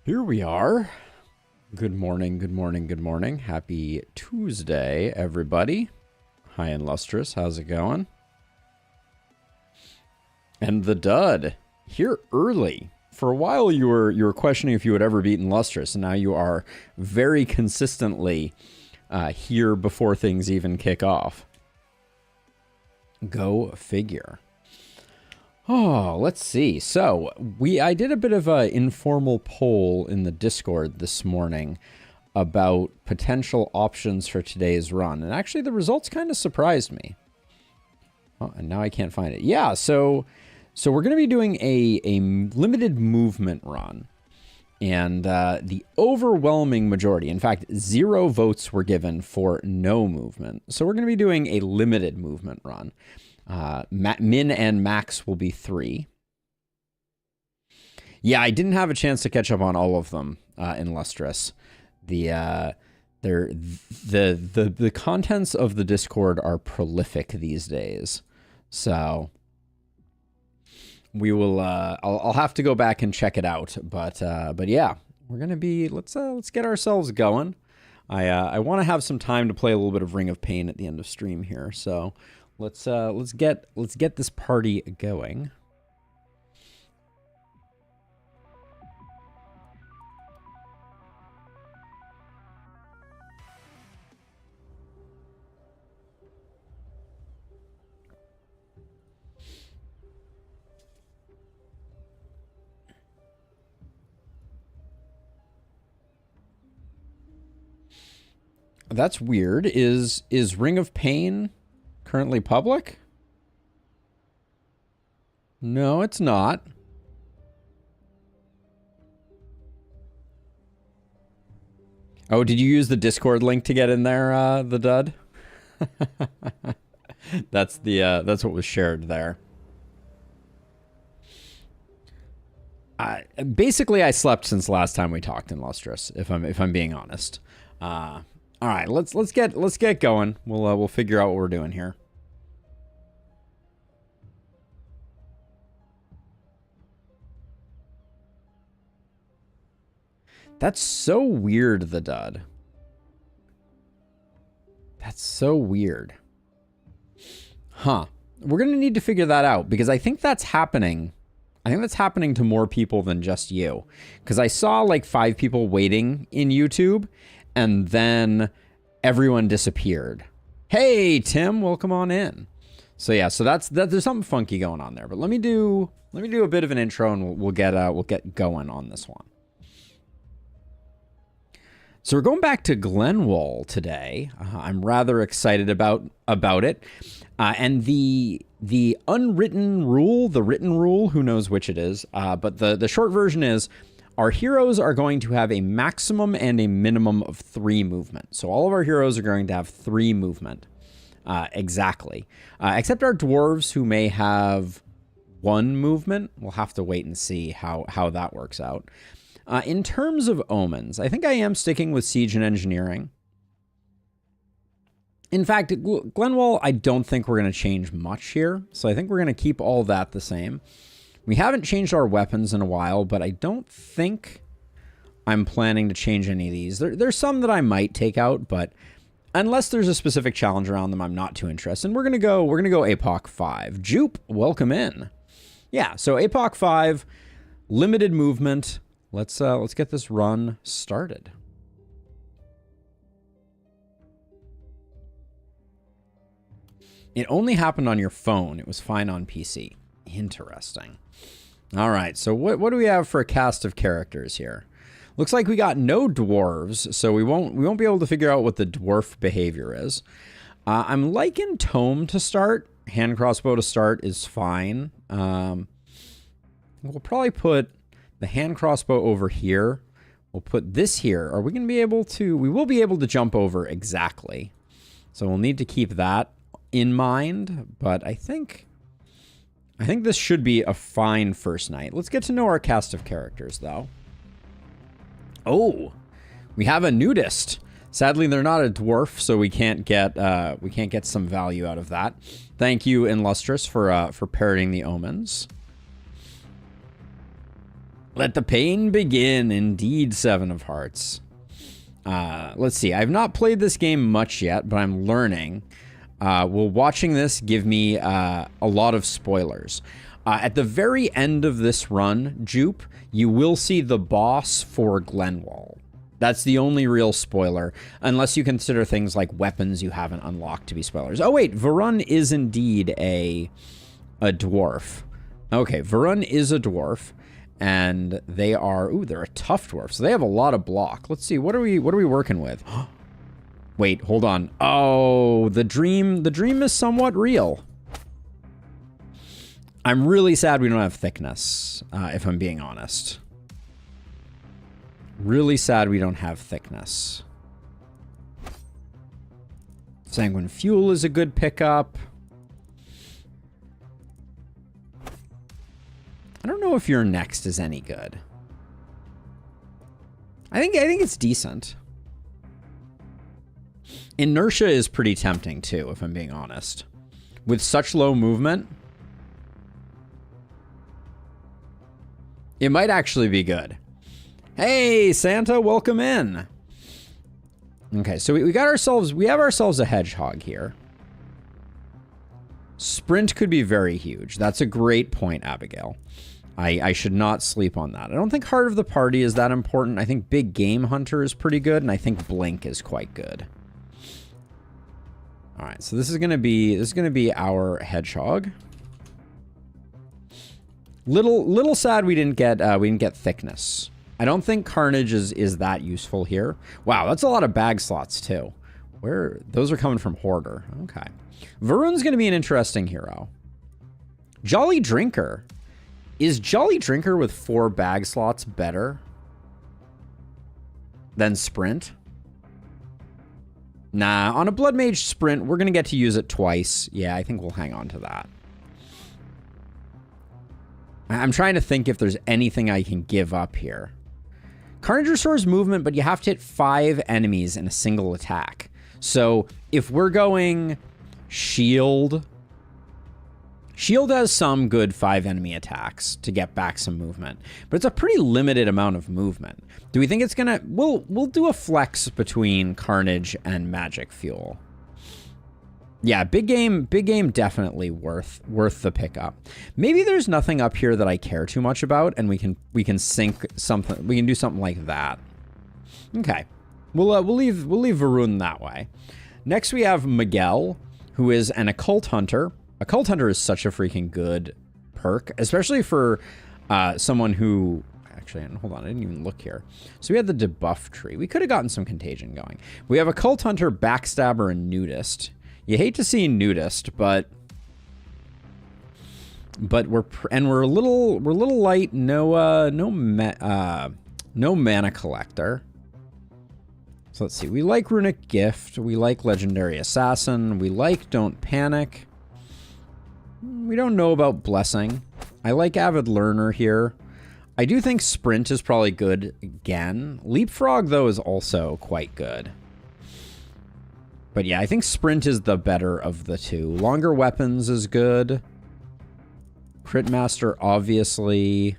Here we are. Good morning, good morning, good morning. Happy Tuesday, everybody. Hi, Illustrious. How's it going? And the dud here early. For a while, you were questioning if you would ever beat Illustrious, and now you are very consistently here before things even kick off. Go figure. Oh, let's see. So I did a bit of an informal poll in the Discord this morning about potential options for today's run. And actually the results kind of surprised me. Oh, and now I can't find it. Yeah, so we're going to be doing a limited movement run. And the overwhelming majority, in fact, 0 votes were given for no movement. So we're going to be doing a limited movement run. Min and max will be 3. Yeah, I didn't have a chance to catch up on all of them in Lustrous. The contents of the Discord are prolific these days, so we will. I'll have to go back and check it out, but yeah, we're gonna be. Let's get ourselves going. I want to have some time to play a little bit of Ring of Pain at the end of stream here, so. Let's get this party going. That's weird. Is Ring of Pain currently public? No, it's not. Oh, did you use the Discord link to get in there, the dud? That's what was shared there. Basically, I slept since last time we talked in Lustrous, if I'm being honest. All right, let's get going. We'll figure out what we're doing here. That's so weird, the dud. That's so weird. Huh. We're going to need to figure that out because I think that's happening. I think that's happening to more people than just you. Because I saw like 5 people waiting in YouTube and then everyone disappeared. Hey, Tim, welcome on in. So yeah, so there's something funky going on there. But let me do a bit of an intro and we'll get going on this one. So we're going back to Glenwald today. I'm rather excited about it. And the unwritten rule, the written rule, who knows which it is. But the short version is our heroes are going to have a maximum and a minimum of 3 movement. So all of our heroes are going to have 3 movement. Exactly. Except our dwarves who may have 1 movement. We'll have to wait and see how that works out. In terms of omens, I think I am sticking with Siege and Engineering. In fact, Glenwald, I don't think we're going to change much here. So I think we're going to keep all that the same. We haven't changed our weapons in a while, but I don't think I'm planning to change any of these. There's some that I might take out, but unless there's a specific challenge around them, I'm not too interested. And we're going to go Apoc 5. Jupe, welcome in. Yeah, so Apoc 5, limited movement. Let's get this run started. It only happened on your phone. It was fine on PC. Interesting. All right, so what do we have for a cast of characters here? Looks like we got no dwarves, so we won't be able to figure out what the dwarf behavior is. I'm liking Tome to start. Hand crossbow to start is fine. We'll probably put the hand crossbow over here. We'll put this here. Are we going to be able to... We will be able to jump over exactly. So we'll need to keep that in mind. But I think this should be a fine first night. Let's get to know our cast of characters, though. Oh, we have a nudist. Sadly, they're not a dwarf, so we can't get some value out of that. Thank you, Illustrious, for parroting the omens. Let the pain begin. Indeed, Seven of Hearts. Let's see. I've not played this game much yet, but I'm learning. Will watching this give me a lot of spoilers? At the very end of this run, Jupe, you will see the boss for Glenwald. That's the only real spoiler, unless you consider things like weapons you haven't unlocked to be spoilers. Oh wait, Varun is indeed a dwarf. Okay, Varun is a dwarf, and they are, ooh, they're a tough dwarf, so they have a lot of block. Let's see, what are we working with? Wait, hold on. Oh, the dream is somewhat real. I'm really sad we don't have thickness, if I'm being honest. Really sad we don't have thickness. Sanguine Fuel is a good pickup. I don't know if your next is any good. I think it's decent. Inertia is pretty tempting too, if I'm being honest. With such low movement, it might actually be good. Hey, Santa, welcome in. Okay, so we have ourselves a hedgehog here. Sprint could be very huge. That's a great point, Abigail. I should not sleep on that. I don't think Heart of the Party is that important. I think Big Game Hunter is pretty good, and I think Blink is quite good. All right, so this is gonna be our hedgehog. Little sad we didn't get thickness. I don't think Carnage is that useful here. Wow, that's a lot of bag slots too. Those are coming from Hoarder. Okay. Varun's gonna be an interesting hero. Jolly Drinker. Is Jolly Drinker with 4 bag slots better than Sprint? Nah, on a Blood Mage Sprint, we're gonna get to use it twice. Yeah, I think we'll hang on to that. I'm trying to think if there's anything I can give up here. Carnage restores movement, but you have to hit 5 enemies in a single attack. So if we're going Shield has some good 5 enemy attacks to get back some movement, but it's a pretty limited amount of movement. Do we think it's gonna, we'll do a flex between Carnage and Magic Fuel. Yeah, big game definitely worth the pickup. Maybe there's nothing up here that I care too much about, and we can sync something. We can do something like that. Okay, we'll leave Varun that way. Next we have Miguel, who is an Occult Hunter. Occult Hunter is such a freaking good perk, especially for someone who. Actually, hold on, I didn't even look here. So we had the debuff tree. We could have gotten some contagion going. We have Occult Hunter, Backstabber, and Nudist. You hate to see Nudist, but we're a little light. No mana collector. So let's see. We like Runic Gift. We like Legendary Assassin. We like Don't Panic. We don't know about Blessing. I like Avid Learner here. I do think Sprint is probably good again. Leapfrog though is also quite good. But yeah, I think Sprint is the better of the two. Longer Weapons is good. Crit Master, obviously.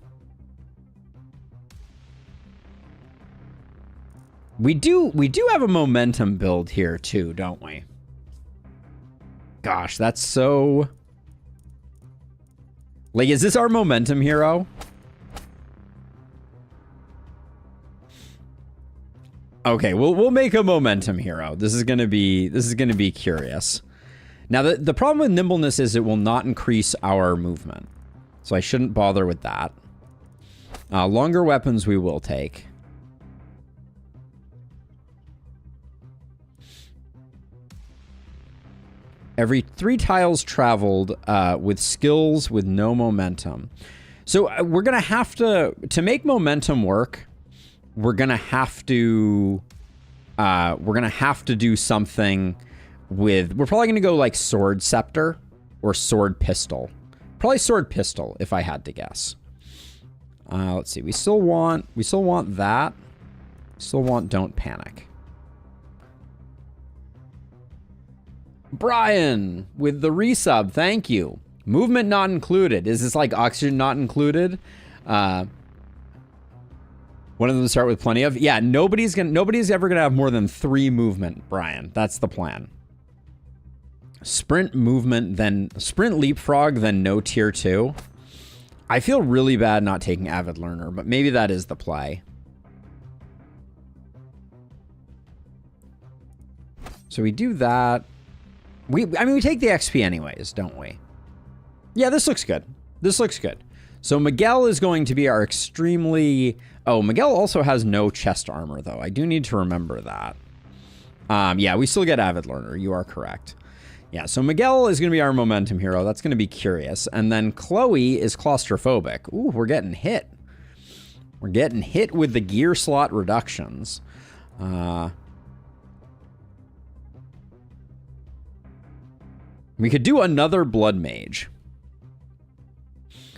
We do have a momentum build here too, don't we? Gosh, that's so... Like, is this our momentum hero? Okay, we'll make a momentum hero. This is gonna be curious. Now the problem with nimbleness is it will not increase our movement, so I shouldn't bother with that. Longer weapons we will take. Every 3 tiles traveled with skills with no momentum. So we're gonna have to make momentum work. We're gonna have to do something with. We're probably gonna go like Sword Scepter or Sword Pistol. Probably Sword Pistol if I had to guess. Let's see. We still want that. Still want Don't Panic. Brian with the resub. Thank you. Movement not included. Is this like oxygen not included? One of them to start with plenty of. Yeah, nobody's ever gonna have more than 3 movement, Brian. That's the plan. Sprint movement, then sprint leapfrog, then no tier 2. I feel really bad not taking Avid Learner, but maybe that is the play. So we do that. I mean, we take the XP anyways, don't we? Yeah, this looks good. This looks good. So Miguel is going to be our extremely... Oh, Miguel also has no chest armor, though. I do need to remember that. Yeah, we still get Avid Learner. You are correct. Yeah, so Miguel is going to be our momentum hero. That's going to be curious. And then Chloe is claustrophobic. Ooh, we're getting hit. We're getting hit with the gear slot reductions. We could do another Blood Mage.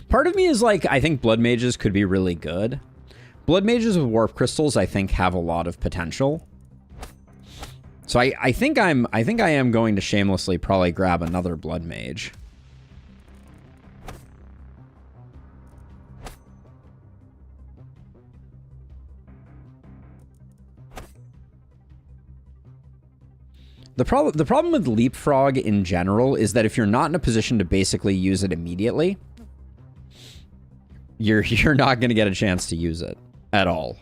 Part of me is like, I think Blood Mages could be really good. Blood Mages with Warp Crystals, I think, have a lot of potential. So I think I am going to shamelessly probably grab another Blood Mage. The problem with Leapfrog in general is that if you're not in a position to basically use it immediately, you're not going to get a chance to use it at all.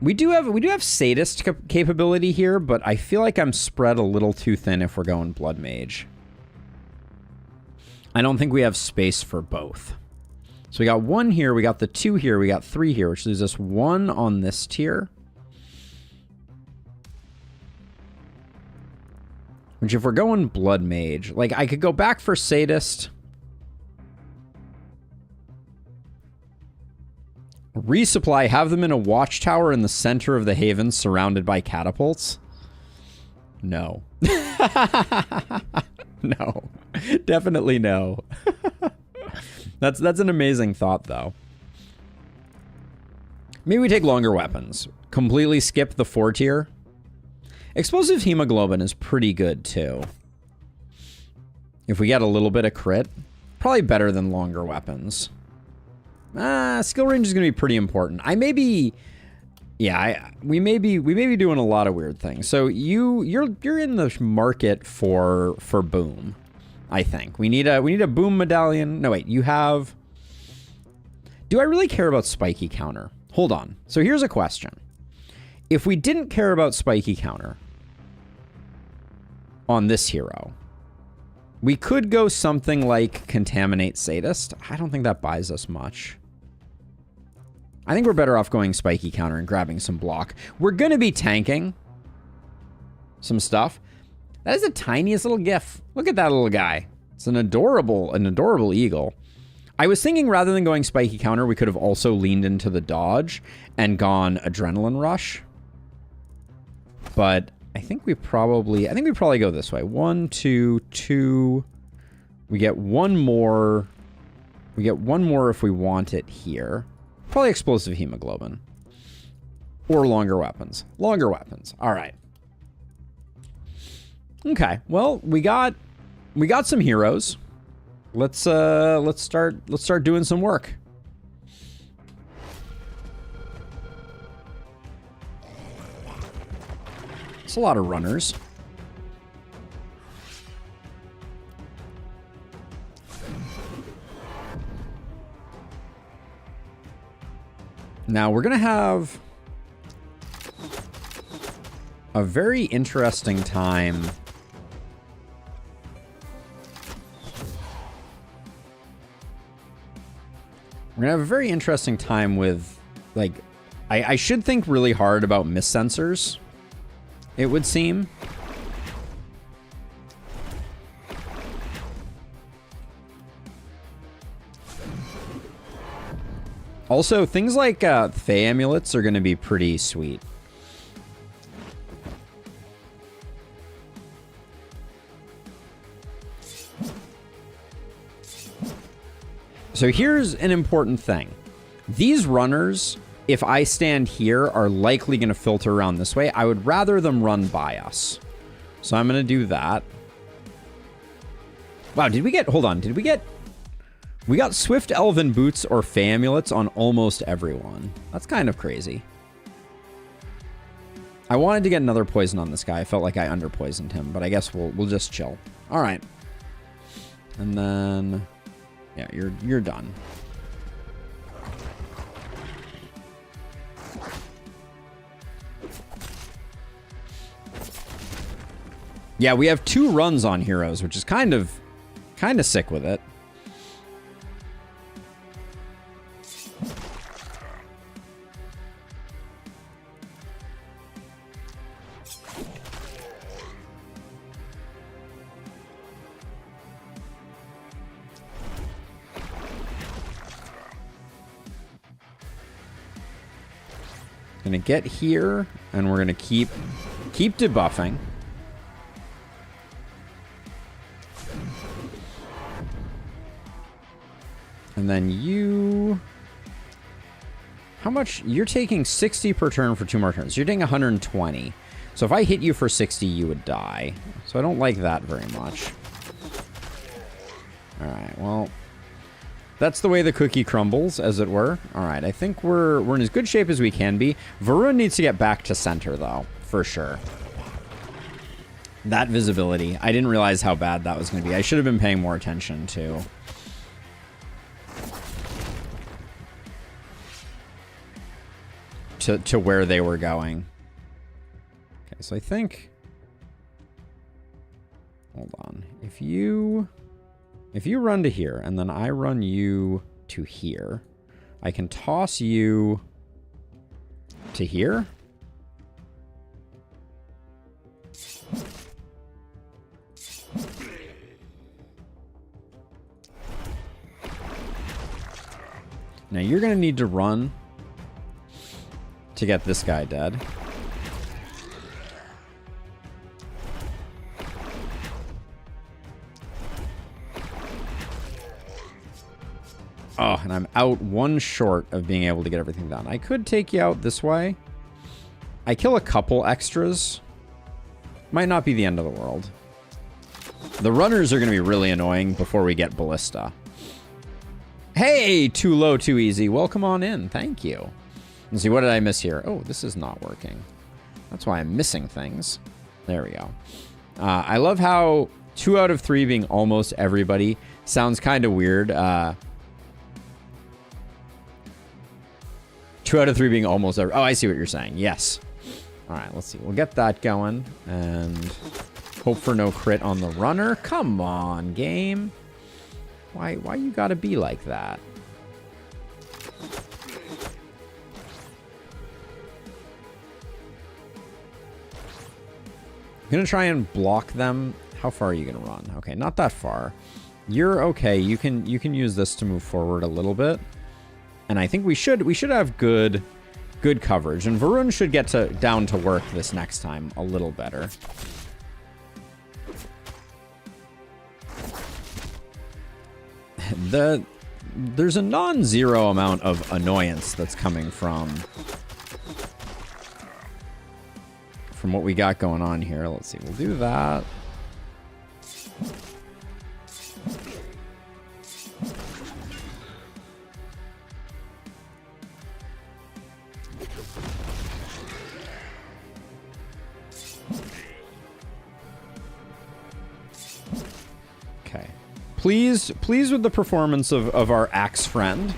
We do have sadist capability here, but I feel like I'm spread a little too thin if we're going Blood Mage. I don't think we have space for both. So we got 1 here, we got the 2 here, we got 3 here, which leaves us 1 on this tier. Which if we're going Blood Mage, like I could go back for Sadist. Resupply, have them in a watchtower in the center of the haven surrounded by catapults. No. No. Definitely no. That's an amazing thought, though. Maybe we take longer weapons. Completely skip the 4 tier. Explosive hemoglobin is pretty good, too. If we get a little bit of crit, probably better than longer weapons. Skill range is going to be pretty important. I may be... Yeah, we may be doing a lot of weird things. So you're in the market for boom. I think we need a boom medallion. No, wait, you have... Do I really care about spiky counter? Hold on. So here's a question. If we didn't care about spiky counter on this hero, we could go something like Contaminate Sadist. I don't think that buys us much. I think we're better off going spiky counter and grabbing some block. We're going to be tanking some stuff. That is the tiniest little gif. Look at that little guy. It's an adorable eagle. I was thinking rather than going spiky counter, we could have also leaned into the dodge and gone adrenaline rush. But I think we probably go this way. 1, 2, 2. We get 1 more. We get 1 more if we want it here. Probably explosive hemoglobin. Or longer weapons. Longer weapons. All right. Okay, well, we got some heroes. Let's start doing some work. It's a lot of runners. Now we're gonna have a very interesting time. We're gonna have a very interesting time with, like, I should think really hard about miss sensors, it would seem. Also, things like Fey amulets are gonna be pretty sweet. So here's an important thing. These runners, if I stand here, are likely going to filter around this way. I would rather them run by us. So I'm going to do that. Wow, did we get... Hold on. Did we get... We got Swift Elven Boots or Fey Amulets on almost everyone. That's kind of crazy. I wanted to get another poison on this guy. I felt like I under-poisoned him, but I guess we'll just chill. All right. And then... Yeah, you're done. Yeah, we have 2 runs on heroes, which is kind of sick with it. Gonna get here, and we're gonna keep debuffing. And then you... How much? You're taking 60 per turn for 2 more turns. You're taking 120. So if I hit you for 60, you would die. So I don't like that very much. Alright, well... That's the way the cookie crumbles, as it were. Alright, I think we're in as good shape as we can be. Varun needs to get back to center, though. For sure. That visibility. I didn't realize how bad that was going to be. I should have been paying more attention, too. To where they were going. Okay, so I think... Hold on. If you run to here, and then I run you to here, I can toss you to here. Now you're going to need to run to get this guy dead. Oh, and I'm out 1 short of being able to get everything done. I could take you out this way. I kill a couple extras. Might not be the end of the world. The runners are going to be really annoying before we get Ballista. Hey, too low, too easy. Welcome on in. Thank you. Let's see, what did I miss here? Oh, this is not working. That's why I'm missing things. There we go. I love how 2 out of 3 being almost everybody sounds kind of weird. 2 out of 3 being almost every... Oh, I see what you're saying. Yes. All right, let's see. We'll get that going and hope for no crit on the runner. Come on, game. Why you gotta be like that? I'm gonna try and block them. How far are you gonna run? Okay, not that far. You're okay. You can use this to move forward a little bit. And I think we should have good coverage. And Varun should get down to work this next time a little better. There's a non-zero amount of annoyance that's coming from what we got going on here. Let's see. We'll do that. Okay. Pleased with the performance of our axe friend.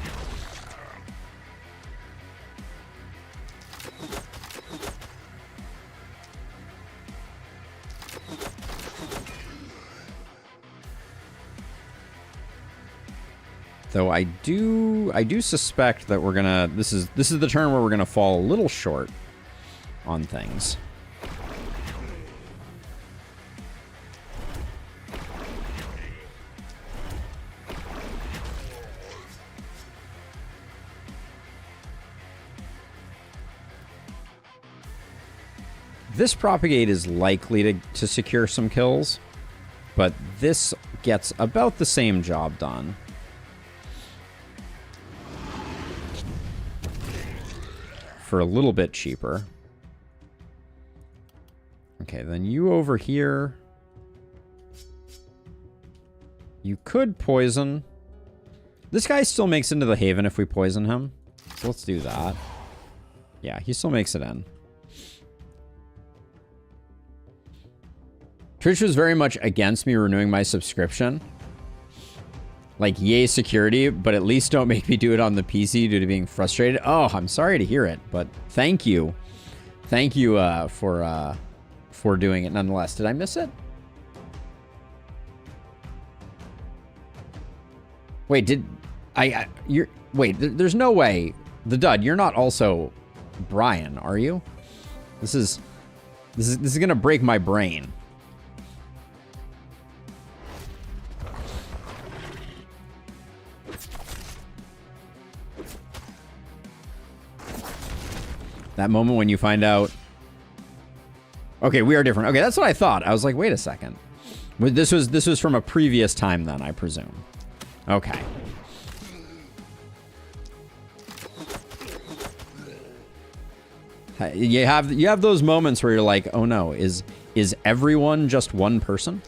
Though I do suspect that we're gonna this is the turn where we're gonna fall a little short on things. This propagate is likely to secure some kills, but this gets about the same job done. For a little bit cheaper. Okay, then you over here. You could poison. This guy still makes it into the Haven if we poison him. So let's do that. Yeah, he still makes it in. Trish was very much against me renewing my subscription. Like, yay security, but at least don't make me do it on the PC due to being frustrated. Oh, I'm sorry to hear it, but thank you. Thank you for doing it nonetheless. Did I miss it? Wait, wait, there's no way. The Dud, you're not also Brian, are you? This is gonna break my brain. That moment when you find out. Okay, we are different. Okay, that's what I thought. I was like, wait a second. This was from a previous time then, I presume. Okay. You have those moments where you're like, oh no, is everyone just one person?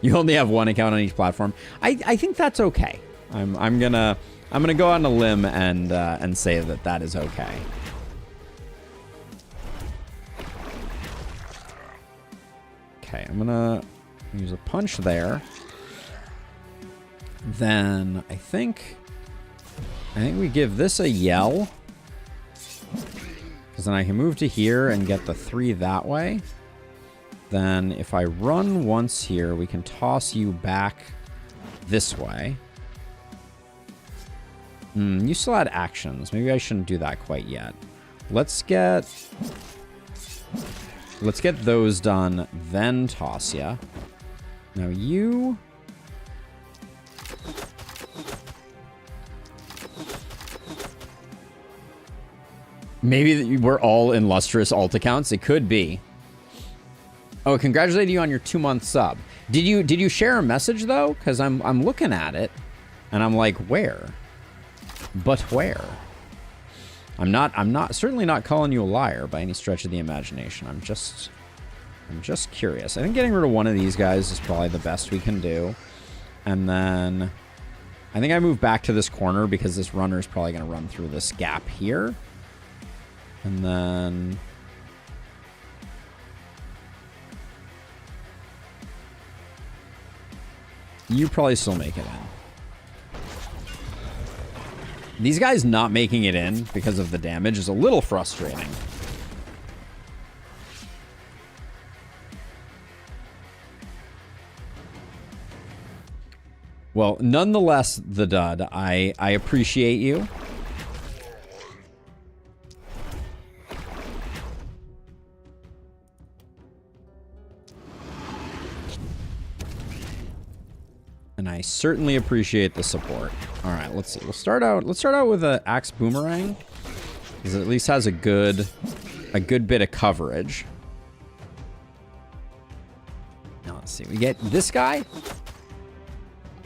You only have one account on each platform. I think that's okay. I'm gonna go on a limb and say that is okay. Okay, I'm gonna use a punch there. Then I think we give this a yell. Because then I can move to here and get the 3 that way. Then if I run once here, we can toss you back this way. You still had actions. Maybe I shouldn't do that quite yet. Let's get those done, then toss ya. Now you... Maybe we're all in Lustrous alt accounts. It could be. Oh, congratulated you on your 2-month sub. Did you share a message though? Because I'm looking at it, and I'm like, where? But where? I'm certainly not calling you a liar by any stretch of the imagination. I'm just curious. I think getting rid of one of these guys is probably the best we can do. And then I think I move back to this corner because this runner is probably going to run through this gap here. And then you probably still make it in. These guys not making it in because of the damage is a little frustrating. Well, nonetheless, the Dud, I appreciate you. And I certainly appreciate the support. All right, let's see. Let's start out with an Axe Boomerang, because it at least has a good bit of coverage. Now let's see. We get this guy.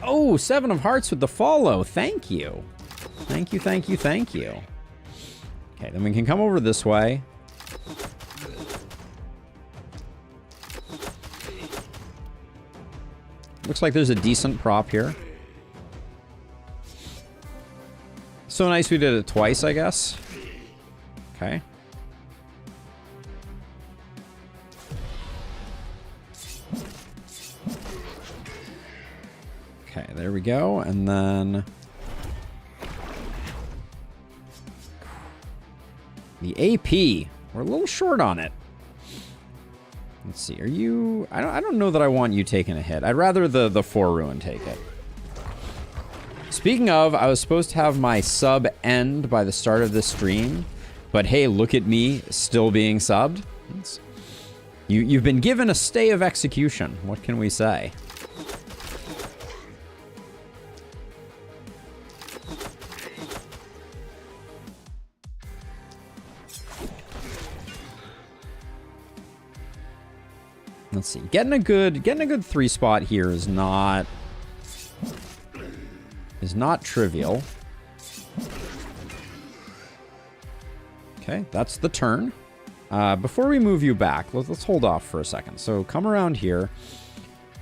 Oh, 7 of Hearts with the follow. Thank you. Thank you, thank you, thank you. Okay, then we can come over this way. Looks like there's a decent prop here. So nice we did it twice, I guess. Okay. Okay, there we go. And then the AP. We're a little short on it. Let's see. Are you... I don't know that I want you taking a hit. I'd rather the 4 Ruin take it. Speaking of, I was supposed to have my sub end by the start of this stream, but hey, look at me still being subbed. You've been given a stay of execution. What can we say? Let's see. Getting a good 3 spot here is not trivial. Okay, that's the turn. Before we move you back, let's hold off for a second. So come around here.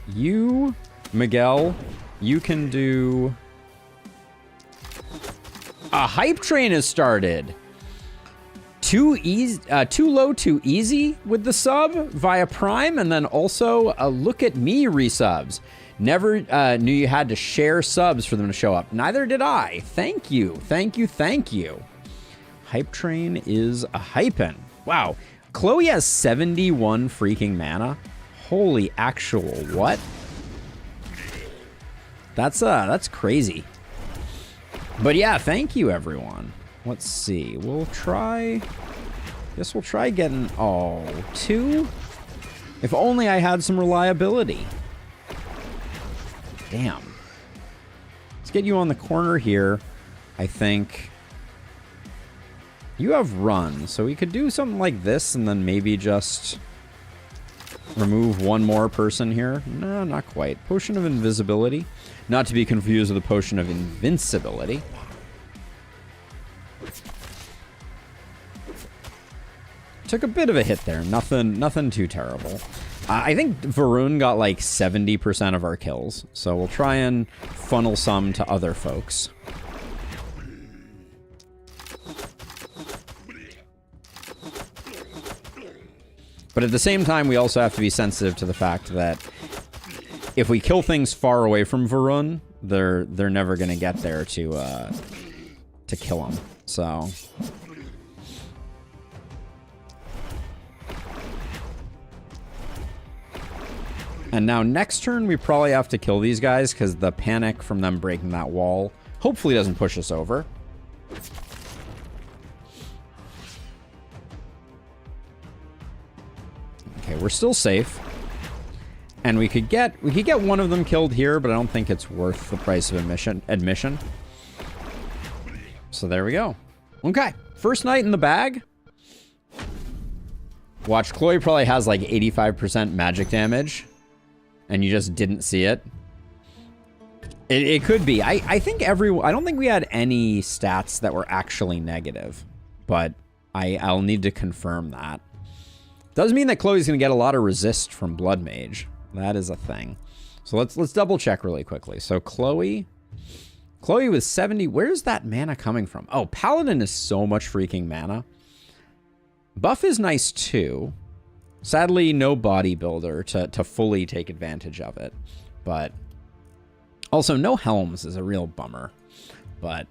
You, Miguel, you can do... A hype train has started. Too low, too easy with the sub via Prime, and then also a look at me resubs. Never knew you had to share subs for them to show up. Neither did I. Thank you, thank you, thank you. Hype train is a hypin'. Wow, Chloe has 71 freaking mana. Holy actual what? That's crazy. But yeah, thank you everyone. Let's see. We'll try... Guess we'll try getting... Oh, 2? If only I had some reliability. Damn. Let's get you on the corner here. I think... You have run, so we could do something like this and then maybe just... remove one more person here. No, not quite. Potion of invisibility. Not to be confused with the potion of invincibility. Took a bit of a hit there. Nothing too terrible. I think Varun got like 70% of our kills. So we'll try and funnel some to other folks. But at the same time, we also have to be sensitive to the fact that if we kill things far away from Varun, they're never going to get there to kill him. So... And now next turn, we probably have to kill these guys because the panic from them breaking that wall hopefully doesn't push us over. Okay, we're still safe. And we could get one of them killed here, but I don't think it's worth the price of admission. So there we go. Okay, first night in the bag. Watch, Chloe probably has like 85% magic damage. And you just didn't see it. It could be. I don't think we had any stats that were actually negative. But I'll need to confirm that. Does mean that Chloe's going to get a lot of resist from Blood Mage. That is a thing. So let's double check really quickly. So Chloe was 70. Where's that mana coming from? Oh, Paladin is so much freaking mana. Buff is nice too. Sadly, no bodybuilder to fully take advantage of it. But also, no helms is a real bummer. But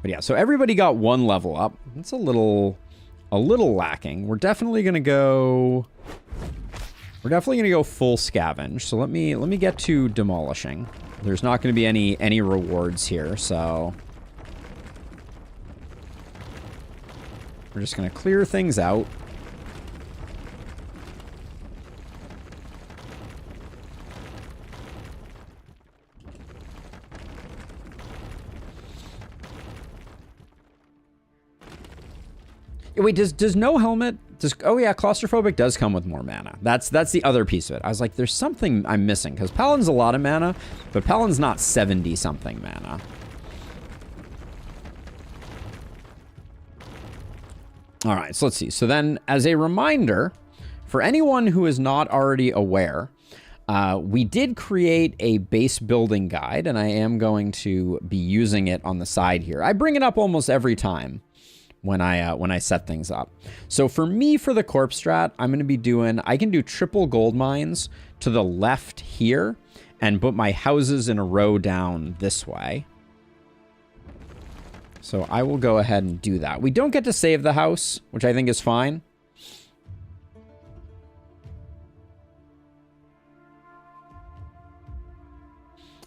yeah, so everybody got one level up. It's a little lacking. We're definitely gonna go full scavenge. So let me get to demolishing. There's not gonna be any rewards here, so we're just gonna clear things out. Wait, does no helmet... oh yeah, claustrophobic does come with more mana. That's the other piece of it. I was like, there's something I'm missing. Because Paladin's a lot of mana, but Paladin's not 70-something mana. Alright, so let's see. So then, as a reminder, for anyone who is not already aware, we did create a base building guide, and I am going to be using it on the side here. I bring it up almost every time when I set things up. So for me, for the corpse strat, I'm going to be I can do triple gold mines to the left here and put my houses in a row down this way. So I will go ahead and do that. We don't get to save the house, which I think is fine.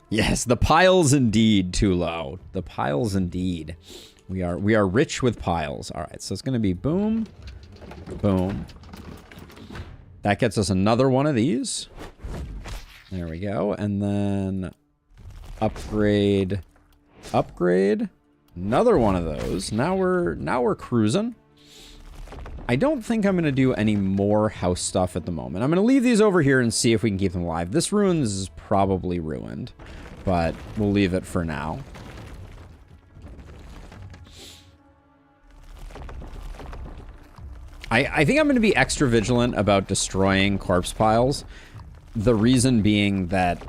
Yes, the piles indeed, Tulo. The piles indeed. We are rich with piles. All right, so it's going to be boom, boom. That gets us another one of these. There we go. And then upgrade, upgrade. Another one of those. Now we're cruising. I don't think I'm going to do any more house stuff at the moment. I'm going to leave these over here and see if we can keep them alive. This ruins is probably ruined, but we'll leave it for now. I think I'm going to be extra vigilant about destroying corpse piles. The reason being that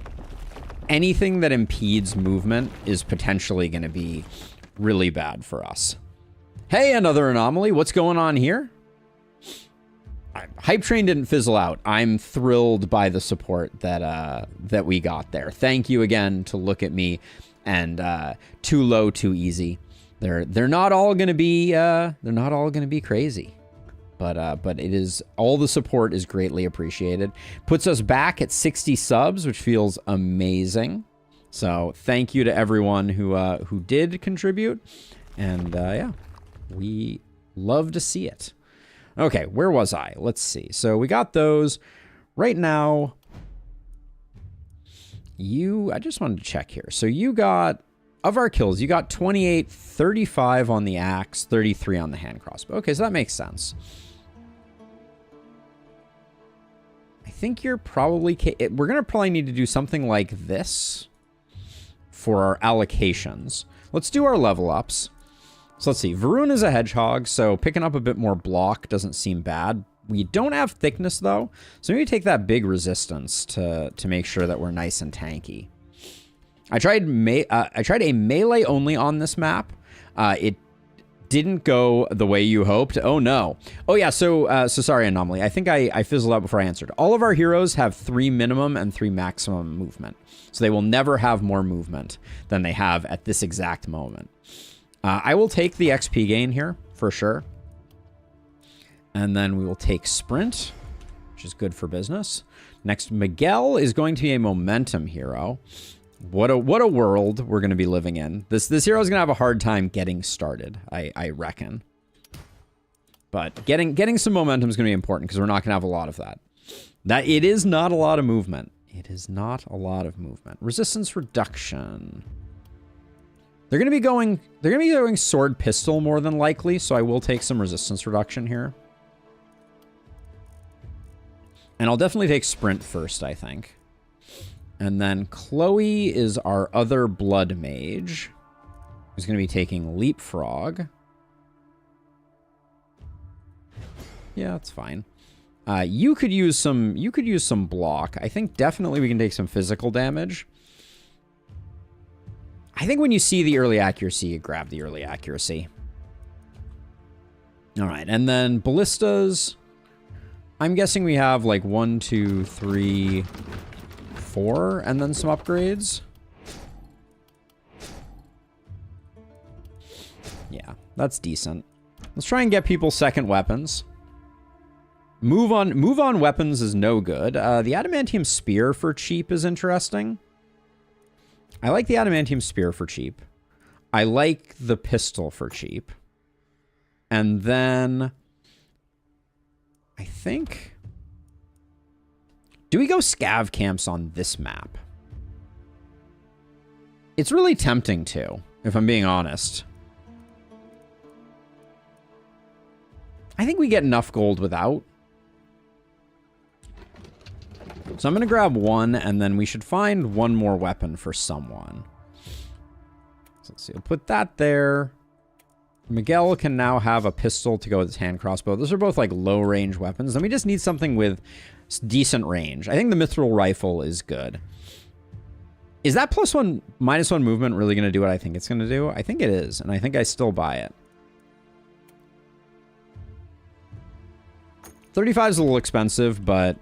anything that impedes movement is potentially going to be really bad for us. Hey, another anomaly. What's going on here? Hype Train didn't fizzle out. I'm thrilled by the support that that we got there. Thank you again to Look at Me and Too Low, Too Easy. They're not all going to be crazy. But it is, all the support is greatly appreciated. Puts us back at 60 subs, which feels amazing. So thank you to everyone who did contribute. And yeah, we love to see it. Okay, where was I? Let's see. So we got those. Right now, I just wanted to check here. So you got, of our kills, you got 28, 35 on the axe, 33 on the hand crossbow. Okay, so that makes sense. I think you're probably... We're going to probably need to do something like this for our allocations. Let's do our level ups. So let's see. Varun is a hedgehog, so picking up a bit more block doesn't seem bad. We don't have thickness, though, so maybe take that big resistance to make sure that we're nice and tanky. I tried a melee only on this map. It didn't go the way you hoped. Oh no. Oh yeah, so sorry, Anomaly. I think I fizzled out before I answered. All of our heroes have 3 minimum and 3 maximum movement. So they will never have more movement than they have at this exact moment. I will take the XP gain here, for sure. And then we will take Sprint, which is good for business. Next, Miguel is going to be a momentum hero. What a world we're going to be living in. This hero is going to have a hard time getting started, I reckon. But getting some momentum is going to be important because we're not going to have a lot of that. It is not a lot of movement. It is not a lot of movement. Resistance reduction. They're going to be going sword pistol more than likely, so I will take some resistance reduction here. And I'll definitely take sprint first, I think. And then Chloe is our other blood mage, who's going to be taking leapfrog. Yeah, that's fine. You could use some block. I think definitely we can take some physical damage. I think when you see the early accuracy, you grab the early accuracy. All right, and then ballistas. I'm guessing we have like 1, 2, 3, 4, and then some upgrades. Yeah, that's decent. Let's try and get people second weapons. Move on weapons is no good. The adamantium spear for cheap is interesting. I like the adamantium spear for cheap. I like the pistol for cheap. And then I think, do we go scav camps on this map? It's really tempting to, if I'm being honest. I think we get enough gold without. So I'm going to grab one, and then we should find one more weapon for someone. So let's see. I'll put that there. Miguel can now have a pistol to go with his hand crossbow. Those are both like low-range weapons. Then we just need something with decent range. I think the mithril rifle is good. Is that +1, -1 movement really going to do what I think it's going to do? I think it is, and I think I still buy it. 35 is a little expensive, but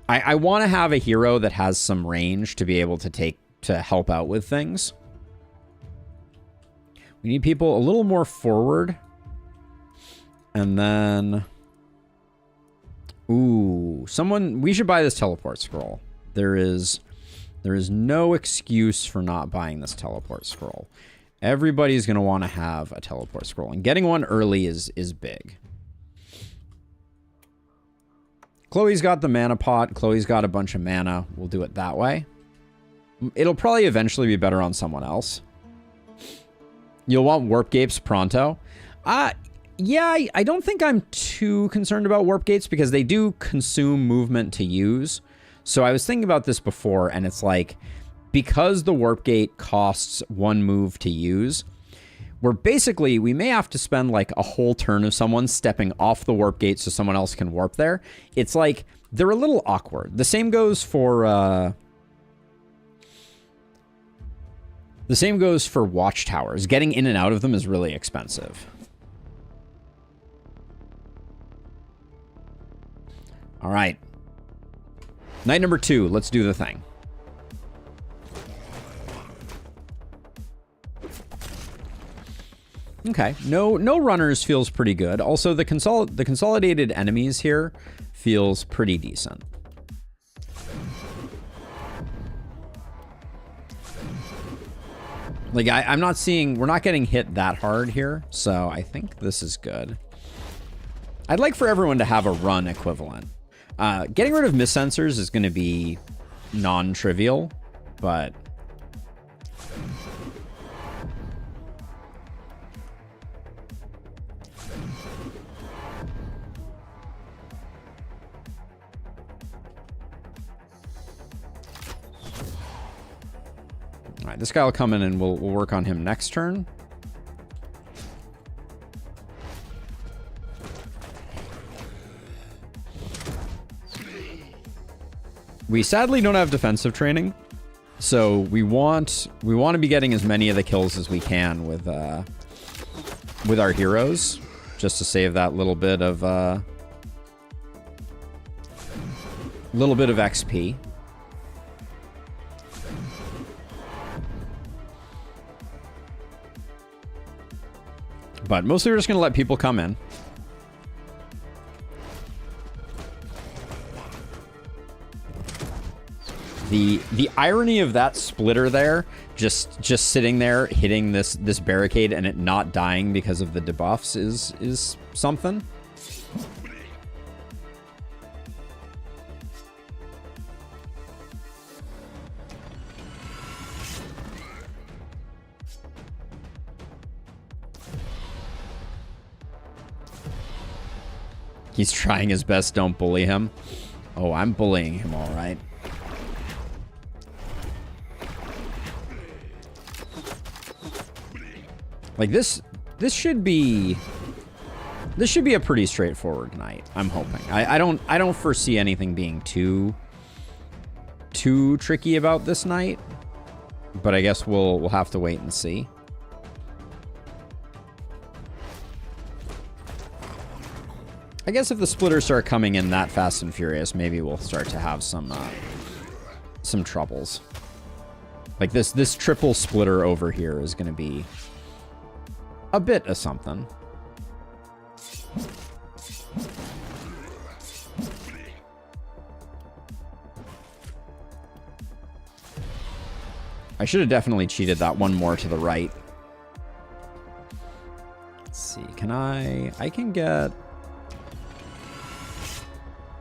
I want to have a hero that has some range to be able to help out with things. We need people a little more forward. And then... Ooh, we should buy this teleport scroll. There is no excuse for not buying this teleport scroll. Everybody's going to want to have a teleport scroll. And getting one early is big. Chloe's got the mana pot. Chloe's got a bunch of mana. We'll do it that way. It'll probably eventually be better on someone else. You'll want warp gates pronto. Yeah, I don't think I'm too concerned about warp gates because they do consume movement to use. So I was thinking about this before, and it's like, because the warp gate costs 1 move to use, we may have to spend like a whole turn of someone stepping off the warp gate so someone else can warp there. It's like they're a little awkward. The same goes for watchtowers. Getting in and out of them is really expensive. All right. Night number 2. Let's do the thing. Okay. No runners feels pretty good. Also, the consolidated enemies here feels pretty decent. Like, I'm not seeing... We're not getting hit that hard here, so I think this is good. I'd like for everyone to have a run equivalent. Getting rid of miss sensors is going to be non-trivial, but... All right, this guy will come in and we'll work on him next turn. We sadly don't have defensive training, so we want to be getting as many of the kills as we can with our heroes, just to save that little bit of XP. But mostly we're just going to let people come in. The irony of that splitter there, just sitting there hitting this barricade and it not dying because of the debuffs is something. He's trying his best. Don't bully him. Oh, I'm bullying him, all right. Like this should be a pretty straightforward night. I'm hoping. I don't foresee anything being too tricky about this night, but I guess we'll have to wait and see. I guess if the splitters start coming in that fast and furious, maybe we'll start to have some troubles. Like this triple splitter over here is going to be a bit of something. I should have definitely cheated that one more to the right. Let's see. I can get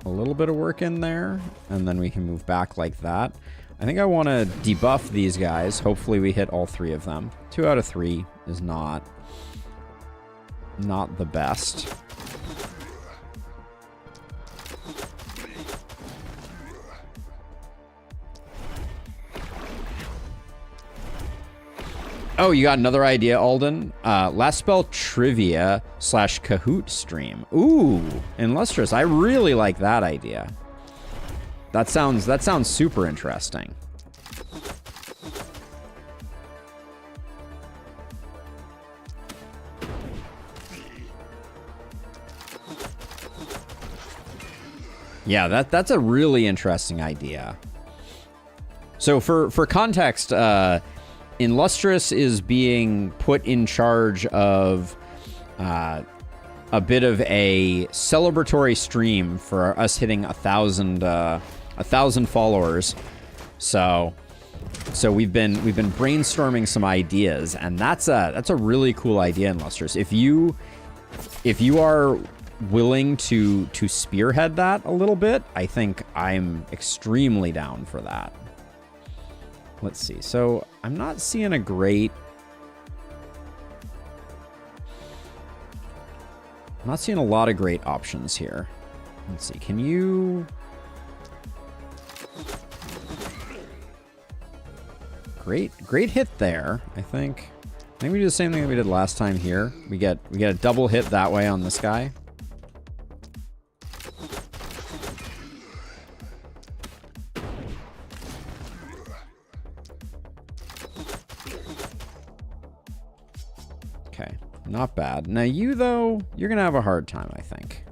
a little bit of work in there, and then we can move back like that. I think I want to debuff these guys. Hopefully we hit all 3 of them. 2 out of 3 is not the best. Oh, you got another idea, Alden? Last spell trivia / Kahoot stream. Ooh, illustrious. I really like that idea. That sounds super interesting. Yeah, that's a really interesting idea. So for context, Illustrious is being put in charge of a bit of a celebratory stream for us hitting 1,000 followers. So we've been brainstorming some ideas, and that's a really cool idea, Illustrious. If you are willing to spearhead that a little bit, I think I'm extremely down for that. Let's see. So I'm not seeing a lot of great options here. Let's see. Can you... Great hit there, I think. I think we do the same thing that we did last time here. We get a double hit that way on this guy. Not bad. Now you, though, you're going to have a hard time, I think.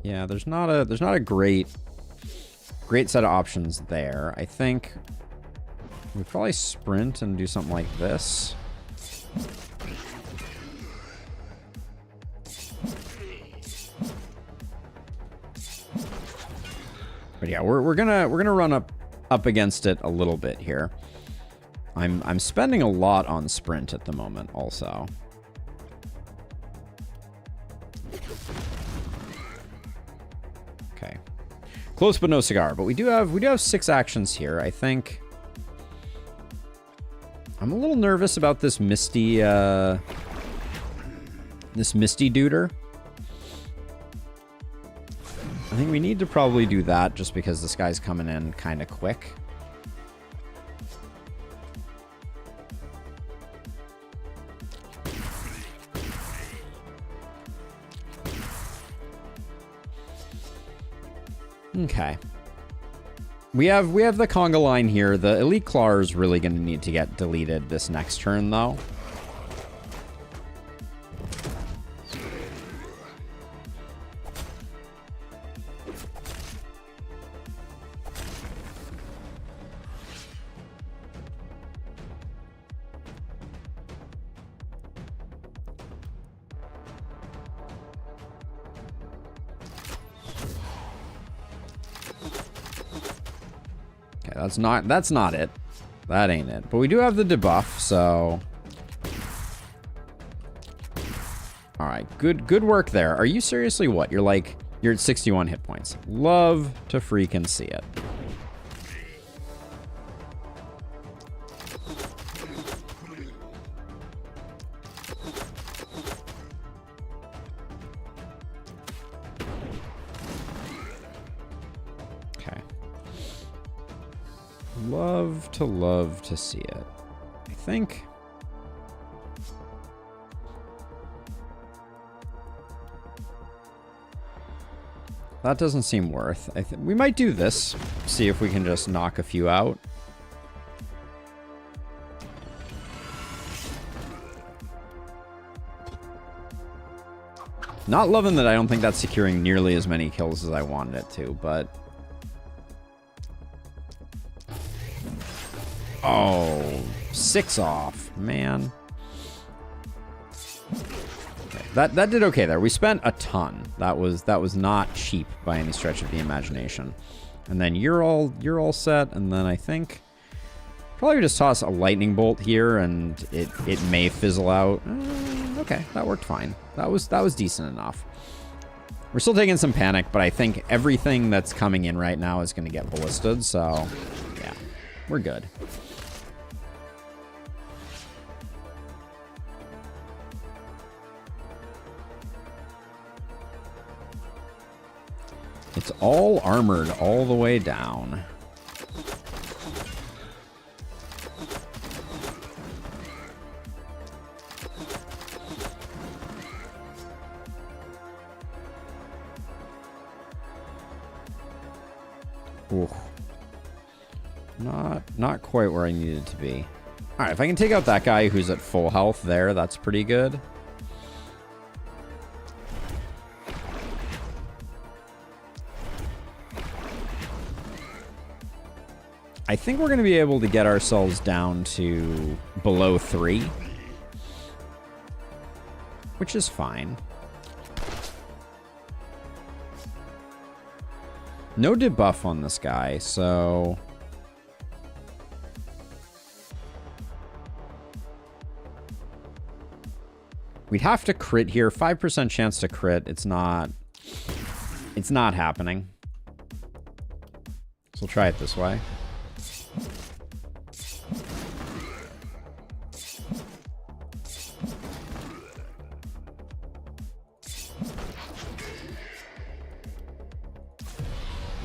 Yeah, there's not a great set of options there. I think we probably sprint and do something like this. But yeah, we're gonna run up against it a little bit here. I'm spending a lot on sprint at the moment also. Okay. Close but no cigar, but we do have 6 actions here. I think I'm a little nervous about this misty duder. I think we need to probably do that just because this guy's coming in kind of quick. Okay. We have the conga line here. The Elite Claw is really going to need to get deleted this next turn, though. That's not it. That ain't it. But we do have the debuff, so... Alright, good work there. Are you seriously what? You're at 61 hit points. Love to freaking see it. Love to see it. I think that doesn't seem worth. We might do this. See if we can just knock a few out. Not loving that I don't think that's securing nearly as many kills as I wanted it to, but... Oh, 6 off, man. Okay, that did okay there. We spent a ton. That was not cheap by any stretch of the imagination. And then you're all set. And then I think probably just toss a lightning bolt here, and it may fizzle out. Okay, that worked fine. That was decent enough. We're still taking some panic, but I think everything that's coming in right now is going to get ballisted. So yeah, we're good. It's all armored all the way down. Ooh. Not quite where I needed to be. All right, if I can take out that guy who's at full health there, that's pretty good. I think we're going to be able to get ourselves down to below 3. Which is fine. No debuff on this guy, so... We'd have to crit here. 5% chance to crit. It's not happening. So we'll try it this way.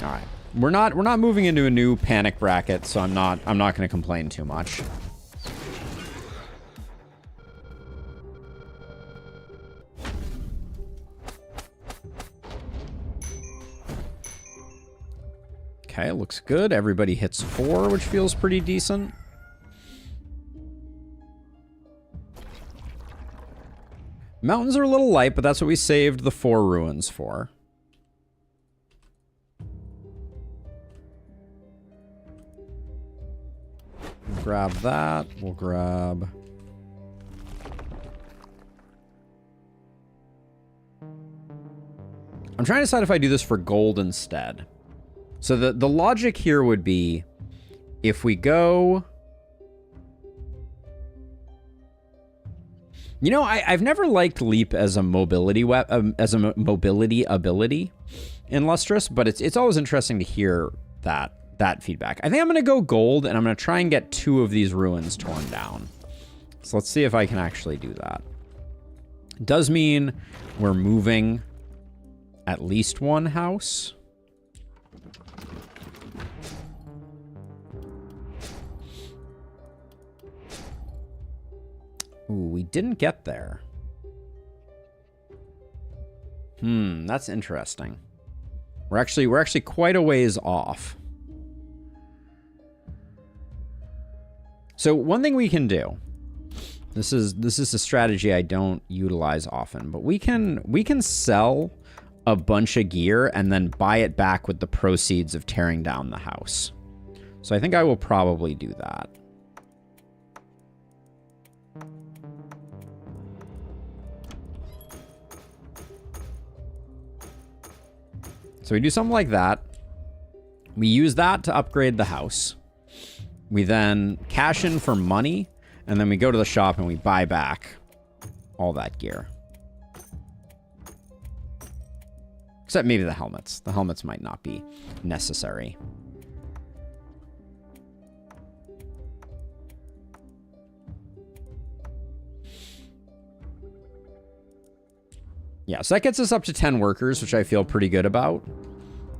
All right. We're not moving into a new panic bracket, so I'm not going to complain too much. Okay, looks good. Everybody hits 4, which feels pretty decent. Mountains are a little light, but that's what we saved the 4 ruins for. We'll grab that. We'll grab... I'm trying to decide if I do this for gold instead. So the logic here would be if we go... You know, I've never liked Leap as a mobility mobility ability in Lustrous, but it's always interesting to hear that feedback. I think I'm going to go gold, and I'm going to try and get 2 of these ruins torn down. So let's see if I can actually do that. It does mean we're moving at least 1 house. Ooh, we didn't get there. That's interesting. We're actually quite a ways off. So one thing we can do. This is a strategy I don't utilize often, but we can sell a bunch of gear and then buy it back with the proceeds of tearing down the house. So I think I will probably do that. So we do something like that. We use that to upgrade the house. We then cash in for money, and then we go to the shop and we buy back all that gear. Except maybe the helmets. The helmets might not be necessary. Yeah, so that gets us up to 10 workers, which I feel pretty good about.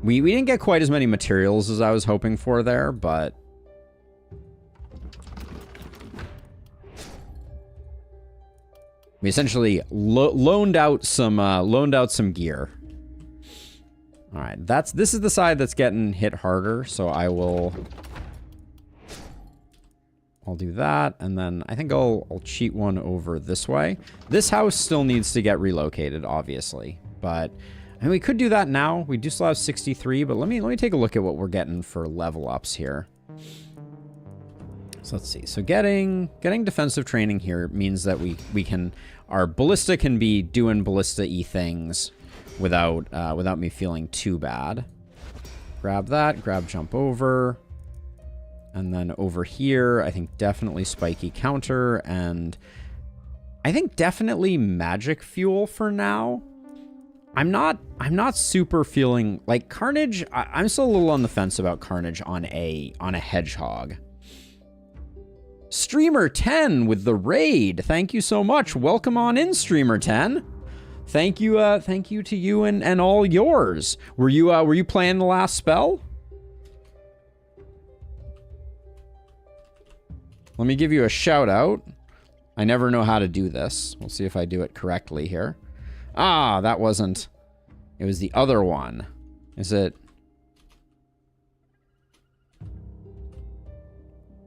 We didn't get quite as many materials as I was hoping for there, but... we essentially loaned out some gear. All right, this is the side that's getting hit harder, so I'll do that, and then I think I'll cheat one over this way. This house still needs to get relocated, obviously, but I mean, we could do that now. We do still have 63, but let me take a look at what we're getting for level ups here. So let's see. So getting defensive training here means that we can, our ballista can be doing ballista-y things without me feeling too bad. Grab that, grab jump over. And then over here, I think definitely spiky counter, and I think definitely magic fuel for now. I'm not super feeling like Carnage. I'm still a little on the fence about Carnage on a hedgehog. Streamer 10 with the raid. Thank you so much. Welcome on in, Streamer 10. Thank you to you and all yours. Were you playing the last spell? Let me give you a shout out. I never know how to do this. We'll see if I do it correctly here. Ah, that wasn't... it was the other one. Is it...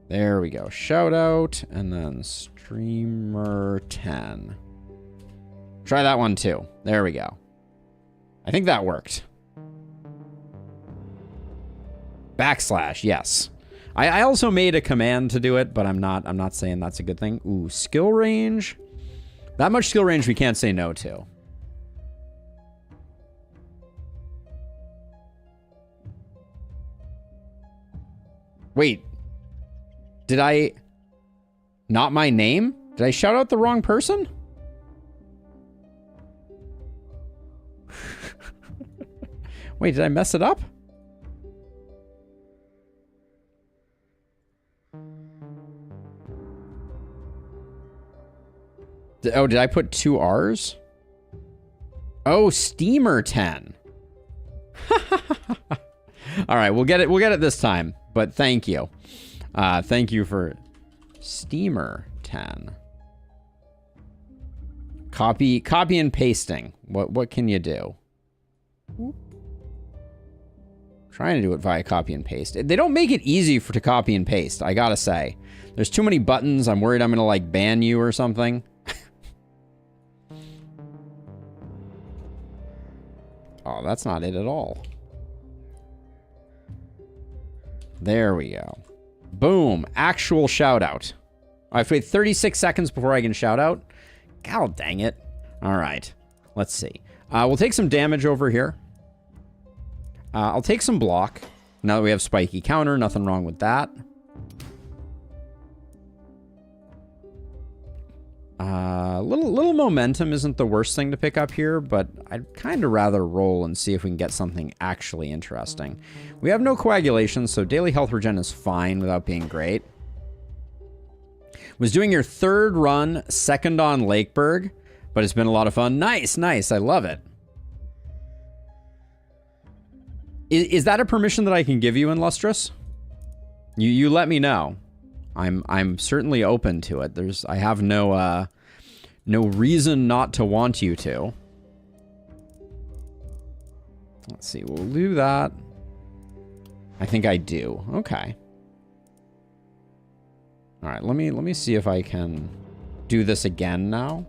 there we go. Shout out, and then Streamer 10. Try that one too. There we go. I think that worked. Backslash, yes. I also made a command to do it, but I'm not saying that's a good thing. Ooh, skill range. That much skill range we can't say no to. Wait. Did I... not my name? Did I shout out the wrong person? Wait, did I mess it up? Oh, did I put 2 R's? Oh, Steamer 10. All right, we'll get it this time. But thank you. Thank you for Steamer 10. Copy and pasting. What can you do? Trying to do it via copy and paste. They don't make it easy to copy and paste, I gotta say. There's too many buttons. I'm worried I'm gonna, like, ban you or something. Oh, that's not it at all. There we go. Boom. Actual shout out. I have to wait 36 seconds before I can shout out. God dang it. All right. Let's see. We'll take some damage over here. I'll take some block. Now that we have spiky counter, nothing wrong with that. Little momentum isn't the worst thing to pick up here, but I'd kind of rather roll and see if we can get something actually interesting. We have no coagulation, so daily health regen is fine without being great. Was doing your third run, second on Lakeburg, but it's been a lot of fun. Nice, nice. I love it. Is that a permission that I can give you, Illustrious? You let me know. I'm certainly open to it. I have no reason not to want you to. Let's see. We'll do that. I think I do. Okay. All right. Let me see if I can do this again now.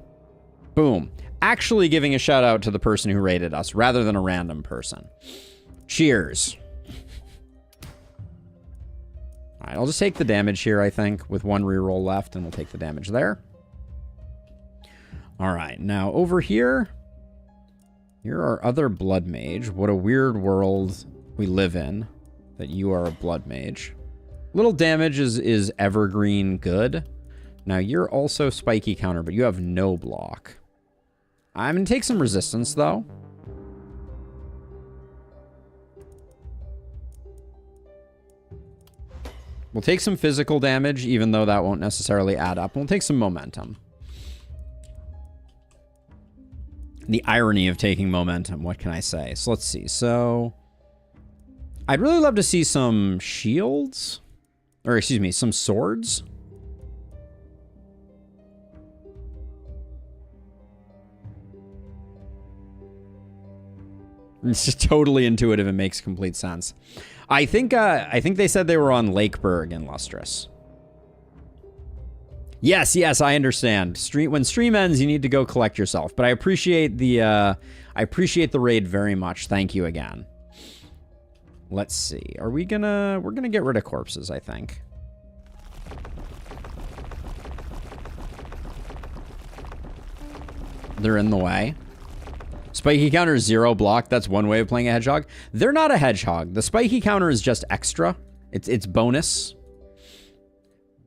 Boom. Actually giving a shout out to the person who rated us rather than a random person. Cheers. All right, I'll just take the damage here, I think, with one reroll left, and we'll take the damage there. All right, now over here, you're our other blood mage. What a weird world we live in that you are a blood mage. Little damage is evergreen good. Now you're also spiky counter, but you have no block. I'm gonna take some resistance though. We'll take some physical damage, even though that won't necessarily add up. We'll take some momentum. The irony of taking momentum, what can I say? So let's see. So I'd really love to see some shields. Or excuse me, some swords. It's just totally intuitive and makes complete sense. I think they said they were on Lakeburg and Lustrous. Yes, I understand. When stream ends, you need to go collect yourself. But I appreciate the raid very much. Thank you again. Let's see. We're gonna get rid of corpses, I think. They're in the way. Spiky counter is 0 block. That's one way of playing a hedgehog. They're not a hedgehog. The spiky counter is just extra. It's bonus.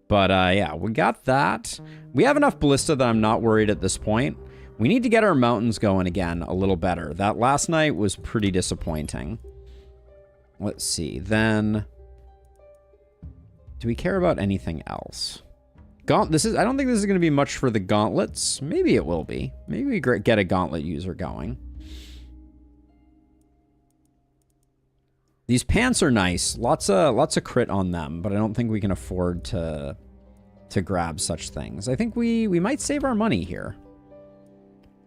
But yeah, we got that. We have enough ballista that I'm not worried at this point. We need to get our mountains going again a little better. That last night was pretty disappointing. Let's see. Then, do we care about anything else? I don't think this is going to be much for the gauntlets. Maybe it will be. Maybe we get a gauntlet user going. These pants are nice. Lots of crit on them, but I don't think we can afford to grab such things. I think we might save our money here.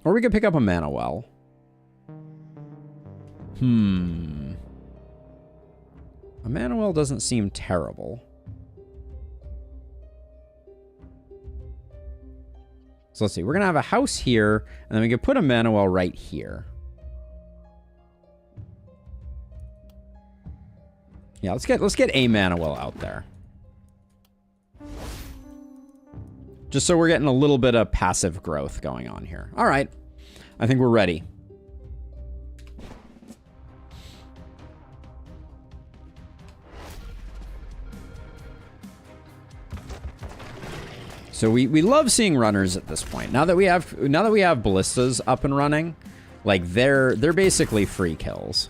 Or we could pick up a mana well. A mana well doesn't seem terrible. So let's see. We're going to have a house here, and then we can put a mana well right here. Yeah, let's get a mana well out there. Just so we're getting a little bit of passive growth going on here. All right. I think we're ready. So we love seeing runners at this point. Now that we have ballistas up and running, like they're basically free kills.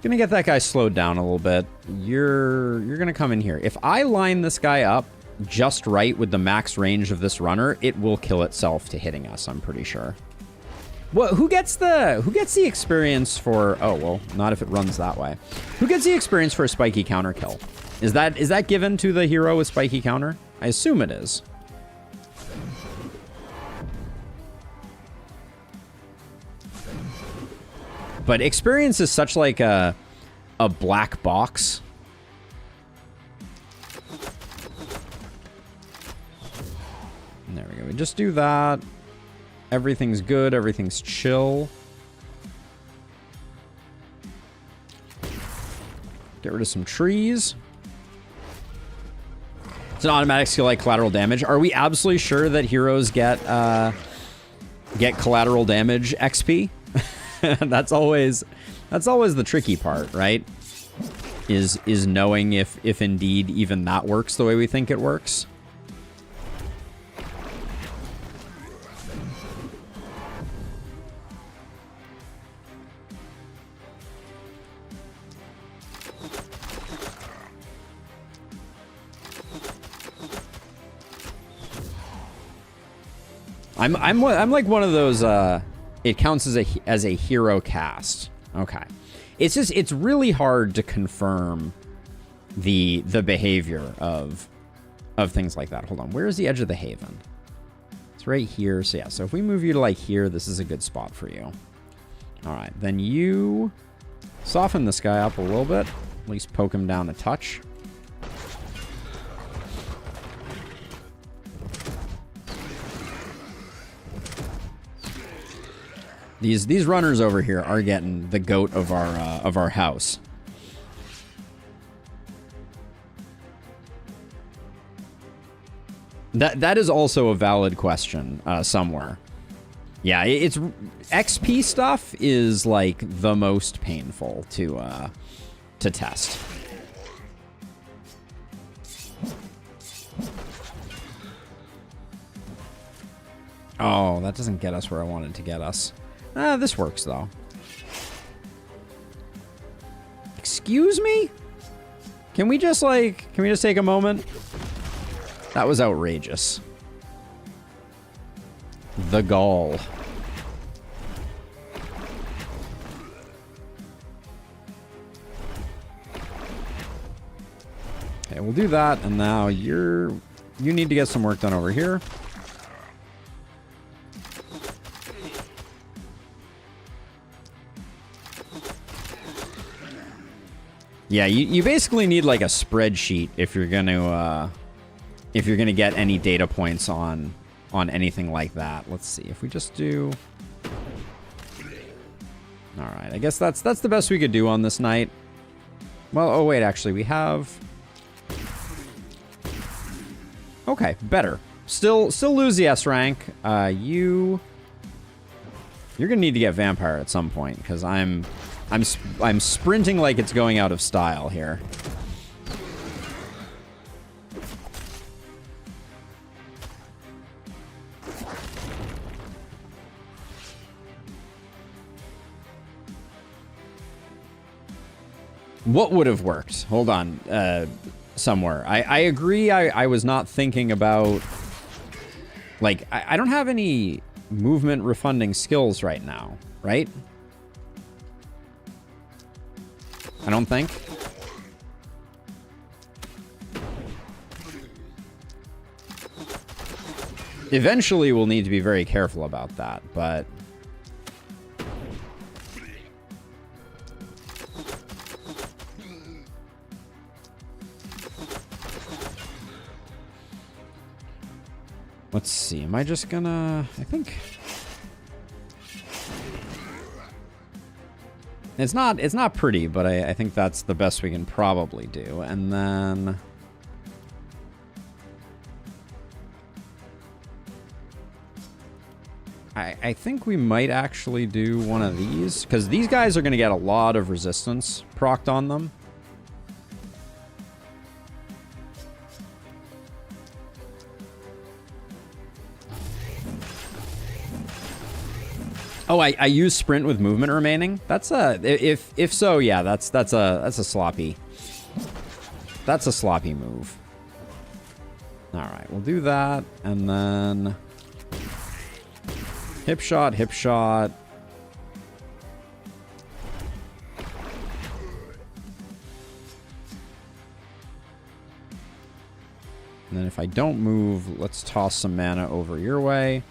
Gonna get that guy slowed down a little bit. You're gonna come in here. If I line this guy up just right with the max range of this runner, it will kill itself to hitting us, I'm pretty sure. Well, who gets the experience for? Oh well, not if it runs that way. Who gets the experience for a spiky counter kill? Is that given to the hero with spiky counter? I assume it is. But experience is such like a black box. And there we go. We just do that. Everything's good. Everything's chill. Get rid of some trees. It's an automatic skill like collateral damage. Are we absolutely sure that heroes get collateral damage XP? That's always the tricky part, right? Is knowing if indeed even that works the way we think it works. I'm like one of those. It counts as a hero cast. Okay, it's really hard to confirm the behavior of things like that. Hold on, where is the edge of the haven? It's right here. So yeah, so if we move you to like here, this is a good spot for you. All right, then you soften this guy up a little bit. At least poke him down a touch. These runners over here are getting the goat of our house. That is also a valid question somewhere. Yeah, it's XP stuff is like the most painful to test. Oh, that doesn't get us where I wanted to get us. This works, though. Excuse me? Can we just take a moment? That was outrageous. The gall. Okay, we'll do that, and now you need to get some work done over here. Yeah, you basically need like a spreadsheet if you're gonna get any data points on anything like that. Let's see if we just do. All right, I guess that's the best we could do on this night. Well, oh wait, actually we have. Okay, better. Still lose the S rank. You're gonna need to get vampire at some point because I'm sprinting like it's going out of style here. What would have worked? Hold on. Somewhere. I agree. I was not thinking about... Like, I don't have any movement refunding skills right now, right? I don't think. Eventually, we'll need to be very careful about that, but... Let's see. Am I just gonna... I think... It's not pretty, but I think that's the best we can probably do. And then... I think we might actually do one of these, because these guys are going to get a lot of resistance procced on them. Oh, I use sprint with movement remaining. That's a if so, yeah, that's a sloppy. That's a sloppy move. All right, we'll do that and then Hip shot, hip shot. And then if I don't move, let's toss some mana over your way.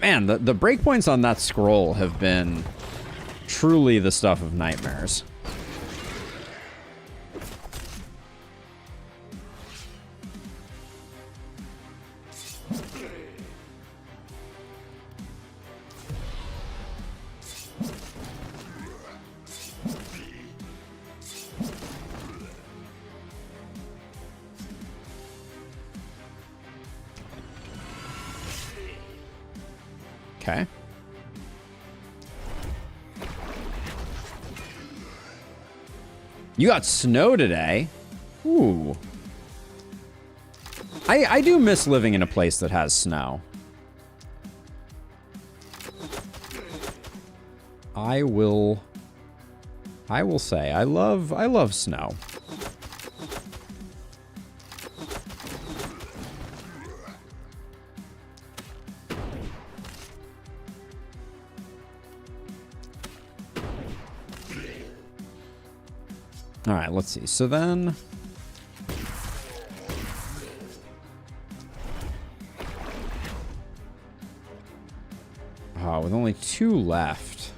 Man, the breakpoints on that scroll have been truly the stuff of nightmares. Okay. You got snow today? Ooh. I do miss living in a place that has snow. I will say I love snow. All right, let's see. So then... with only 2 left.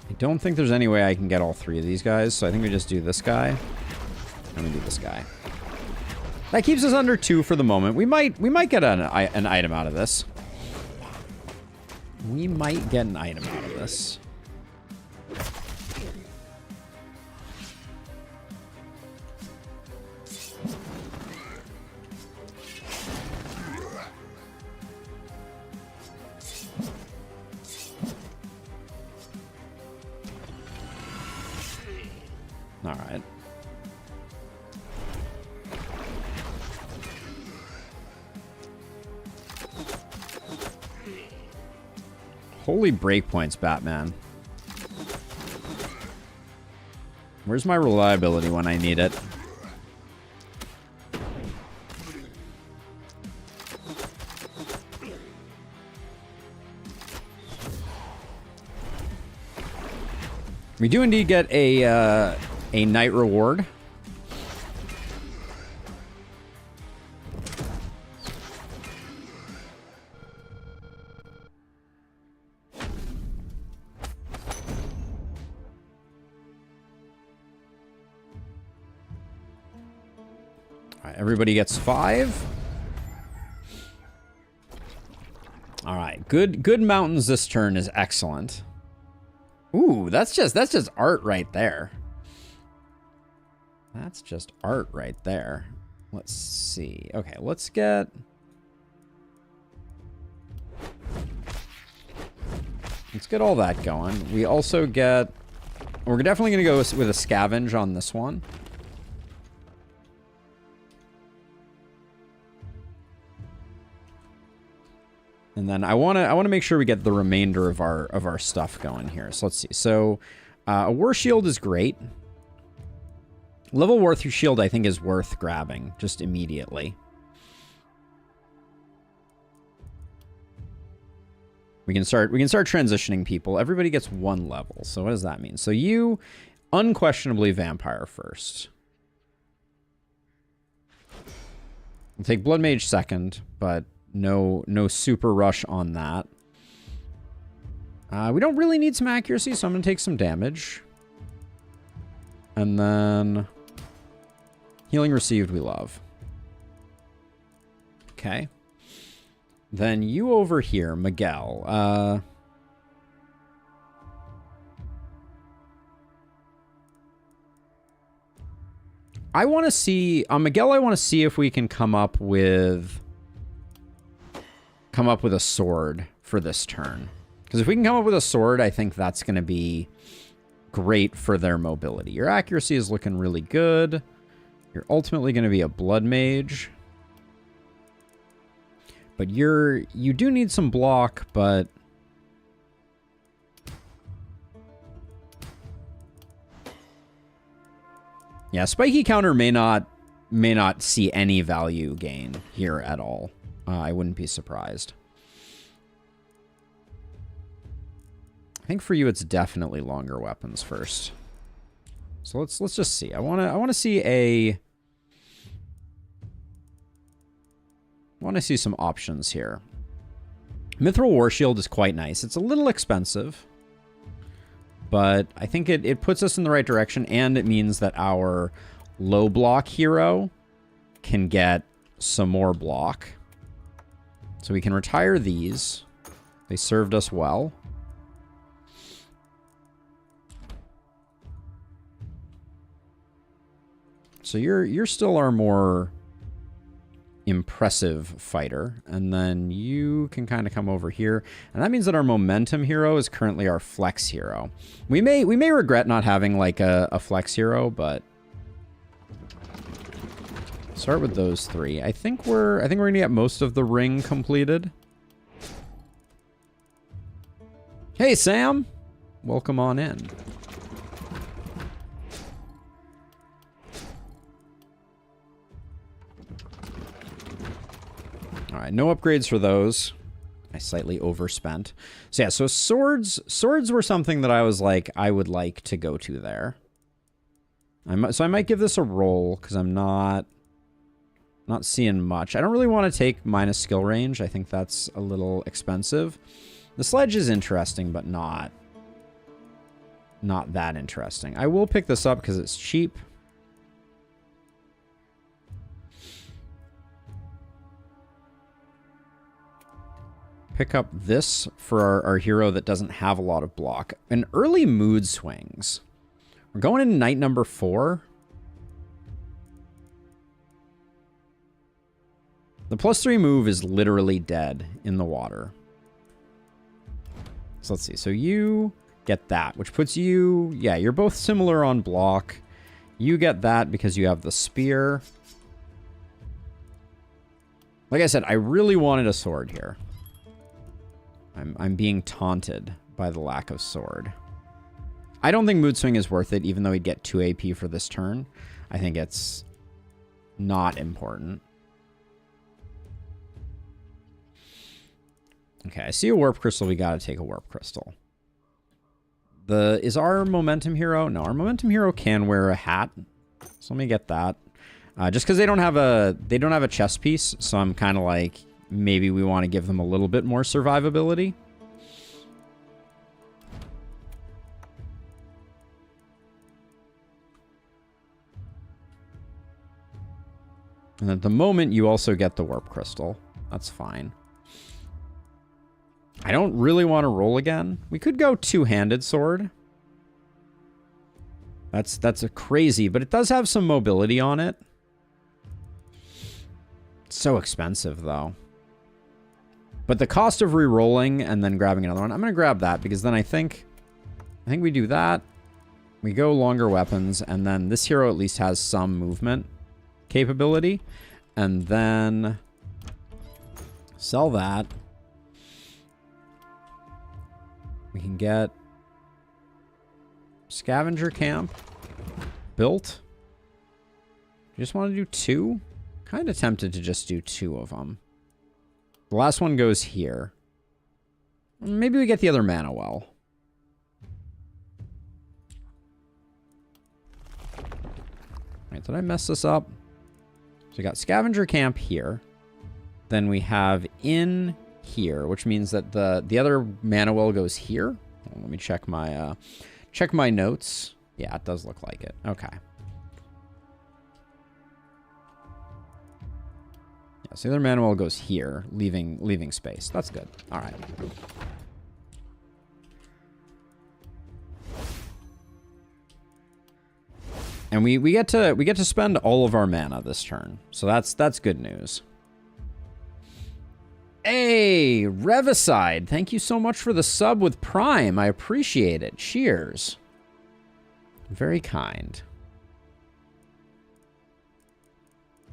I don't think there's any way I can get all 3 of these guys, so I think we just do this guy. And we do this guy. That keeps us under 2 for the moment. We might get an item out of this. We might get an item out of this. All right. Holy breakpoints, Batman. Where's my reliability when I need it? We do indeed get a night reward. All right, everybody gets 5. All right, good mountains this turn is excellent. Ooh, that's just art right there. That's just art right there. Let's see. Okay, let's get... Let's get all that going. We also get... We're definitely going to go with a scavenge on this one. And then I want to make sure we get the remainder of our stuff going here. So let's see. So a war shield is great. Level war through shield I think is worth grabbing just immediately. We can start transitioning people. Everybody gets 1 level. So what does that mean? So you unquestionably vampire first. We'll take Blood Mage second, but no super rush on that. We don't really need some accuracy, so I'm going to take some damage. And then healing received we love. Okay. Then you over here, Miguel. I want to see... Miguel, I want to see if we can come up with a sword for this turn. Because if we can come up with a sword, I think that's going to be great for their mobility. Your accuracy is looking really good. You're ultimately going to be a blood mage. But you do need some block, but Yeah, spiky counter may not see any value gain here at all. I wouldn't be surprised. I think for you it's definitely longer weapons first. So let's just see. I wanna see some options here. Mithril War Shield is quite nice. It's a little expensive, but I think it puts us in the right direction, and it means that our low block hero can get some more block. So we can retire these. They served us well. So you're still our more impressive fighter, and then you can kind of come over here, and that means that our momentum hero is currently our flex hero. We may regret not having like a flex hero, but start with those three. I think we're gonna get most of the ring completed. Hey Sam, welcome on in. All right, no upgrades for those. I slightly overspent. So yeah, so swords were something that I was like, I would like to go to there. So I might give this a roll because I'm not seeing much. I don't really want to take minus skill range. I think that's a little expensive. The sledge is interesting, but not that interesting. I will pick this up because it's cheap. Pick up this for our hero that doesn't have a lot of block. An early mood swings. We're going into night number 4. The +3 move is literally dead in the water. So let's see. So you get that, which puts you... Yeah, you're both similar on block. You get that because you have the spear. Like I said, I really wanted a sword here. I'm being taunted by the lack of sword. I don't think Mood Swing is worth it, even though he'd get 2 AP for this turn. I think it's not important. Okay, I see a Warp Crystal. We gotta take a Warp Crystal. Is our Momentum Hero? No, our Momentum Hero can wear a hat. So let me get that. Just because they don't have a chest piece, so I'm kind of like... Maybe we want to give them a little bit more survivability. And at the moment, you also get the Warp Crystal. That's fine. I don't really want to roll again. We could go two-handed sword. That's a crazy, but it does have some mobility on it. It's so expensive, though. But the cost of re-rolling and then grabbing another one, I'm going to grab that because then I think we do that. We go longer weapons, and then this hero at least has some movement capability. And then sell that. We can get scavenger camp built. You just want to do 2? Kind of tempted to just do 2 of them. The last one goes here. Maybe we get the other mana well. Right, did I mess this up? So we got scavenger camp here. Then we have in here, which means that the other mana well goes here. Let me check my notes. Yeah, it does look like it. Okay. So the other manual goes here, leaving space. That's good. All right. And we get to spend all of our mana this turn. So that's good news. Hey, Revicide, thank you so much for the sub with Prime. I appreciate it. Cheers. Very kind.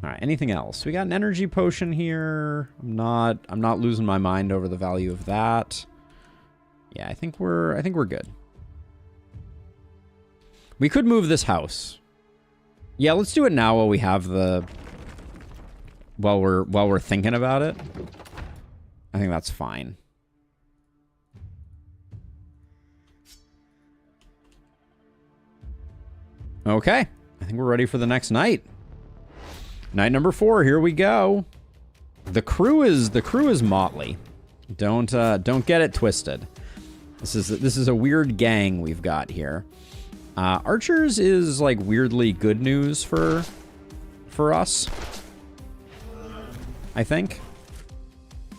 All right, anything else? We got an energy potion here. I'm not losing my mind over the value of that. Yeah, I think we're good. We could move this house. Yeah, let's do it now while we have the... While we're thinking about it. I think that's fine. Okay. I think we're ready for the next night. Night number 4, here we go. The crew is motley. Don't get it twisted. This is a weird gang we've got here. Archers is like weirdly good news for us, I think,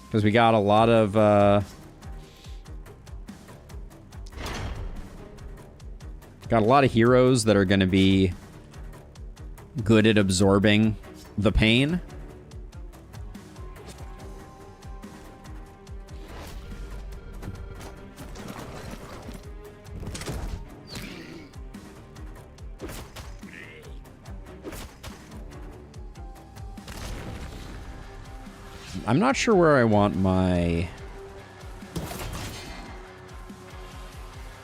because we got a lot of heroes that are going to be good at absorbing the pain. I'm not sure where I want my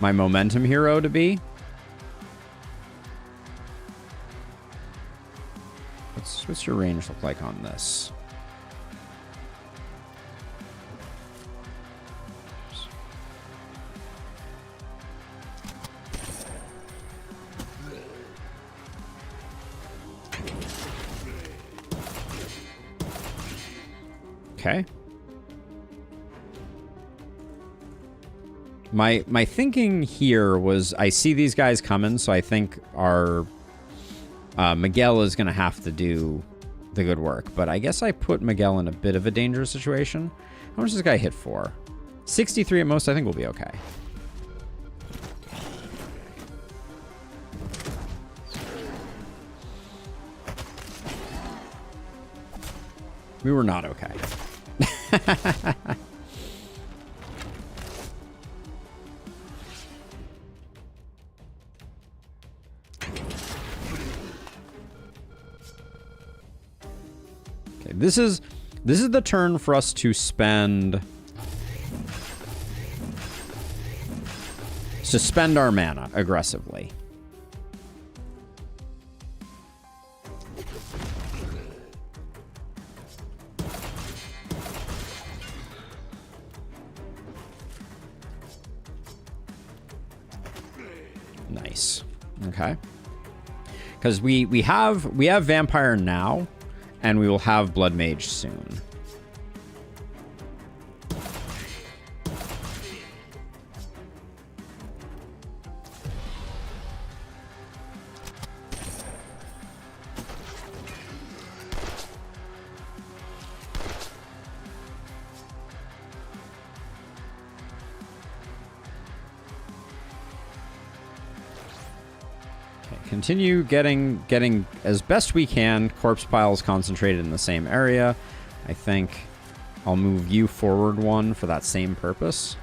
momentum hero to be. What's your range look like on this? Okay. My thinking here was I see these guys coming, so I think our Miguel is going to have to do the good work. But I guess I put Miguel in a bit of a dangerous situation. How much does this guy hit for? 63 at most. I think we'll be okay. We were not okay. Okay, this is the turn for us to spend our mana aggressively. Nice. Okay. Because we have Vampire now, and we will have Blood Mage soon. Continue getting as best we can corpse piles concentrated in the same area. I think I'll move you forward one for that same purpose.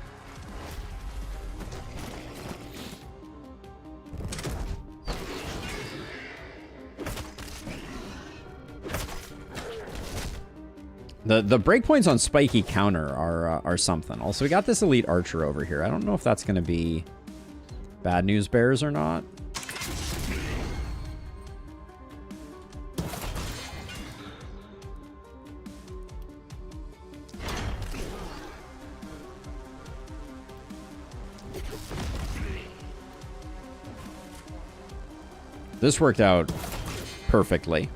The breakpoints on Spiky counter are something. Also, we got this elite archer over here. I don't know if that's going to be bad news bears or not. This worked out perfectly.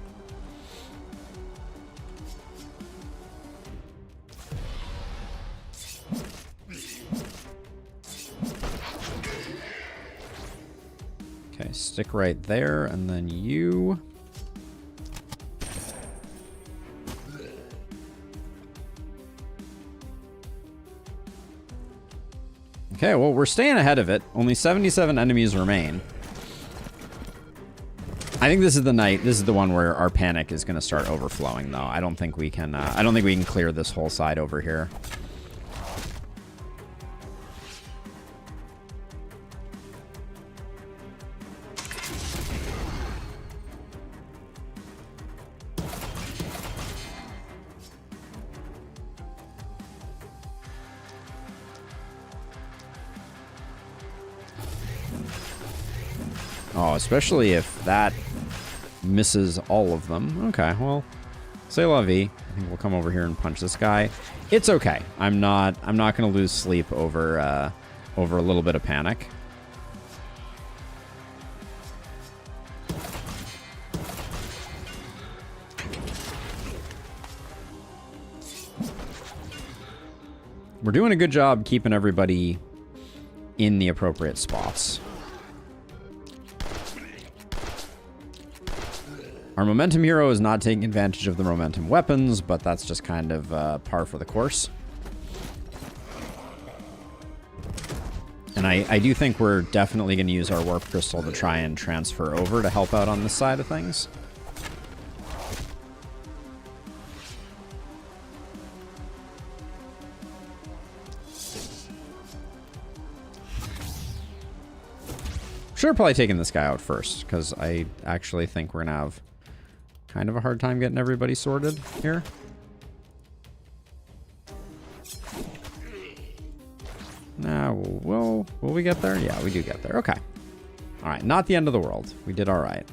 Okay, stick right there, and then you. Okay, well, we're staying ahead of it. Only 77 enemies remain. I think this is the night. This is the one where our panic is going to start overflowing, though. I don't think we can. I don't think we can clear this whole side over here. Oh, especially if that misses all of them. Okay, well, c'est la vie. I think we'll come over here and punch this guy. It's okay. I'm not going to lose sleep over a little bit of panic. We're doing a good job keeping everybody in the appropriate spots. Our momentum hero is not taking advantage of the momentum weapons, but that's just kind of par for the course. And I do think we're definitely going to use our warp crystal to try and transfer over to help out on this side of things. Should have probably taken this guy out first, because I actually think we're going to have kind of a hard time getting everybody sorted here. Now, will we get there? Yeah, we do get there. Okay. All right, not the end of the world. We did all right.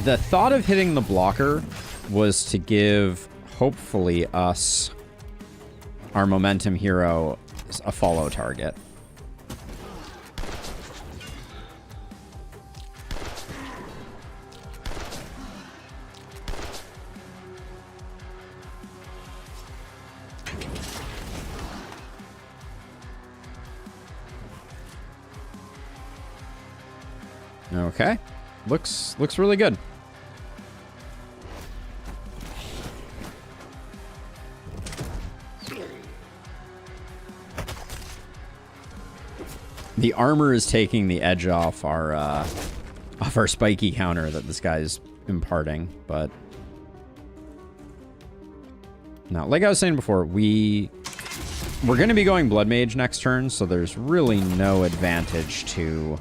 The thought of hitting the blocker was to give, hopefully, us, our momentum hero, a follow target. Okay. Looks really good. The armor is taking the edge off our spiky counter that this guy's imparting, but no, like I was saying before, we're going to be going Blood Mage next turn, so there's really no advantage to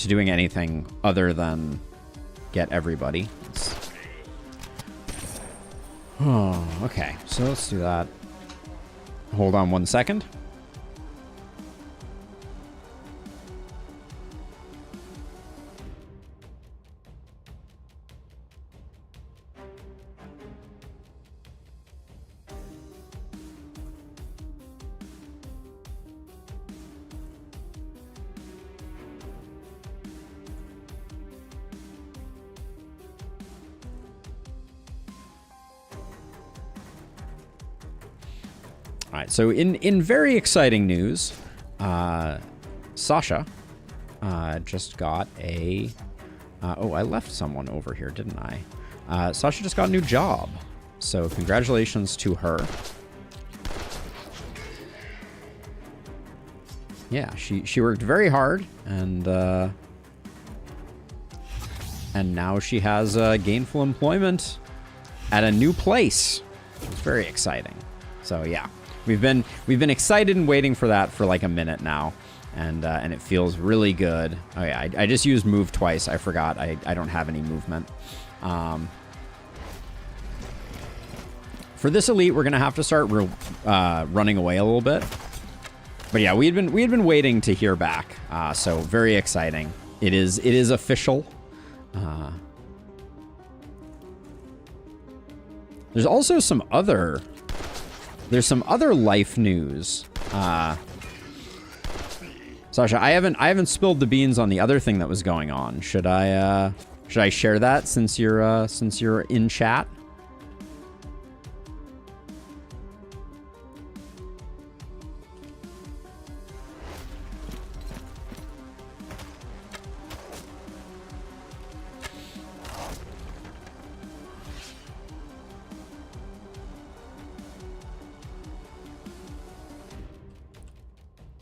doing anything other than get everybody. Oh, okay. So let's do that. Hold on 1 second. All right, so in very exciting news, Sasha just got a... oh, I left someone over here, didn't I? Sasha just got a new job, so congratulations to her. Yeah, she worked very hard, and now she has gainful employment at a new place. It's very exciting. So yeah. We've been excited and waiting for that for like a minute now, and it feels really good. Oh yeah, I just used move twice. I forgot. I don't have any movement. For this elite, we're gonna have to start running away a little bit. But yeah, we had been waiting to hear back. So very exciting. It is official. There's also some other. There's some other life news. Sasha, I haven't spilled the beans on the other thing that was going on. Should I share that since you're in chat?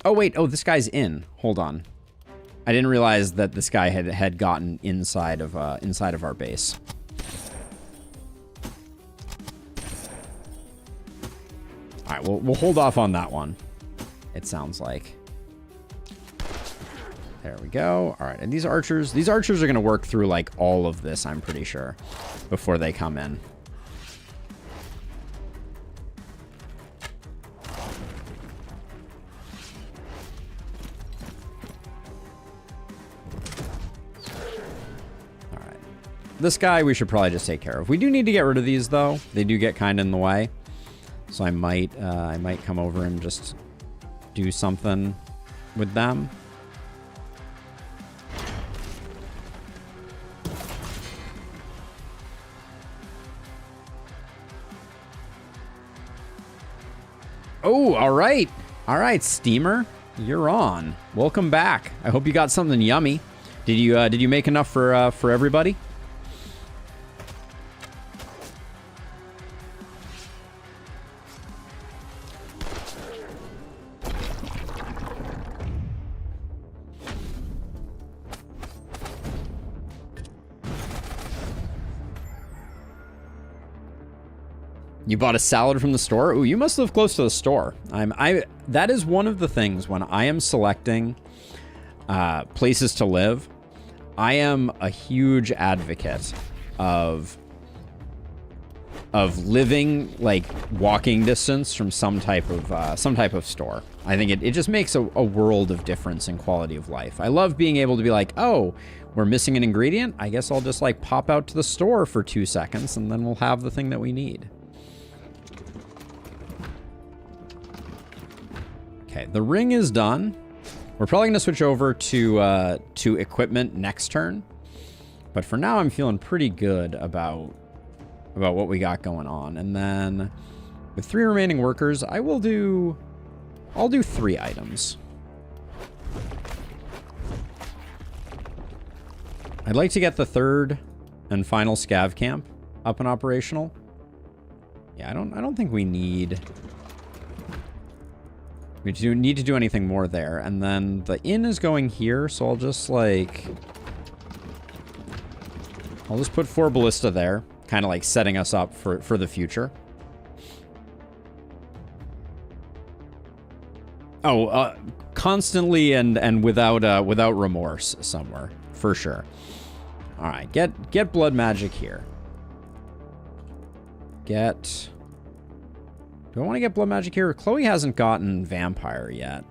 Oh, wait. Oh, this guy's in. Hold on. I didn't realize that this guy had gotten inside of our base. we'll hold off on that one. It sounds like. There we go. All right, and these archers are going to work through like all of this, I'm pretty sure, before they come in. All right. This guy we should probably just take care of. We do need to get rid of these though. They do get kind of in the way. So I might come over and just do something with them. Oh, all right. All right, Steamer, you're on. Welcome back. I hope you got something yummy. Did you make enough for everybody? You bought a salad from the store? Ooh, you must live close to the store. That is one of the things when I am selecting places to live. I am a huge advocate of living like walking distance from some type of store. I think it just makes a world of difference in quality of life. I love being able to be like, oh, we're missing an ingredient. I guess I'll just like pop out to the store for 2 seconds and then we'll have the thing that we need. Okay, the ring is done. We're probably going to switch over to equipment next turn. But for now, I'm feeling pretty good about what we got going on. And then with 3 remaining workers, I'll do 3 items. I'd like to get the 3rd and final scav camp up and operational. Yeah, I don't think we need... We do need to do anything more there. And then the inn is going here, so I'll just like... I'll just put 4 ballista there, kind of like setting us up for the future. Oh, constantly and without remorse somewhere, for sure. All right, get blood magic here. Do I want to get blood magic here? Chloe hasn't gotten vampire yet.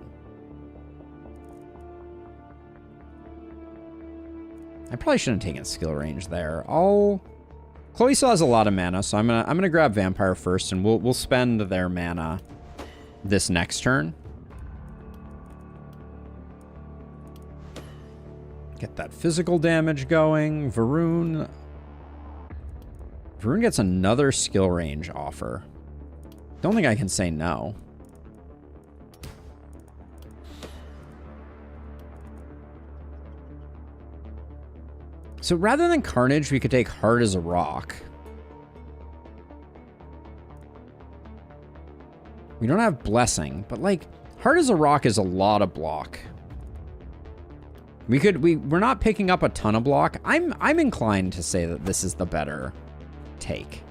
I probably shouldn't have taken skill range there. Chloe still has a lot of mana, so I'm gonna grab vampire first, and we'll spend their mana this next turn. Get that physical damage going. Varun gets another skill range offer. Don't think I can say no. So rather than Carnage, we could take Hard as a Rock. We don't have Blessing, but like Hard as a Rock is a lot of block. We're not picking up a ton of block. I'm inclined to say that this is the better take.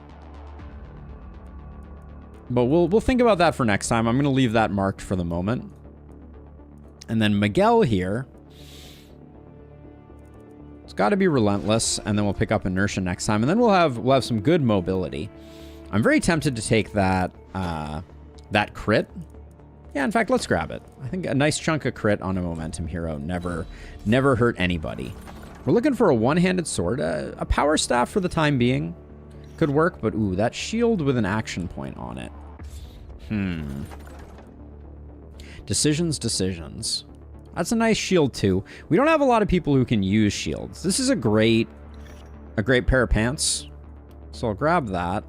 But we'll think about that for next time. I'm going to leave that marked for the moment. And then Miguel here. It's got to be Relentless, and then we'll pick up Inertia next time. And then we'll have some good mobility. I'm very tempted to take that crit. Yeah, in fact, let's grab it. I think a nice chunk of crit on a Momentum Hero never hurt anybody. We're looking for a one-handed sword. A Power Staff for the time being could work, but ooh, that shield with an action point on it. Decisions. That's a nice shield too. We don't have a lot of people who can use shields. This is a great pair of pants. So I'll grab that.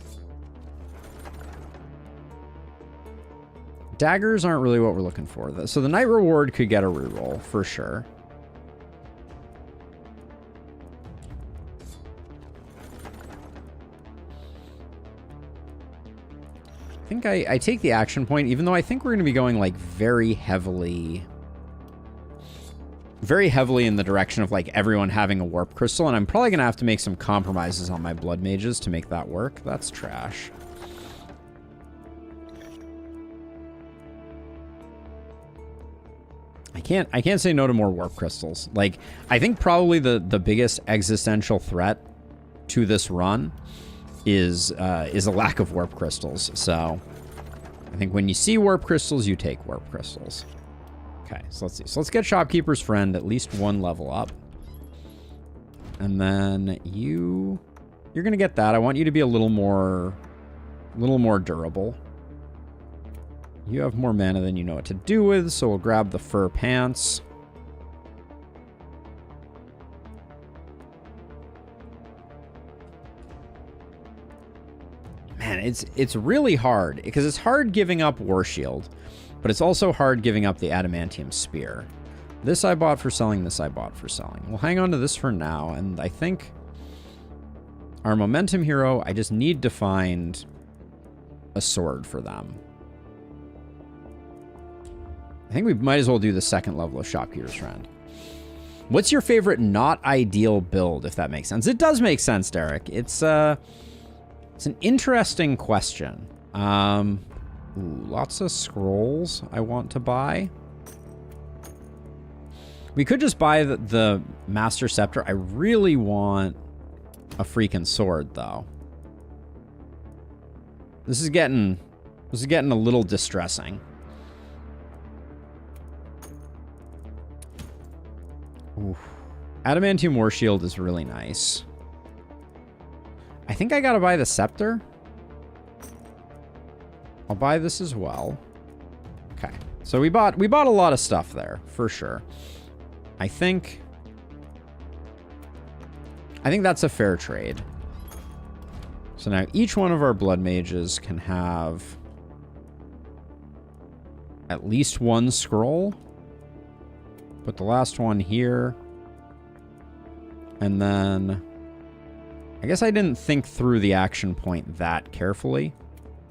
Daggers aren't really what we're looking for. So the Night Reward could get a reroll for sure. I think I take the action point, even though I think we're going to be going like very heavily in the direction of like everyone having a warp crystal, and I'm probably going to have to make some compromises on my blood mages to make that work. That's trash. I can't say no to more warp crystals. Like, I think probably the biggest existential threat to this run is a lack of warp crystals. So I think when you see warp crystals, you take warp crystals. Okay, so let's see. So let's get Shopkeeper's Friend at least one level up. And then you're gonna get that. I want you to be a little more durable. You have more mana than you know what to do with, so we'll grab the fur pants. Man, it's really hard, because it's hard giving up War Shield, but it's also hard giving up the Adamantium Spear. This I bought for selling, this I bought for selling. We'll hang on to this for now, and I think our Momentum hero, I just need to find a sword for them. I think we might as well do the second level of Shopkeeper's Friend. What's your favorite not ideal build, if that makes sense? It does make sense, Derek. It's an interesting question. Ooh, lots of scrolls I want to buy. We could just buy the Master Scepter. I really want a freaking sword, though. This is getting a little distressing. Oof. Adamantium War Shield is really nice. I think I gotta buy the Scepter. I'll buy this as well. Okay. So we bought a lot of stuff there, for sure. I think that's a fair trade. So now each one of our blood mages can have at least one scroll. Put the last one here. And then I guess I didn't think through the action point that carefully.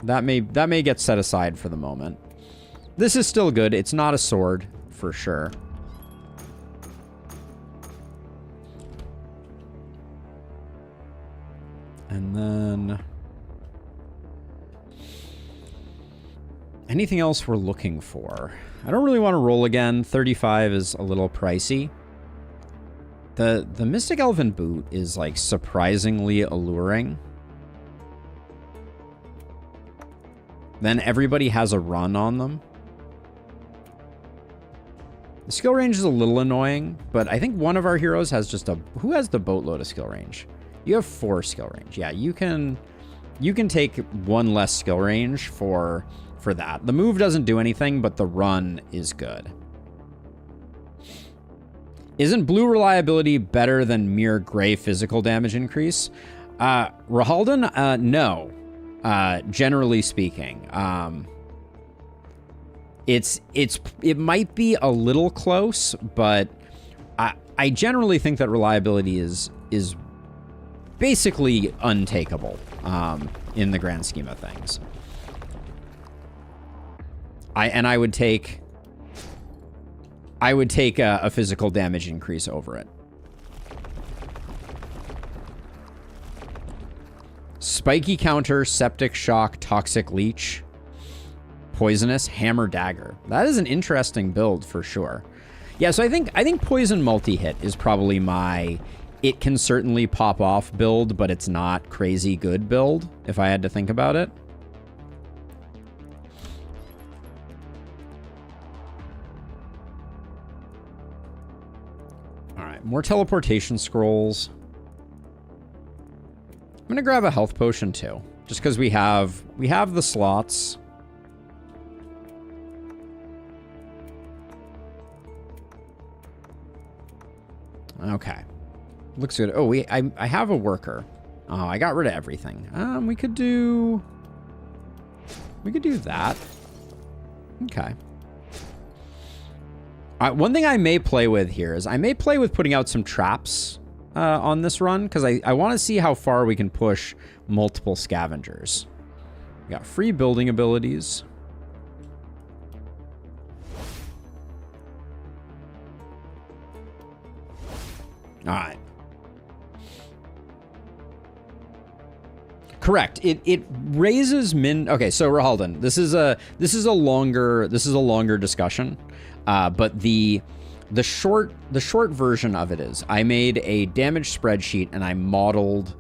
That may get set aside for the moment. This is still good. It's not a sword, for sure. And then anything else we're looking for? I don't really want to roll again. 35 is a little pricey. The Mystic Elven boot is like surprisingly alluring. Then everybody has a run on them. The skill range is a little annoying, but I think one of our heroes has just a... Who has the boatload of skill range? You have 4 skill range. Yeah, you can take 1 less skill range for that. The move doesn't do anything, but the run is good. Isn't blue reliability better than mere gray physical damage increase? Rahalden, no. Generally speaking. It might be a little close, but I generally think that reliability is basically untakeable in the grand scheme of things. I would take a physical damage increase over it. Spiky counter, septic shock, toxic leech, poisonous, hammer dagger. That is an interesting build for sure. Yeah, so I think poison multi-hit is probably my it can certainly pop off build, but it's not crazy good build, if I had to think about it. Alright, more teleportation scrolls. I'm gonna grab a health potion too, just because we have the slots. Okay. Looks good. Oh, I have a worker. Oh, I got rid of everything. We could do that. Okay. One thing I may play with here is I may play with putting out some traps on this run, because I want to see how far we can push multiple scavengers. We got free building abilities. All right. Correct. It raises min. Okay, so Rahalden, this is a longer discussion, but the short version of it is I made a damage spreadsheet and I modeled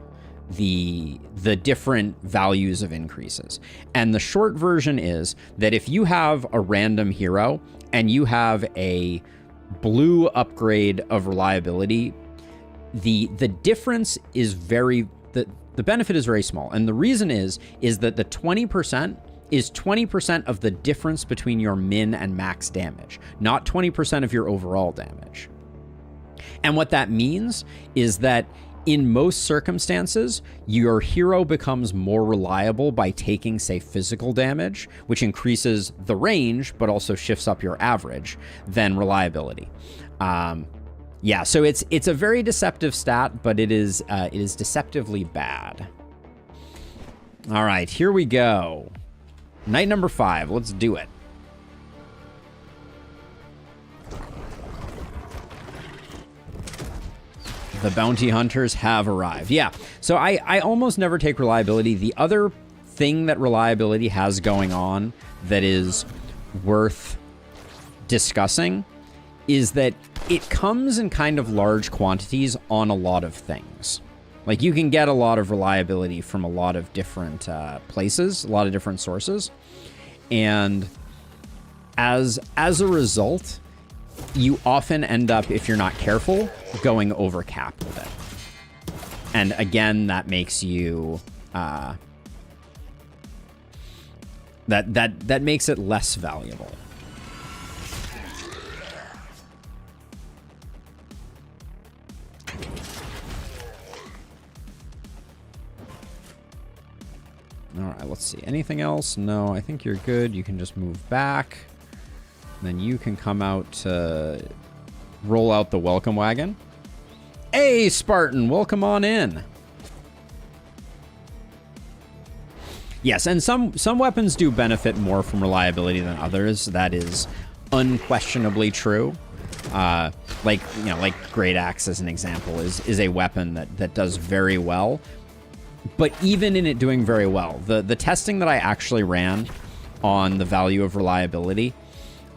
the different values of increases. And the short version is that if you have a random hero and you have a blue upgrade of reliability, the difference is the benefit is very small. And the reason is that the 20% is 20% of the difference between your min and max damage, not 20% of your overall damage. And what that means is that in most circumstances, your hero becomes more reliable by taking, say, physical damage, which increases the range, but also shifts up your average, than reliability. Yeah, so it's a very deceptive stat, but it is deceptively bad. All right, here we go. Night number 5. Let's do it. The bounty hunters have arrived. Yeah, so I almost never take reliability. The other thing that reliability has going on that is worth discussing is that it comes in kind of large quantities on a lot of things. Like, you can get a lot of reliability from a lot of different places, a lot of different sources. And as a result, you often end up, if you're not careful, going over cap with it. And again, that makes you that makes it less valuable. All right, let's see. Anything else? No, I think you're good. You can just move back. Then you can come out to roll out the welcome wagon. Hey, Spartan, welcome on in. Yes, and some weapons do benefit more from reliability than others. That is unquestionably true. Like Great Axe, as an example, is a weapon that does very well. But even in it doing very well, the testing that I actually ran on the value of reliability,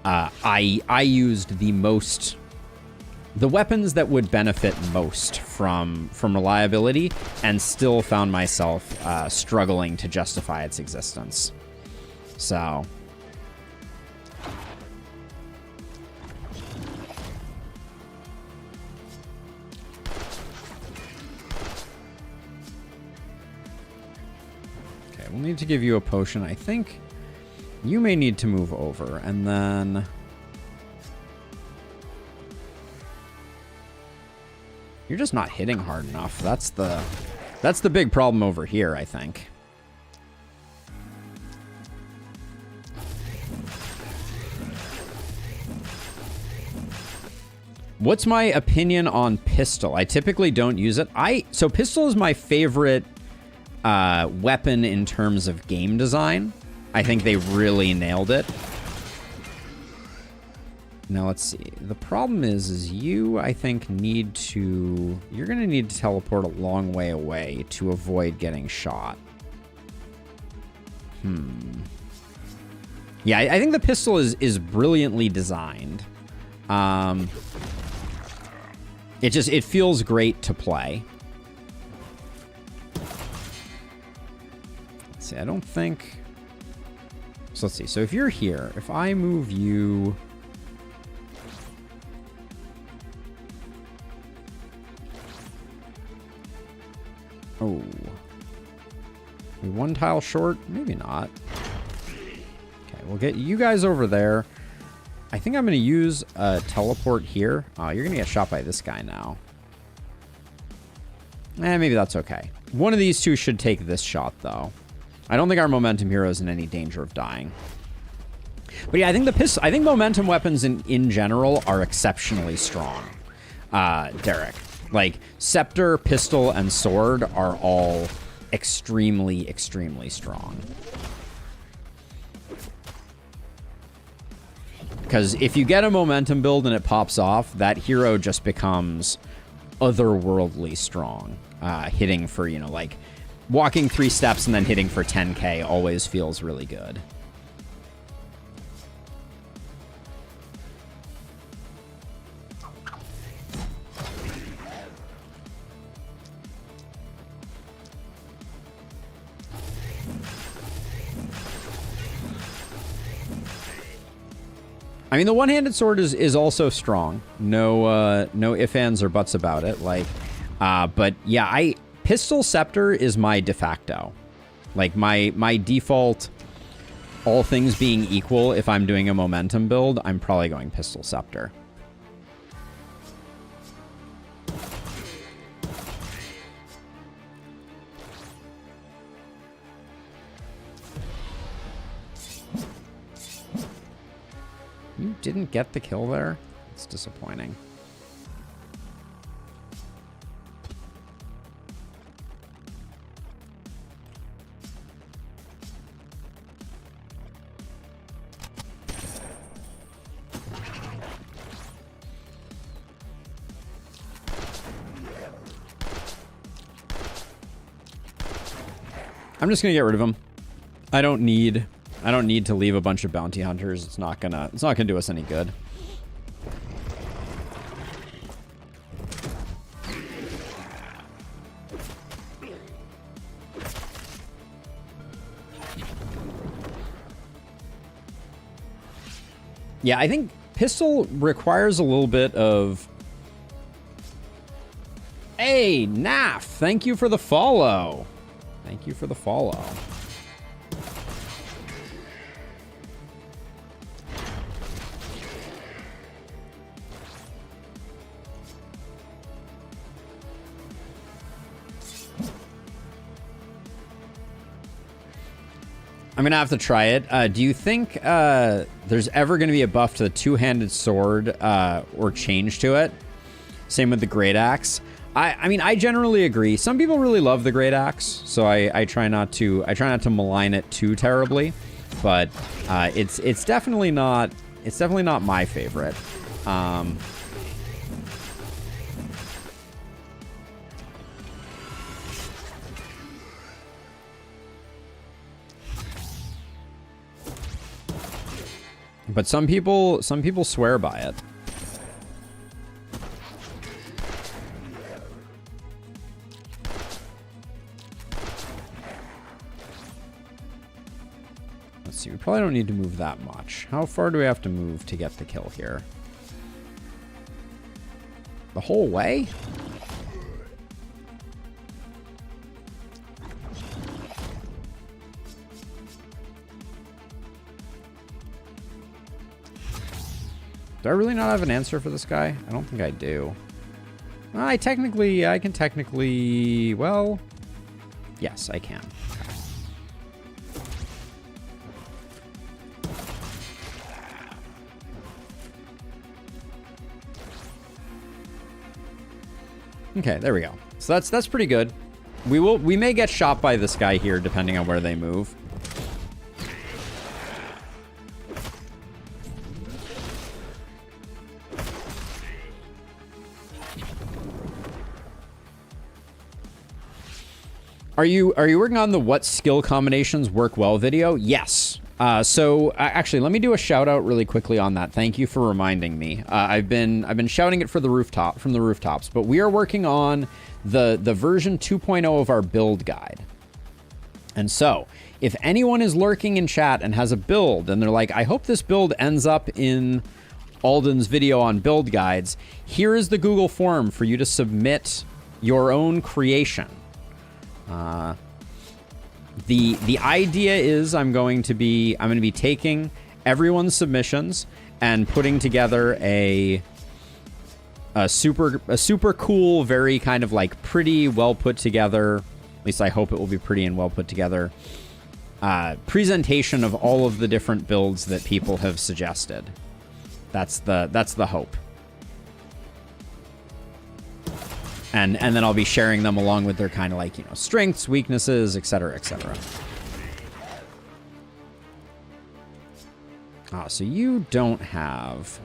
I used the weapons that would benefit most from reliability, and still found myself struggling to justify its existence. So okay, we'll need to give you a potion. I think you may need to move over, and then you're just not hitting hard enough. That's the big problem over here, I think. What's my opinion on pistol? I typically don't use it. So pistol is my favorite weapon in terms of game design. I think they really nailed it. Now, let's see. The problem is you, I think, you're going to need to teleport a long way away to avoid getting shot. Yeah, I think the pistol is brilliantly designed. It feels great to play. Let's see, I don't think... So let's see. So if you're here, if I move you... Oh. Are we one tile short? Maybe not. Okay, we'll get you guys over there. I think I'm going to use a teleport here. Oh, you're going to get shot by this guy now. Maybe that's okay. One of these two should take this shot, though. I don't think our momentum hero is in any danger of dying. But yeah, I think momentum weapons in general are exceptionally strong. Derek. Like, scepter, pistol, and sword are all extremely, extremely strong. Because if you get a momentum build and it pops off, that hero just becomes otherworldly strong. Hitting for, like walking 3 steps and then hitting for 10k always feels really good. I mean, the one-handed sword is also strong. No ifs, ands, or buts about it. Like, but yeah, Pistol Scepter is my de facto. Like, my default, all things being equal, if I'm doing a momentum build, I'm probably going Pistol Scepter. You didn't get the kill there? It's disappointing. I'm just gonna get rid of him. I don't need to leave a bunch of bounty hunters. It's not gonna do us any good. Yeah, I think pistol requires a little bit of... Hey, Naf, thank you for the follow. Thank you for the follow. I'm going to have to try it. Do you think there's ever going to be a buff to the two-handed sword or change to it? Same with the Great Axe. I mean, I generally agree. Some people really love the Great Axe, so I try not to malign it too terribly. But it's definitely not my favorite. But some people swear by it. Let's see, we probably don't need to move that much. How far do we have to move to get the kill here? The whole way? Do I really not have an answer for this guy? I don't think I do. I can technically, well, yes, I can. Okay, there we go. So that's pretty good. We may get shot by this guy here depending on where they move. Are you working on the what skill combinations work well video? Yes. So actually, let me do a shout out really quickly on that. Thank you for reminding me. I've been shouting it from the rooftops, but we are working on the version 2.0 of our build guide. And so, if anyone is lurking in chat and has a build and they're like, I hope this build ends up in Alden's video on build guides, here is the Google form for you to submit your own creation. The idea is I'm going to be taking everyone's submissions and putting together a super cool, very kind of like pretty well put together, at least I hope it will be pretty and well put together, presentation of all of the different builds that people have suggested. That's the hope. And then I'll be sharing them along with their kind of like, strengths, weaknesses, etc., etc. Ah, so you don't have...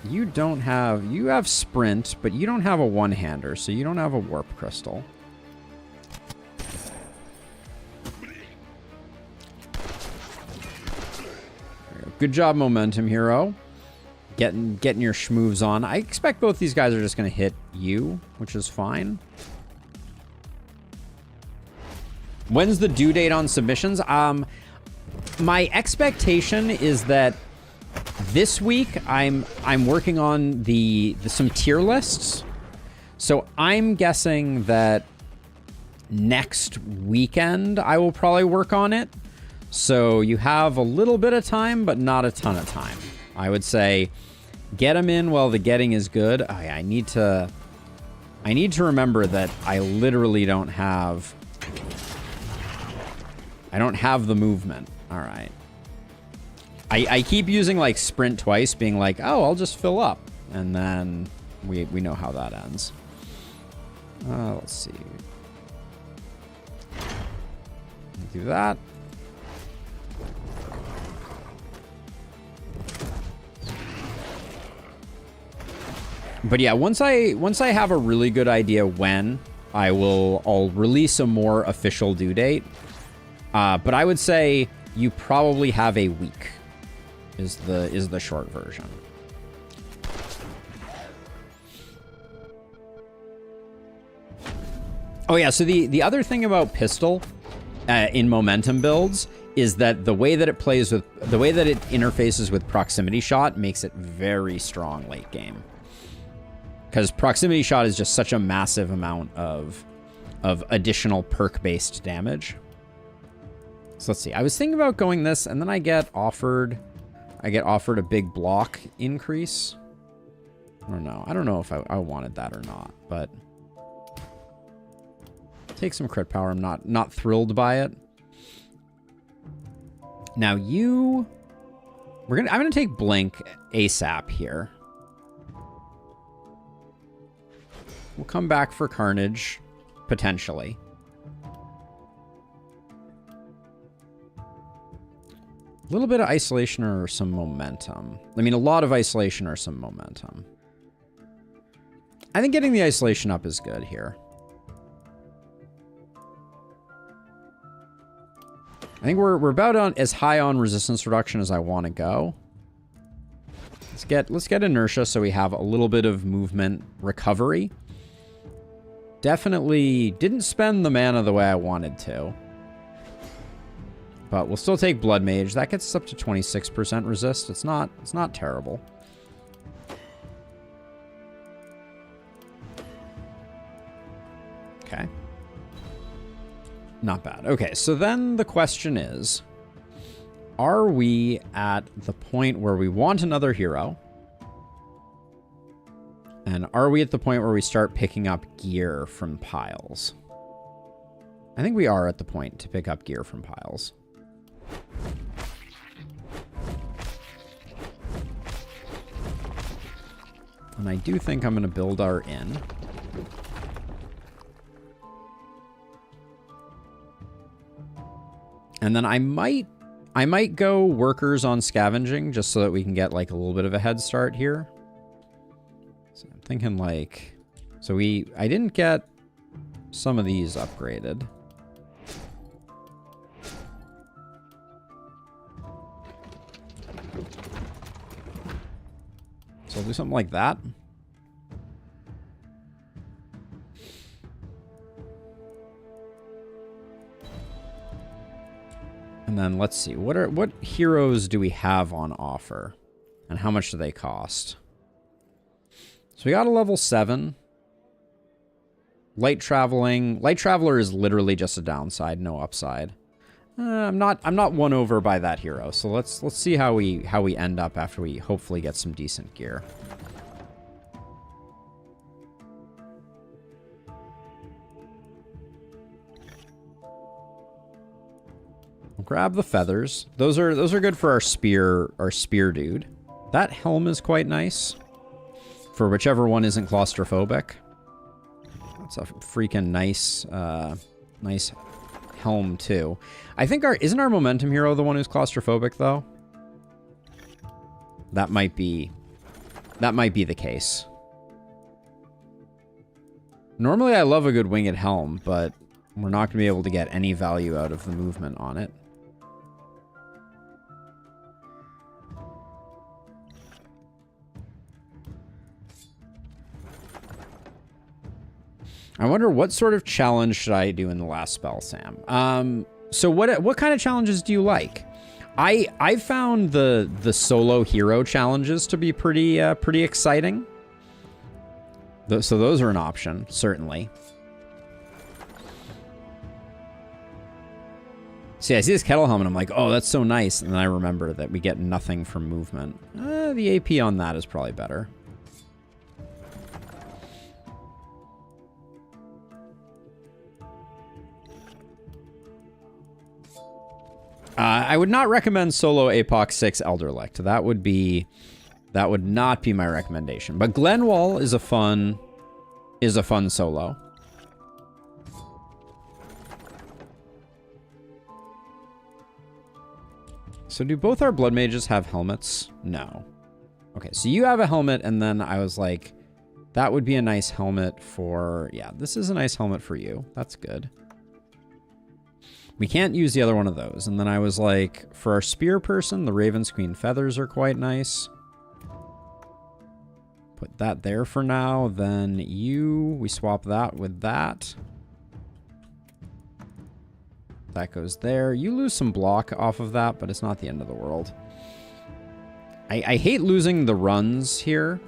You don't have... You have sprint, but you don't have a one-hander, so you don't have a warp crystal. Good job, Momentum Hero. Getting your schmoves on. I expect both these guys are just going to hit you, which is fine. When's the due date on submissions? My expectation is that this week I'm working on some tier lists. So I'm guessing that next weekend I will probably work on it. So you have a little bit of time, but not a ton of time. I would say get them in while the getting is good. I need to remember that I literally don't have... I don't have the movement. All right. I keep using like sprint twice, being like, oh, I'll just fill up. And then we know how that ends. Let's see. Do that. But yeah, once I have a really good idea when, I'll release a more official due date. But I would say you probably have a week is the short version. Oh yeah, so the other thing about pistol in momentum builds is that the way that it interfaces with proximity shot makes it very strong late game. Because proximity shot is just such a massive amount of additional perk-based damage. So let's see. I was thinking about going this, and then I get offered a big block increase. I don't know. I don't know if I wanted that or not, but take some crit power. I'm not thrilled by it. Now I'm gonna take Blink ASAP here. We'll come back for Carnage, potentially. A little bit of isolation or some momentum. I mean, a lot of isolation or some momentum. I think getting the isolation up is good here. I think we're about on as high on resistance reduction as I want to go. Let's get inertia so we have a little bit of movement recovery. Definitely didn't spend the mana the way I wanted to. But we'll still take Blood Mage. That gets us up to 26% resist. It's not terrible. Okay. Not bad. Okay, so then the question is, are we at the point where we want another hero? And are we at the point where we start picking up gear from piles? I think we are at the point to pick up gear from piles. And I do think I'm going to build our inn. And then I might go workers on scavenging just so that we can get like a little bit of a head start here. So I'm thinking like, I didn't get some of these upgraded. So I'll do something like that. And then let's see, what heroes do we have on offer? And how much do they cost? So we got a level 7. Light Traveler is literally just a downside, no upside. I'm not won over by that hero. So let's see how we end up after we hopefully get some decent gear. We'll grab the feathers. Those are good for our spear dude. That helm is quite nice for whichever one isn't claustrophobic. That's a freaking nice nice helm too. I think isn't our momentum hero the one who's claustrophobic though? That might be That might be the case. Normally I love a good winged helm, but we're not going to be able to get any value out of the movement on it. I wonder what sort of challenge should I do in the last spell, Sam? So what kind of challenges do you like? I found the solo hero challenges to be pretty exciting. So those are an option, certainly. See, I see this kettle helmet, I'm like, oh, that's so nice. And then I remember that we get nothing from movement. The AP on that is probably better. I would not recommend solo Apoc 6 Elderlicht. That would not be my recommendation. But Glenwald is a fun solo. So do both our blood mages have helmets? No. Okay, so you have a helmet, and then I was like, that would be a nice helmet for... Yeah, this is a nice helmet for you. That's good. We can't use the other one of those. And then I was like, for our spear person, the Raven's Queen feathers are quite nice. Put that there for now. Then we swap that with that. That goes there. You lose some block off of that, but it's not the end of the world. I hate losing the runs here.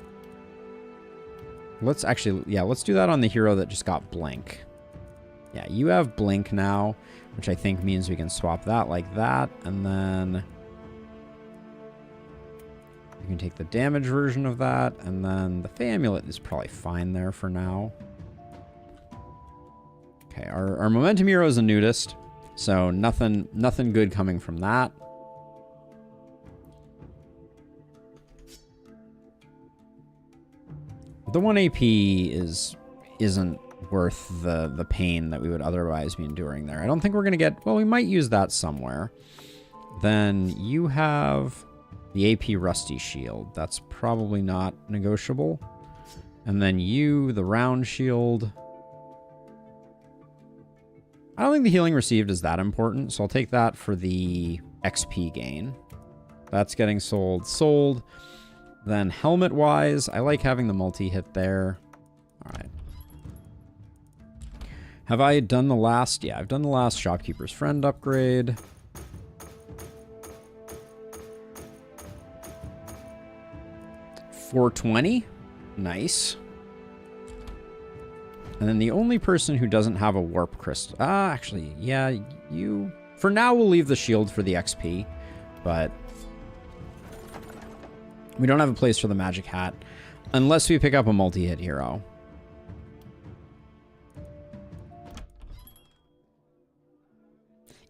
Let's actually, yeah, let's do that on the hero that just got blink. Yeah, you have blink now, which I think means we can swap that like that, and then you can take the damage version of that, and then the Fey Amulet is probably fine there for now. Okay, our momentum hero is a nudist, so nothing good coming from that. The 1 AP isn't worth the pain that we would otherwise be enduring there. I don't think we're going to get... Well, we might use that somewhere. Then you have the AP Rusty Shield. That's probably not negotiable. And then you, the Round Shield. I don't think the healing received is that important, so I'll take that for the XP gain. That's getting sold. Then helmet-wise, I like having the multi-hit there. All right. Have I done the last? Yeah, I've done the last Shopkeeper's Friend upgrade. $420. Nice. And then the only person who doesn't have a warp crystal... actually, yeah, you... For now, we'll leave the shield for the XP, but... We don't have a place for the magic hat, unless we pick up a multi-hit hero.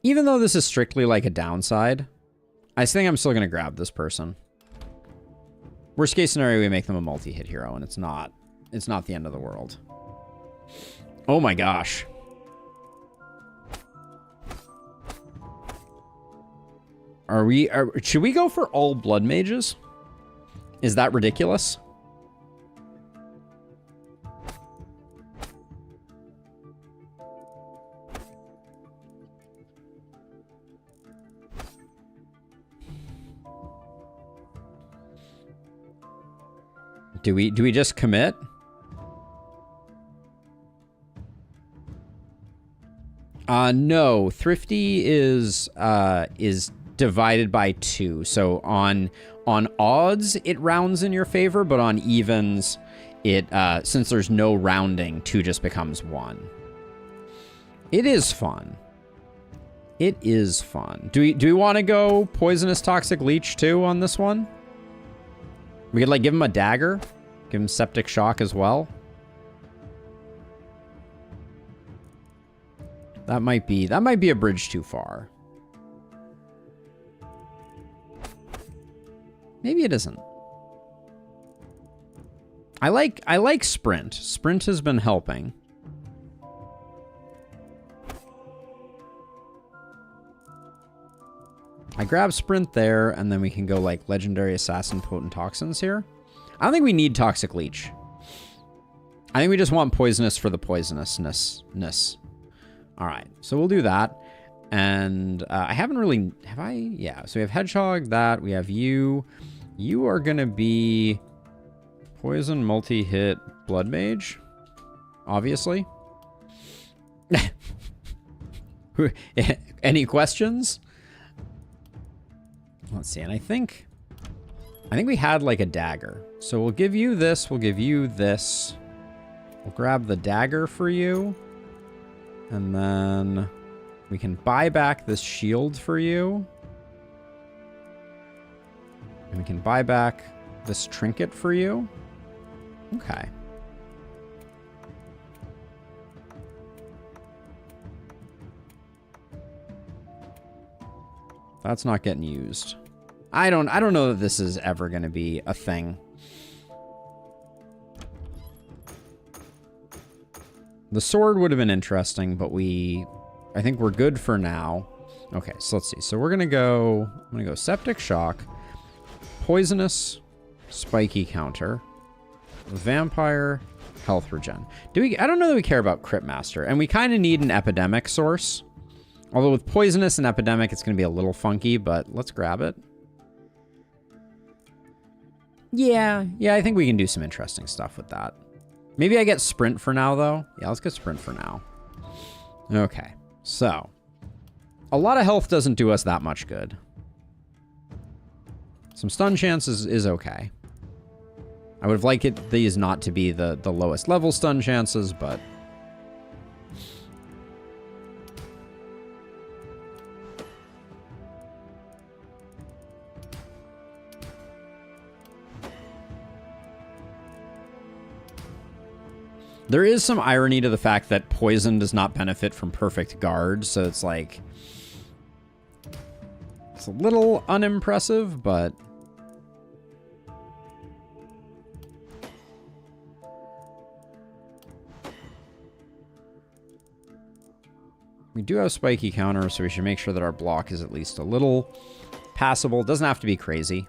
Even though this is strictly like a downside, I think I'm still going to grab this person. Worst case scenario, we make them a multi-hit hero, and it's not the end of the world. Oh my gosh. Should we go for all blood mages? Is that ridiculous? Do we just commit? No. Thrifty is divided by 2. So on odds, it rounds in your favor, but on evens, it since there's no rounding, 2 just becomes 1. It is fun. It is fun. Do we want to go Poisonous Toxic Leech too on this one? We could like give him a dagger, give him Septic Shock as well. That might be a bridge too far. Maybe it isn't. I like Sprint. Sprint has been helping. I grab Sprint there, and then we can go like Legendary Assassin Potent Toxins here. I don't think we need Toxic Leech. I think we just want Poisonous for the poisonousness. All right, so we'll do that. And I haven't really... Have I? Yeah, so we have Hedgehog, that. We have you. You are going to be Poison, multi-hit, Blood Mage. Obviously. Any questions? Let's see, and I think we had like a dagger. So we'll give you this, we'll give you this. We'll grab the dagger for you. And then we can buy back this shield for you. And we can buy back this trinket for you. Okay. That's not getting used. I don't know that this is ever going to be a thing. The sword would have been interesting, but I think we're good for now. Okay, so let's see. So I'm going to go Septic Shock, Poisonous, Spiky Counter, Vampire, Health Regen. I don't know that we care about Crit Master, and we kind of need an Epidemic source. Although with Poisonous and Epidemic, it's going to be a little funky, but let's grab it. Yeah, I think we can do some interesting stuff with that. Maybe I get Sprint for now, though. Yeah, let's get Sprint for now. Okay, so a lot of health doesn't do us that much good. Some stun chances is okay. I would have liked these not to be the lowest level stun chances, but... There is some irony to the fact that poison does not benefit from perfect guard, so it's like... It's a little unimpressive, but... We do have spiky counter, so we should make sure that our block is at least a little passable. Doesn't have to be crazy.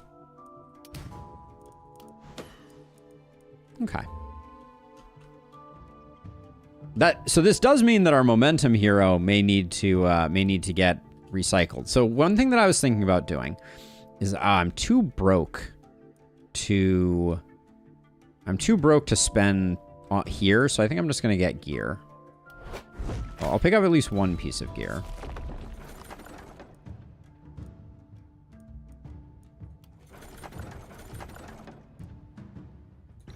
Okay. So this does mean that our momentum hero may need to get recycled. So one thing that I was thinking about doing is I'm too broke to spend here, so I think I'm just gonna get gear. Well, I'll pick up at least one piece of gear.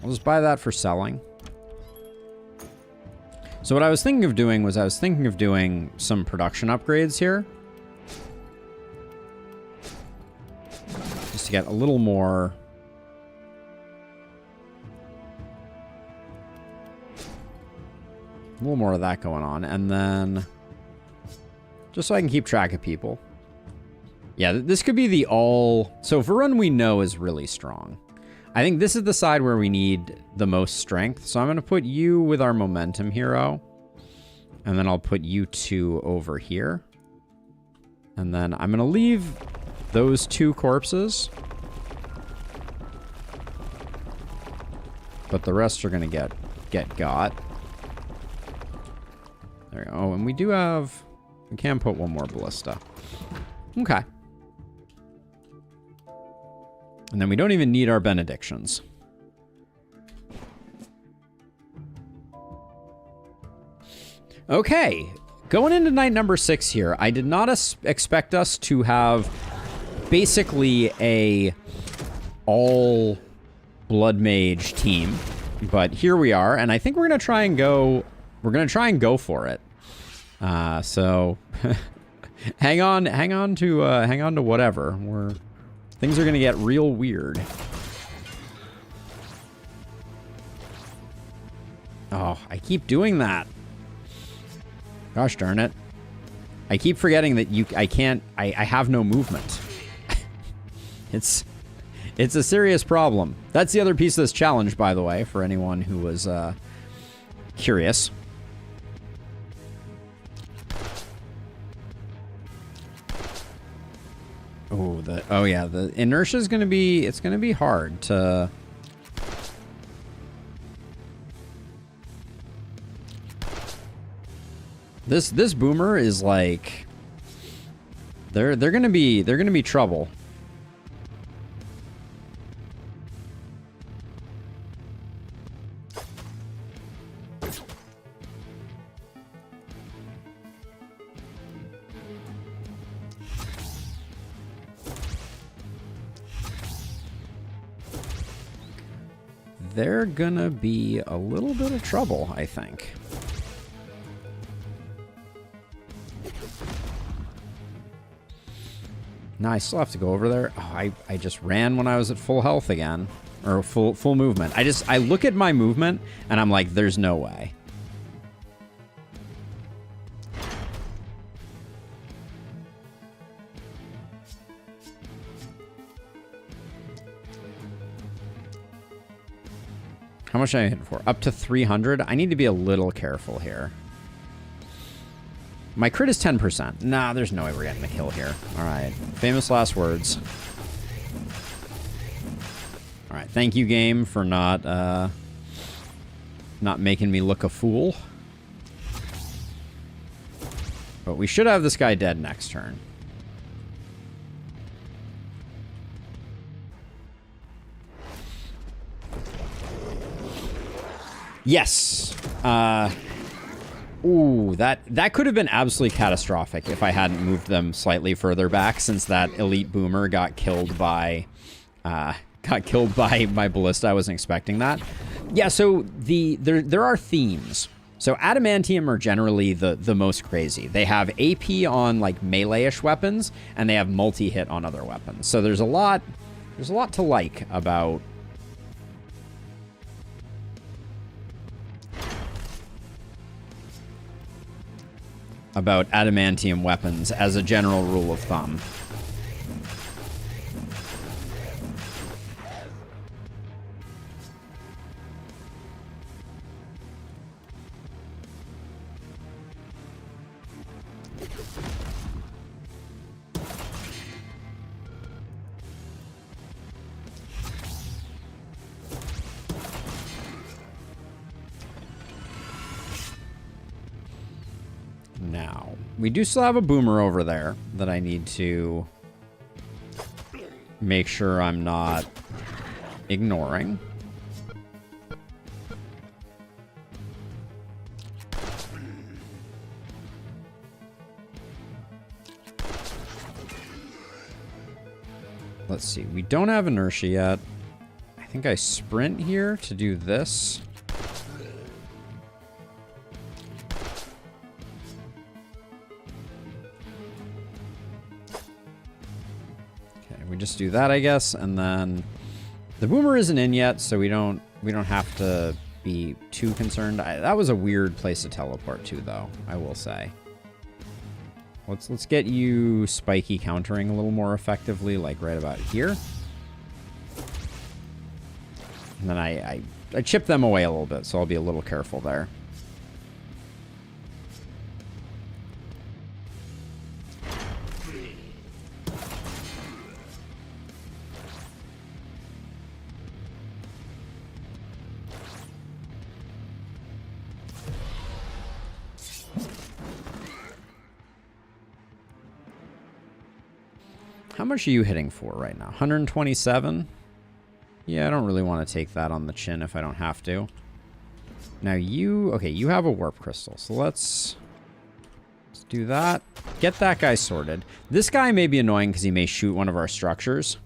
I'll just buy that for selling. So what I was thinking of doing was some production upgrades here. Just to get a little more... A little more of that going on. And then... Just so I can keep track of people. Yeah, this could be the all... So Varun we know is really strong. I think this is the side where we need the most strength. So I'm going to put you with our momentum hero. And then I'll put you two over here. And then I'm going to leave those two corpses. But the rest are going to get got. There we go. Oh, and we do have... We can put one more ballista. Okay. And then we don't even need our benedictions. Okay. Going into night number 6 here, I did not expect us to have basically a all blood mage team. But here we are, and I think we're going to try and go... We're going to try and go for it. So hang on to whatever. Things are going to get real weird. Oh, I keep doing that. Gosh darn it. I keep forgetting that I have no movement. It's a serious problem. That's the other piece of this challenge, by the way, for anyone who was curious. Oh yeah, the inertia is going to be, it's going to be hard to This boomer is like they're gonna be trouble. They're gonna be a little bit of trouble, I think. No, I still have to go over there. Oh, I just ran when I was at full health again. Or full movement. I look at my movement and I'm like, there's no way. How much am I hitting for? Up to 300? I need to be a little careful here. My crit is 10%. Nah, there's no way we're getting a kill here. All right. Famous last words. All right. Thank you, game, for not making me look a fool. But we should have this guy dead next turn. Yes. Ooh, that could have been absolutely catastrophic if I hadn't moved them slightly further back, since that elite boomer got killed by my ballista. I wasn't expecting that. Yeah, so there are themes. So adamantium are generally the most crazy. They have AP on like melee-ish weapons, and they have multi-hit on other weapons. So there's a lot to like about adamantium weapons as a general rule of thumb. Now, we do still have a boomer over there that I need to make sure I'm not ignoring. Let's see. We don't have inertia yet. I think I sprint here to do this. We just do that, I guess, and then the boomer isn't in yet, so we don't have to be too concerned. That was a weird place to teleport to, though, I will say. Let's get you spiky countering a little more effectively, like right about here. And then I chip them away a little bit, so I'll be a little careful there. How much are you hitting for right now? 127? Yeah, I don't really want to take that on the chin if I don't have to. Now okay, you have a warp crystal, so let's do that. Get that guy sorted. This guy may be annoying because he may shoot one of our structures.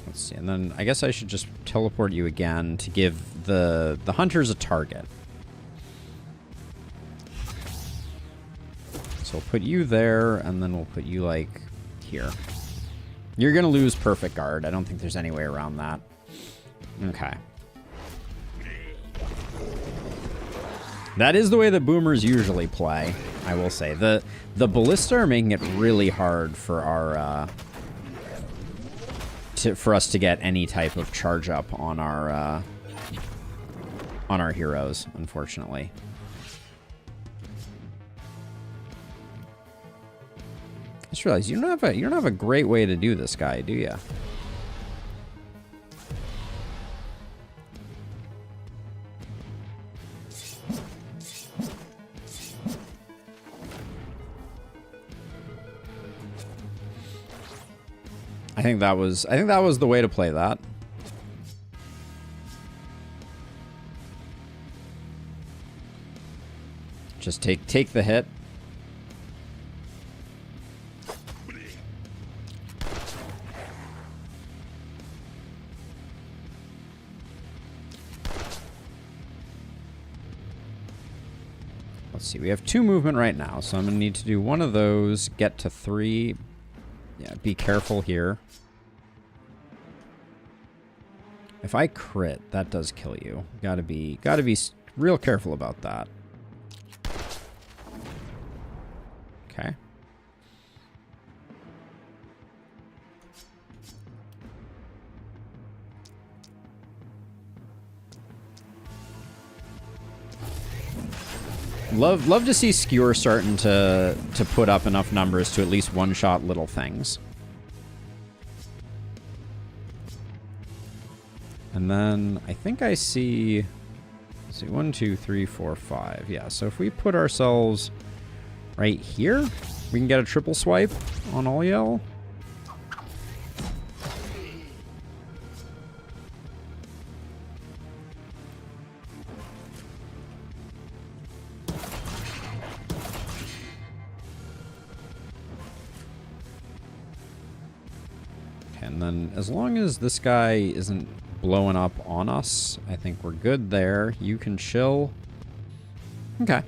Let's see, and then I guess I should just teleport you again to give the hunters a target. So we'll put you there, and then we'll put you, like, here. You're going to lose perfect guard. I don't think there's any way around that. Okay. That is the way the boomers usually play, I will say. The ballista are making it really hard for our for us to get any type of charge up on our heroes, unfortunately. I just realized you don't have a great way to do this guy, do you? I think that was the way to play that. Just take the hit. Let's see, we have 2 movement right now, so I'm gonna need to do one of those, get to 3. Yeah, be careful here. If I crit, that does kill you. Gotta be real careful about that. Okay. Love to see Skewer starting to put up enough numbers to at least one-shot little things. And then I think I see, let's see, 1, 2, 3, 4, 5. Yeah, so if we put ourselves right here, we can get a triple swipe on all y'all. And then as long as this guy isn't blowing up on us, I think we're good there. You can chill. Okay.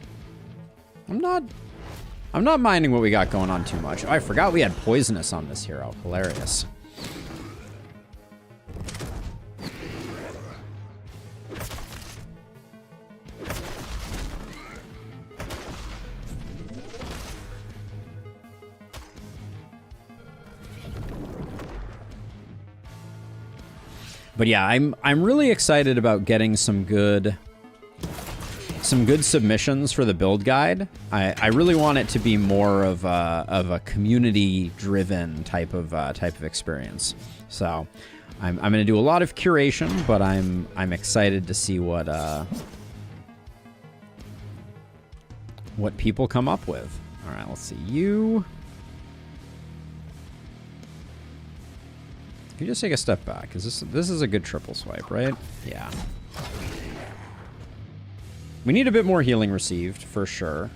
I'm not minding what we got going on too much. Oh, I forgot we had poisonous on this hero. Hilarious. But yeah, I'm really excited about getting some good submissions for the build guide. I really want it to be more of a community-driven type of experience. So I'm going to do a lot of curation, but I'm excited to see what people come up with. All right, let's see you. Can you just take a step back? This is a good triple swipe, right? Yeah. We need a bit more healing received, for sure.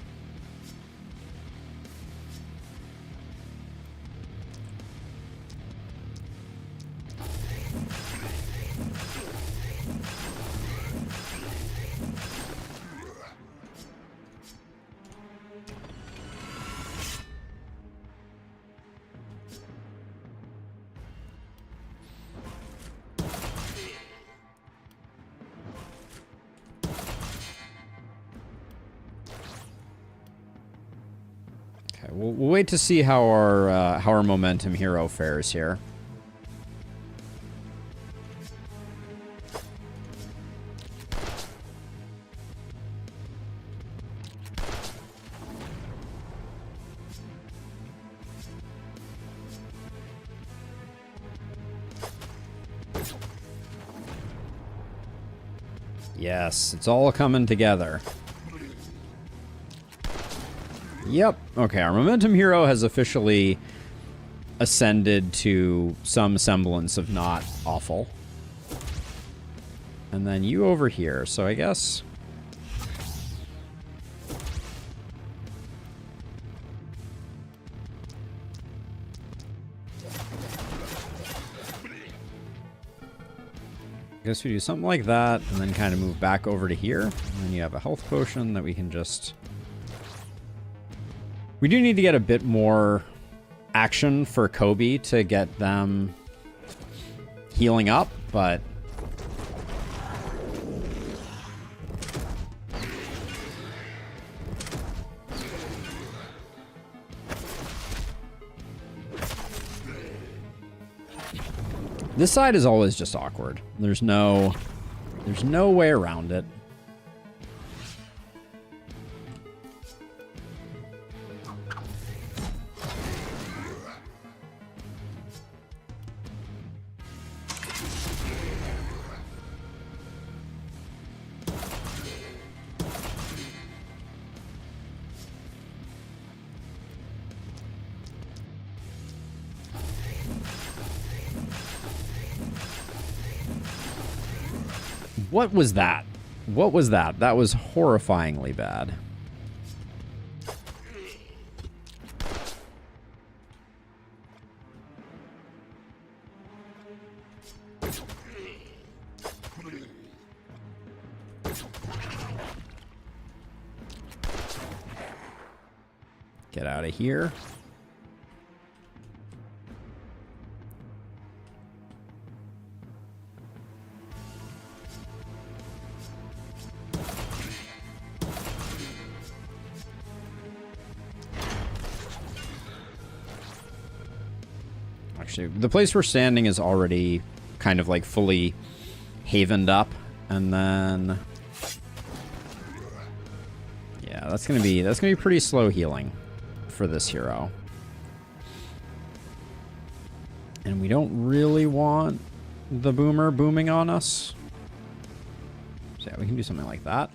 We'll wait to see how our momentum hero fares here. Yes, it's all coming together. Yep. Okay, our momentum hero has officially ascended to some semblance of not awful. And then you over here, so I guess... I guess we do something like that, and then kind of move back over to here. And then you have a health potion that we can just... We do need to get a bit more action for Kobe to get them healing up, but... This side is always just awkward. There's no way around it. What was that? What was that? That was horrifyingly bad. Get out of here. Actually, the place we're standing is already kind of like fully havened up, and then yeah, that's gonna be pretty slow healing for this hero. And we don't really want the boomer booming on us. So yeah, we can do something like that.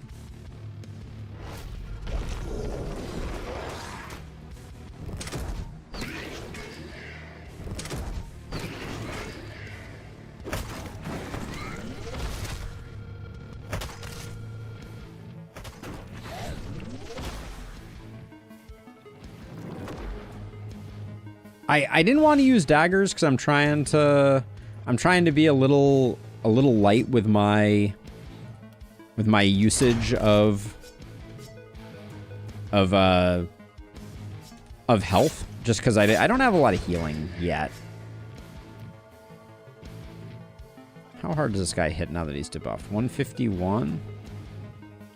I didn't want to use daggers because I'm trying to be a little light with my usage of health, just because I don't have a lot of healing yet. How hard does this guy hit now that he's debuffed? 151.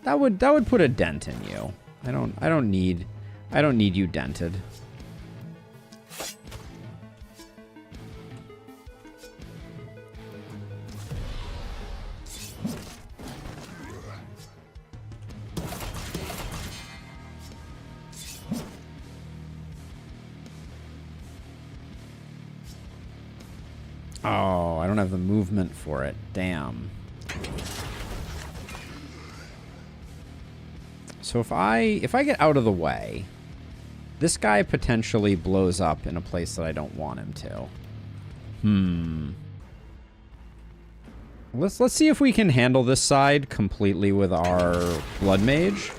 That would put a dent in you. I don't need you dented. Oh, I don't have the movement for it. Damn. So if I get out of the way, this guy potentially blows up in a place that I don't want him to. Let's see if we can handle this side completely with our Blood Mage,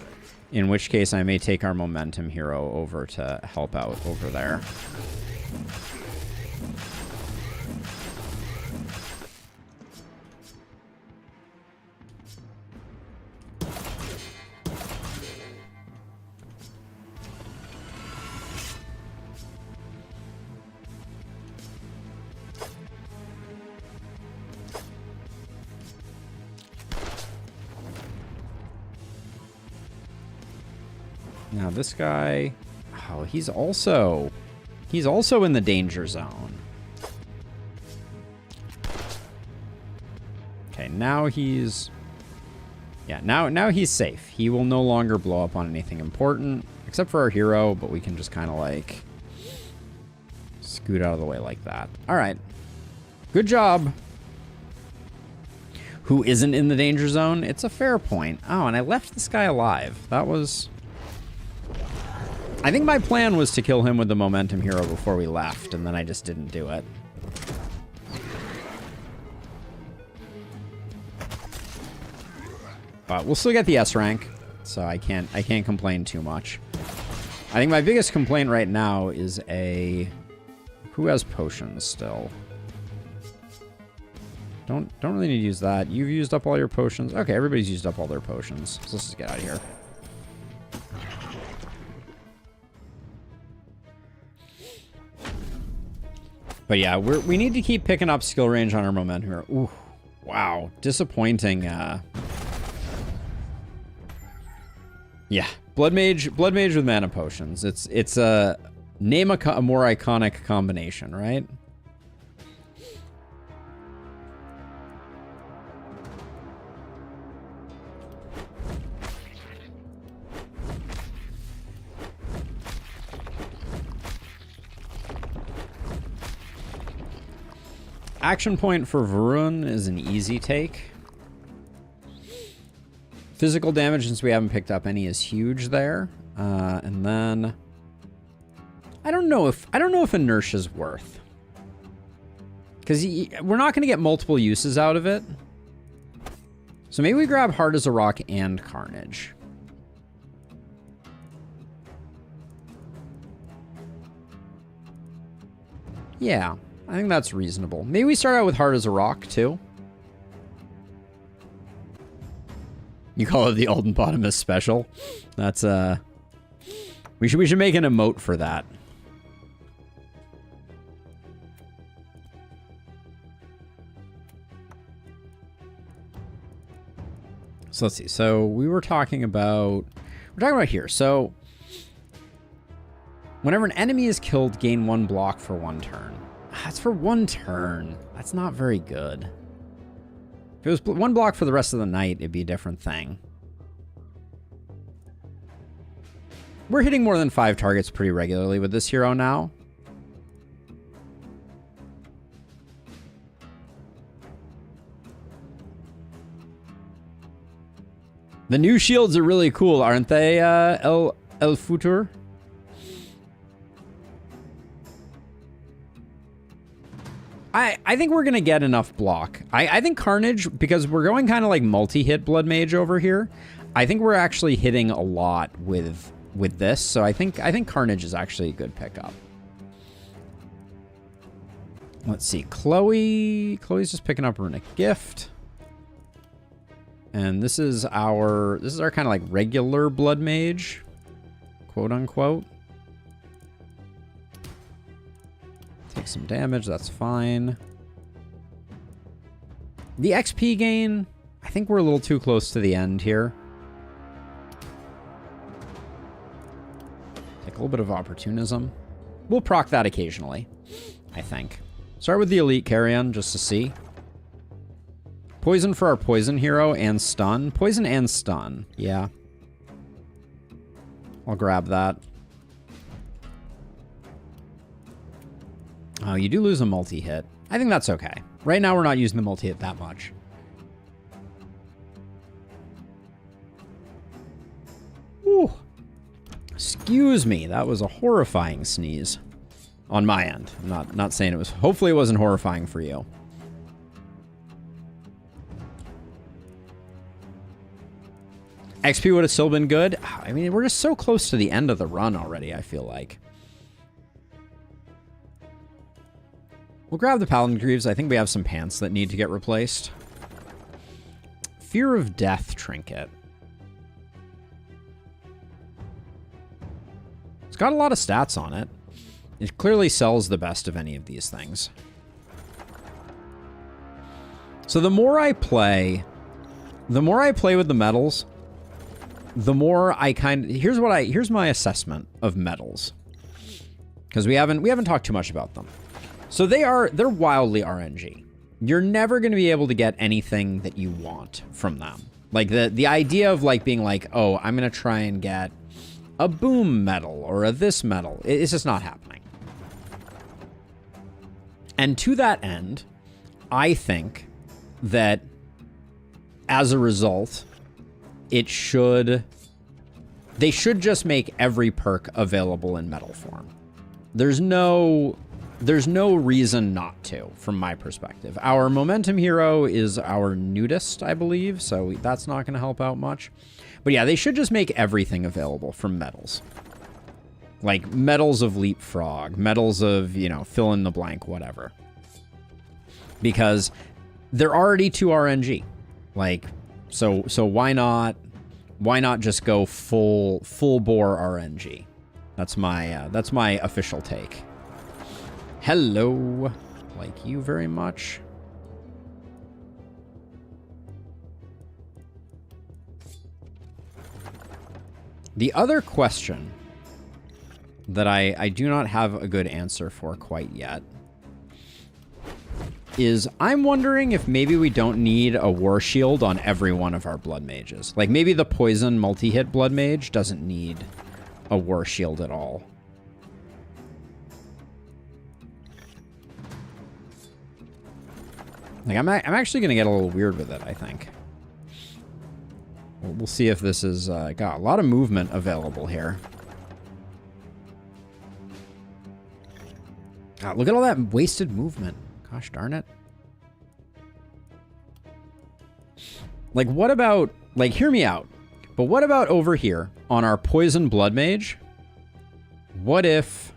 in which case I may take our Momentum hero over to help out over there. Now this guy, oh, he's also in the danger zone. Okay, now he's, yeah, now he's safe. He will no longer blow up on anything important, except for our hero, but we can just kind of like scoot out of the way like that. All right, good job. Who isn't in the danger zone? It's a fair point. Oh, and I left this guy alive. That was... I think my plan was to kill him with the Momentum hero before we left, and then I just didn't do it. But we'll still get the S rank, so I can't complain too much. I think my biggest complaint right now is who has potions still? Don't really need to use that. You've used up all your potions. Okay, everybody's used up all their potions. So let's just get out of here. But yeah, we need to keep picking up skill range on our Momentum here. Ooh, wow, disappointing. Yeah, Blood Mage with mana potions. It's a more iconic combination, right? Action point for Varun is an easy take. Physical damage, since we haven't picked up any, is huge there. And then I don't know if inertia's worth, because we're not going to get multiple uses out of it. So maybe we grab Hard as a Rock and Carnage. Yeah, I think that's reasonable. Maybe we start out with Hard as a Rock too. You call it the Aldenbottomus special. That's we should make an emote for that. So let's see. So we're talking about here. So whenever an enemy is killed, gain 1 block for 1 turn. That's for 1 turn. That's not very good. If it was 1 block for the rest of the night, it'd be a different thing. We're hitting more than 5 targets pretty regularly with this hero now. The new shields are really cool, aren't they, El Futur? I think we're going to get enough block. I think Carnage, because we're going kind of like multi-hit Blood Mage over here, I think we're actually hitting a lot with this. So I think Carnage is actually a good pickup. Let's see. Chloe's just picking up Runic Gift. And this is our kind of like regular Blood Mage, quote unquote. Take some damage, that's fine. The XP gain, I think we're a little too close to the end here. Take a little bit of opportunism. We'll proc that occasionally, I think. Start with the Elite Carrion just to see. Poison for our poison hero and stun. Poison and stun, yeah. I'll grab that. Oh, you do lose a multi-hit. I think that's okay. Right now, we're not using the multi-hit that much. Ooh. Excuse me. That was a horrifying sneeze on my end. I'm not saying it was. Hopefully, it wasn't horrifying for you. XP would have still been good. I mean, we're just so close to the end of the run already, I feel like. We'll grab the Paladin Greaves. I think we have some pants that need to get replaced. Fear of Death Trinket. It's got a lot of stats on it. It clearly sells the best of any of these things. So the more I play with the medals, the more I here's my assessment of medals. Because we haven't talked too much about them. So they're wildly RNG. You're never going to be able to get anything that you want from them. Like the idea of like being like, oh, I'm going to try and get a boom medal or a this medal. It's just not happening. And to that end, I think that as a result, they should just make every perk available in medal form. There's no reason not to, from my perspective. Our momentum hero is our nudist, I believe, so that's not going to help out much. But yeah, they should just make everything available from medals. Like medals of leapfrog, medals of, fill in the blank, whatever. Because they're already too RNG. Like, so why not just go full bore RNG? That's my official take. Hello. Like you very much. The other question that I do not have a good answer for quite yet is I'm wondering if maybe we don't need a war shield on every one of our blood mages. Like maybe the poison multi-hit blood mage doesn't need a war shield at all. Like, I'm actually going to get a little weird with it, I think. We'll see if this is... got a lot of movement available here. God, look at all that wasted movement. Gosh darn it. Like, what about... Like, hear me out. But what about over here on our Poison Blood Mage? What if...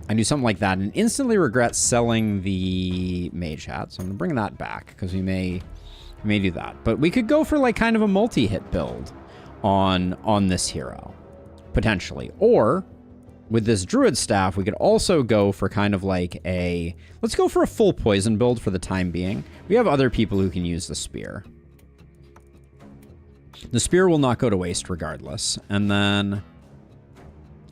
I do something like that and instantly regret selling the Mage Hat. So I'm going to bring that back because we may do that. But we could go for like kind of a multi-hit build on this hero, potentially. Or with this Druid Staff, we could also go for kind of like a... Let's go for a full poison build for the time being. We have other people who can use the Spear. The Spear will not go to waste regardless. And then...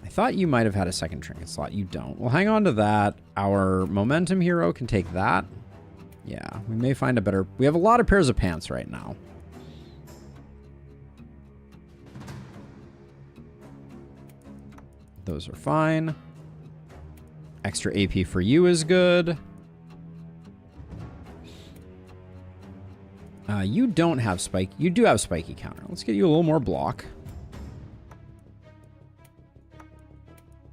I thought you might have had a second trinket slot. You don't. Well, hang on to that. Our momentum hero can take that. Yeah, we may find a better... We have a lot of pairs of pants right now. Those are fine. Extra AP for you is good. You don't have spike. You do have spiky counter. Let's get you a little more block.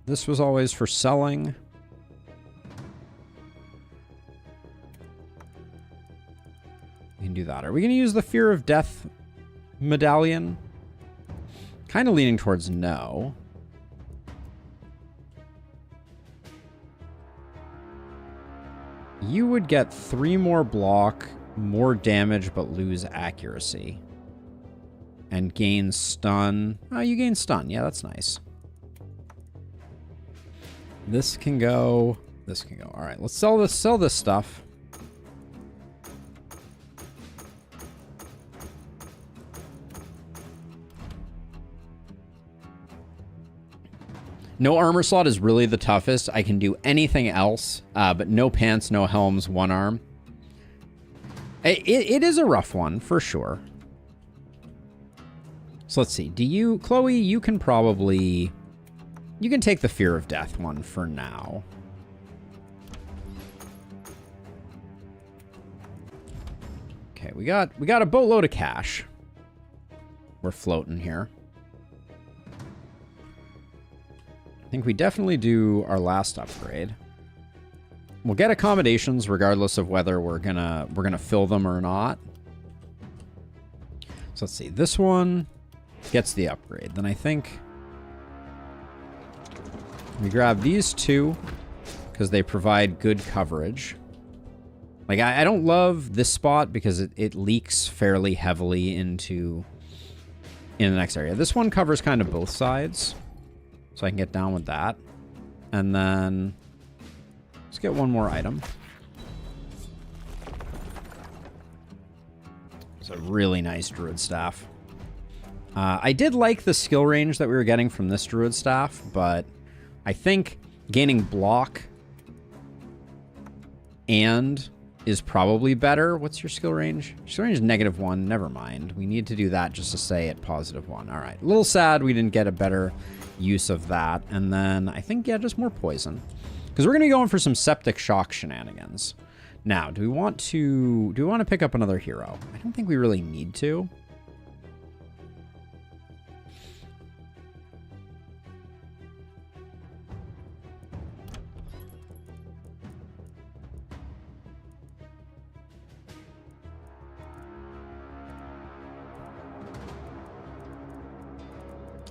This was always for selling. We can do that. Are we going to use the Fear of Death medallion? Kind of leaning towards no. You would get 3 more block, more damage, but lose accuracy. And gain stun. Oh, you gain stun. Yeah, that's nice. This can go. This can go. All right, let's sell this stuff. No armor slot is really the toughest. I can do anything else, but no pants, no helms, 1 arm. It is a rough one, for sure. So let's see. Do you... Chloe, you can probably... You can take the Fear of Death one for now. Okay, we got a boatload of cash. We're floating here. I think we definitely do our last upgrade. We'll get accommodations regardless of whether we're gonna fill them or not. So let's see. This one gets the upgrade. Then I think we grab these 2 because they provide good coverage. Like, I don't love this spot because it leaks fairly heavily into the next area. This one covers kind of both sides. So I can get down with that. And then let's get 1 more item. It's a really nice Druid Staff. I did like the skill range that we were getting from this Druid Staff, but I think gaining block and is probably better. What's your skill range? Skill range is -1. Never mind. We need to do that just to say at +1. All right. A little sad we didn't get a better use of that. And then I think, yeah, just more poison. Because we're going to be going for some septic shock shenanigans. Now, do we want to pick up another hero? I don't think we really need to.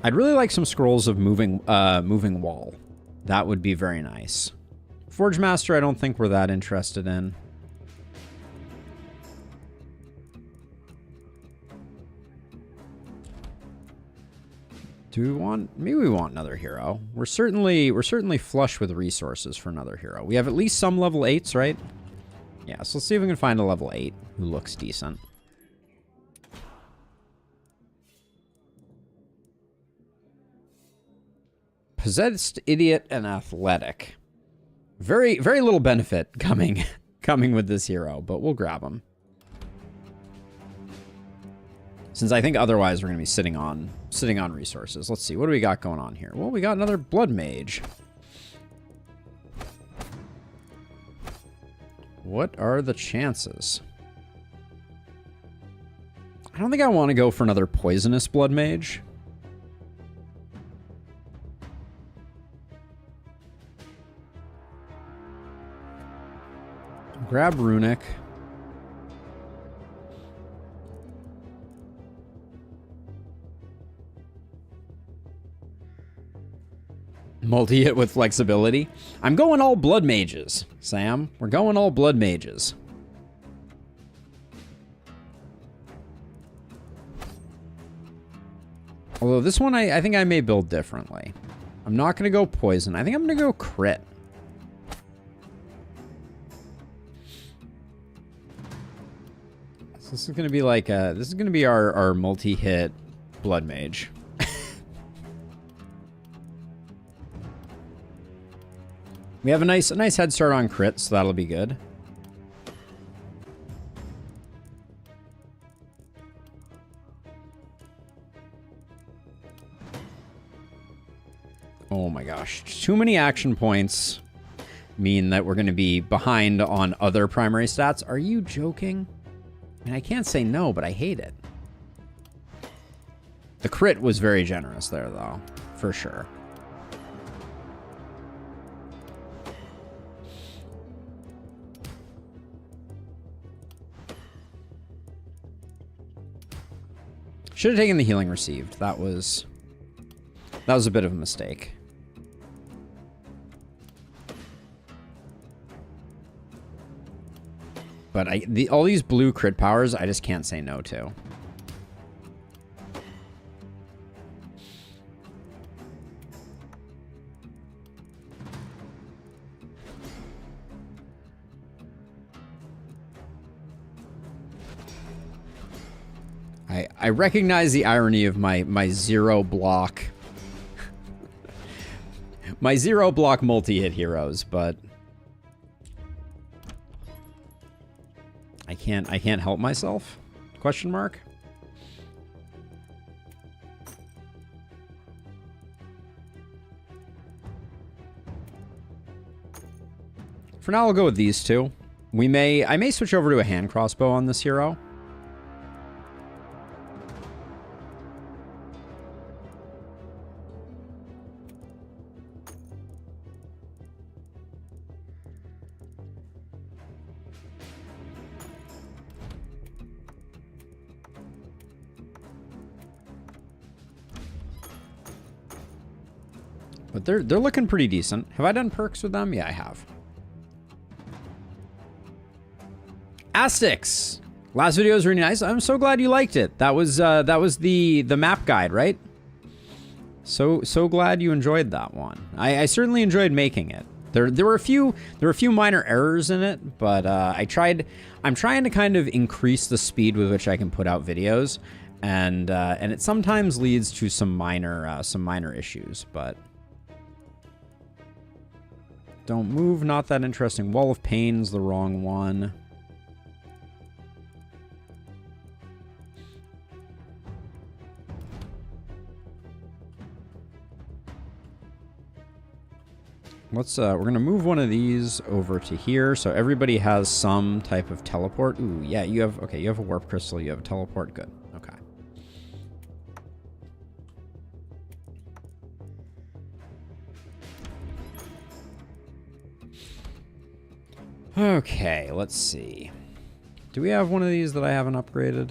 I'd really like some scrolls of moving wall. That would be very nice. Forge Master, I don't think we're that interested in. Do we want... Maybe we want another hero. We're certainly flush with resources for another hero. We have at least some level 8s, right? Yeah, so let's see if we can find a level 8 who looks decent. Possessed, Idiot, and Athletic. Very, very little benefit coming with this hero, but we'll grab him. Since I think otherwise we're going to be sitting on resources. Let's see, what do we got going on here? Well, we got another Blood Mage. What are the chances? I don't think I want to go for another poisonous blood mage. Grab runic. Multi-hit with flexibility. I'm going all blood mages, Sam. We're going all blood mages. Although this one, I think I may build differently. I'm not going to go poison. I think I'm going to go crit. So this is going to be like this is going to be our multi-hit blood mage. We have a nice head start on crit, so that'll be good. Oh my gosh. Too many action points mean that we're going to be behind on other primary stats. Are you joking? And I can't say no, but I hate it. The crit was very generous there, though, for sure. Should have taken the healing received. That was a bit of a mistake. But all these blue crit powers, I just can't say no to. I recognize the irony of my zero block my zero block multi-hit heroes, but I can't help myself? Question mark? For now, I'll go with these two. I may switch over to a hand crossbow on this hero. But they're looking pretty decent. Have I done perks with them? Yeah, I have. Astix. Last video was really nice. I'm so glad you liked it. That was the map guide, right? So glad you enjoyed that one. I certainly enjoyed making it. There were a few minor errors in it, but I'm trying to kind of increase the speed with which I can put out videos, and it sometimes leads to some minor issues, but don't move, not that interesting. Wall of Pain's the wrong one. Let's we're gonna move one of these over to here so everybody has some type of teleport. Ooh, yeah, you have a warp crystal, you have a teleport, good. Okay. Okay, let's see. Do we have one of these that I haven't upgraded?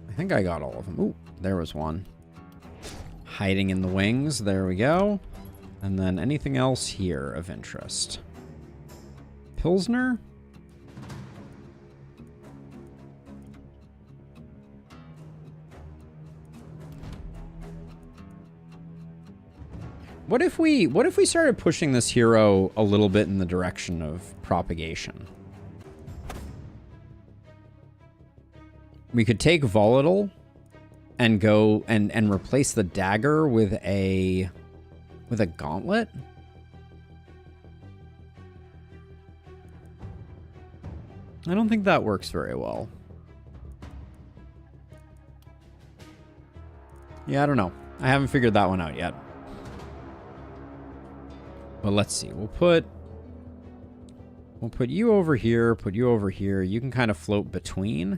I think I got all of them. Ooh, there was one. Hiding in the wings, there we go. And then anything else here of interest? Pilsner? What if we started pushing this hero a little bit in the direction of propagation? We could take volatile and go and replace the dagger with a gauntlet? I don't think that works very well. Yeah, I don't know. I haven't figured that one out yet. But let's see. We'll We'll put you over here, put you over here. You can kind of float between.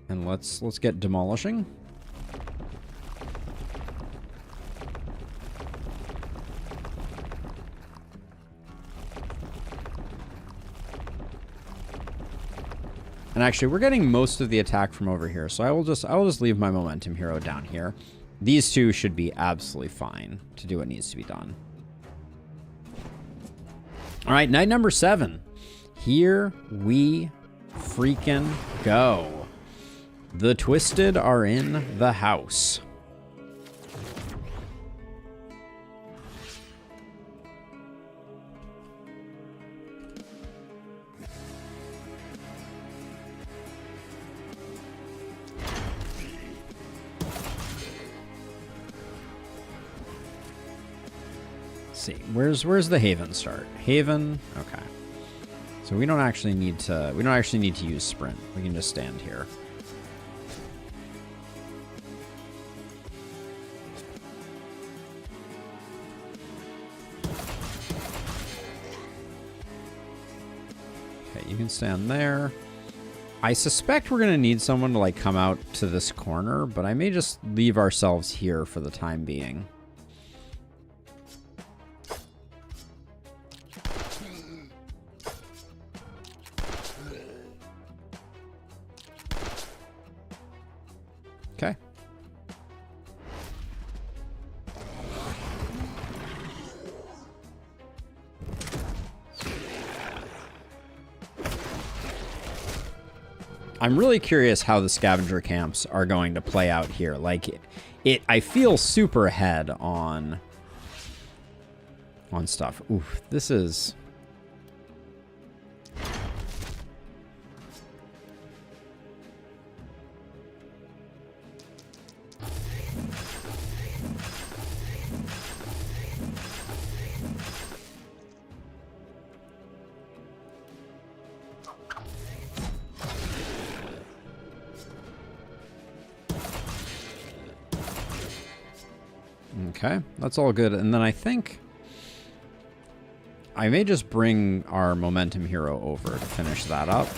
And let's get demolishing. And actually, we're getting most of the attack from over here, so I will just leave my momentum hero down here. These two should be absolutely fine to do what needs to be done. All right, night number 7. Here we freaking go. The Twisted are in the house. See, where's the Haven start? Haven, okay. So we don't actually need to use sprint. We can just stand here. Okay, you can stand there. I suspect we're gonna need someone to like come out to this corner, but I may just leave ourselves here for the time being. Okay. I'm really curious how the scavenger camps are going to play out here. Like I feel super ahead on stuff. Oof, this is okay, that's all good. And then I think I may just bring our momentum hero over to finish that up.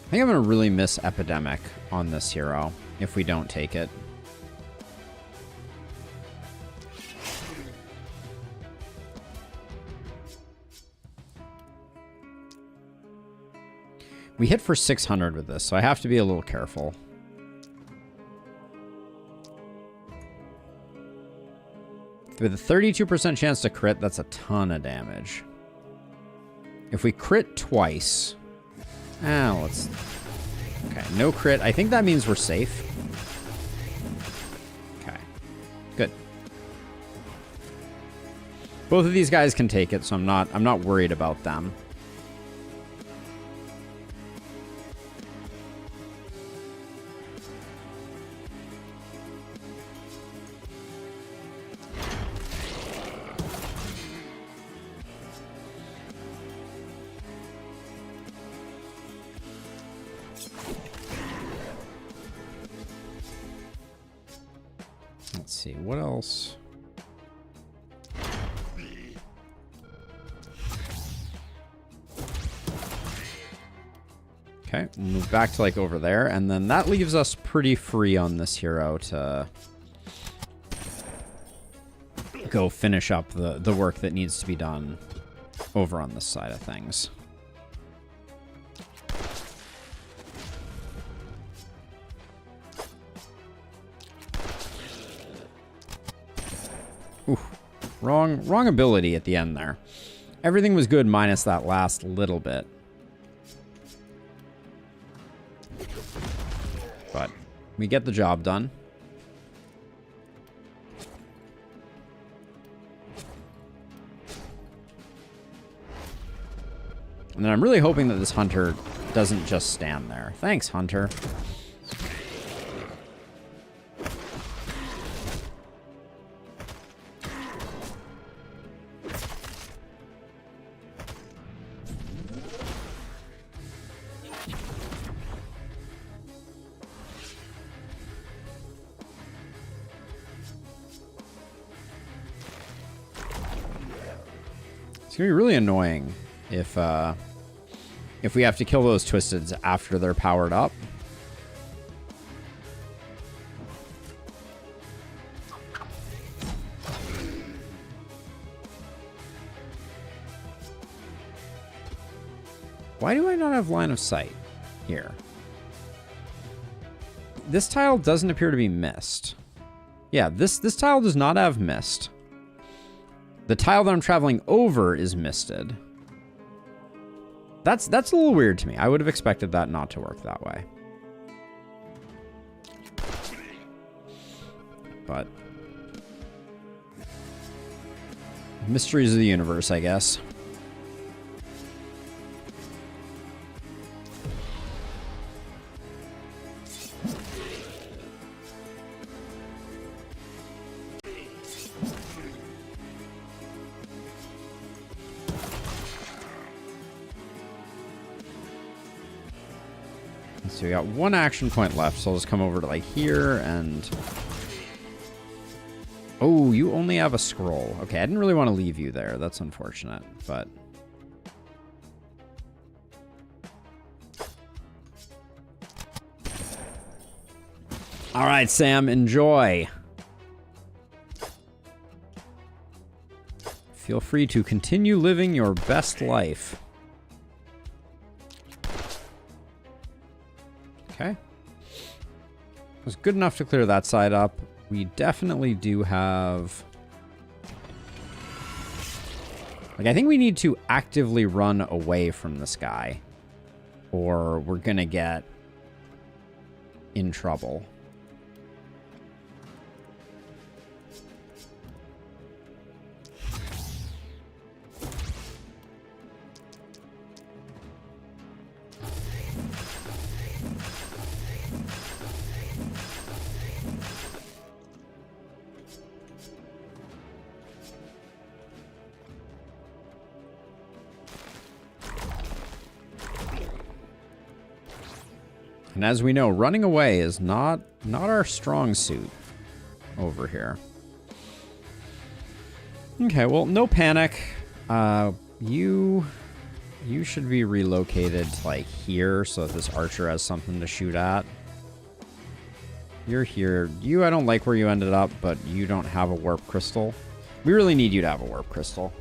I think I'm going to really miss Epidemic on this hero if we don't take it. We hit for 600 with this, so I have to be a little careful. With a 32% chance to crit, that's a ton of damage. If we crit twice... let's... Okay, no crit. I think that means we're safe. Okay, good. Both of these guys can take it, so I'm not worried about them. Let's see, what else? Okay, we'll move back to like over there, and then that leaves us pretty free on this hero to go finish up the work that needs to be done over on this side of things. Oof. Wrong ability at the end there. Everything was good minus that last little bit. But we get the job done. And then I'm really hoping that this hunter doesn't just stand there. Thanks, hunter. It's gonna be really annoying if we have to kill those Twisteds after they're powered up. Why do I not have line of sight here? This tile doesn't appear to be missed. Yeah, this tile does not have mist. The tile that I'm traveling over is misted. That's a little weird to me. I would have expected that not to work that way. But mysteries of the universe, I guess. So we got one action point left, so I'll just come over to like here and... Oh, you only have a scroll. Okay, I didn't really want to leave you there. That's unfortunate, but... All right, Sam, enjoy. Feel free to continue living your best life. Okay. It was good enough to clear that side up. We definitely do have... Like, I think we need to actively run away from this guy, or we're gonna get in trouble. And as we know, running away is not our strong suit over here. Okay, well, no panic. You should be relocated to like here so that this archer has something to shoot at. You're here. I don't like where you ended up, but you don't have a warp crystal. We really need you to have a warp crystal.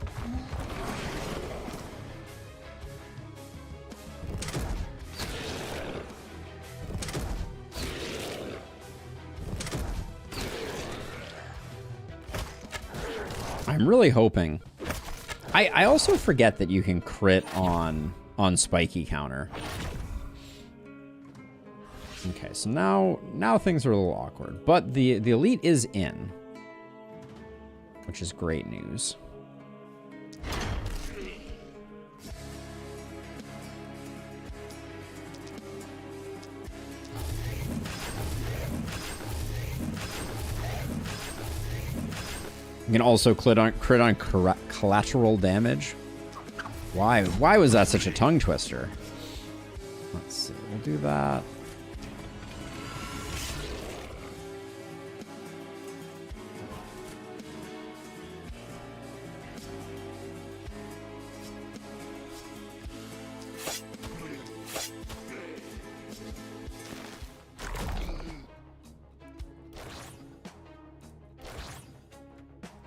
I'm really hoping. I also forget that you can crit on spiky counter. Okay, so now things are a little awkward, but the elite is in, which is great news. You can also crit on collateral damage. Why was that such a tongue twister? Let's see. We'll do that.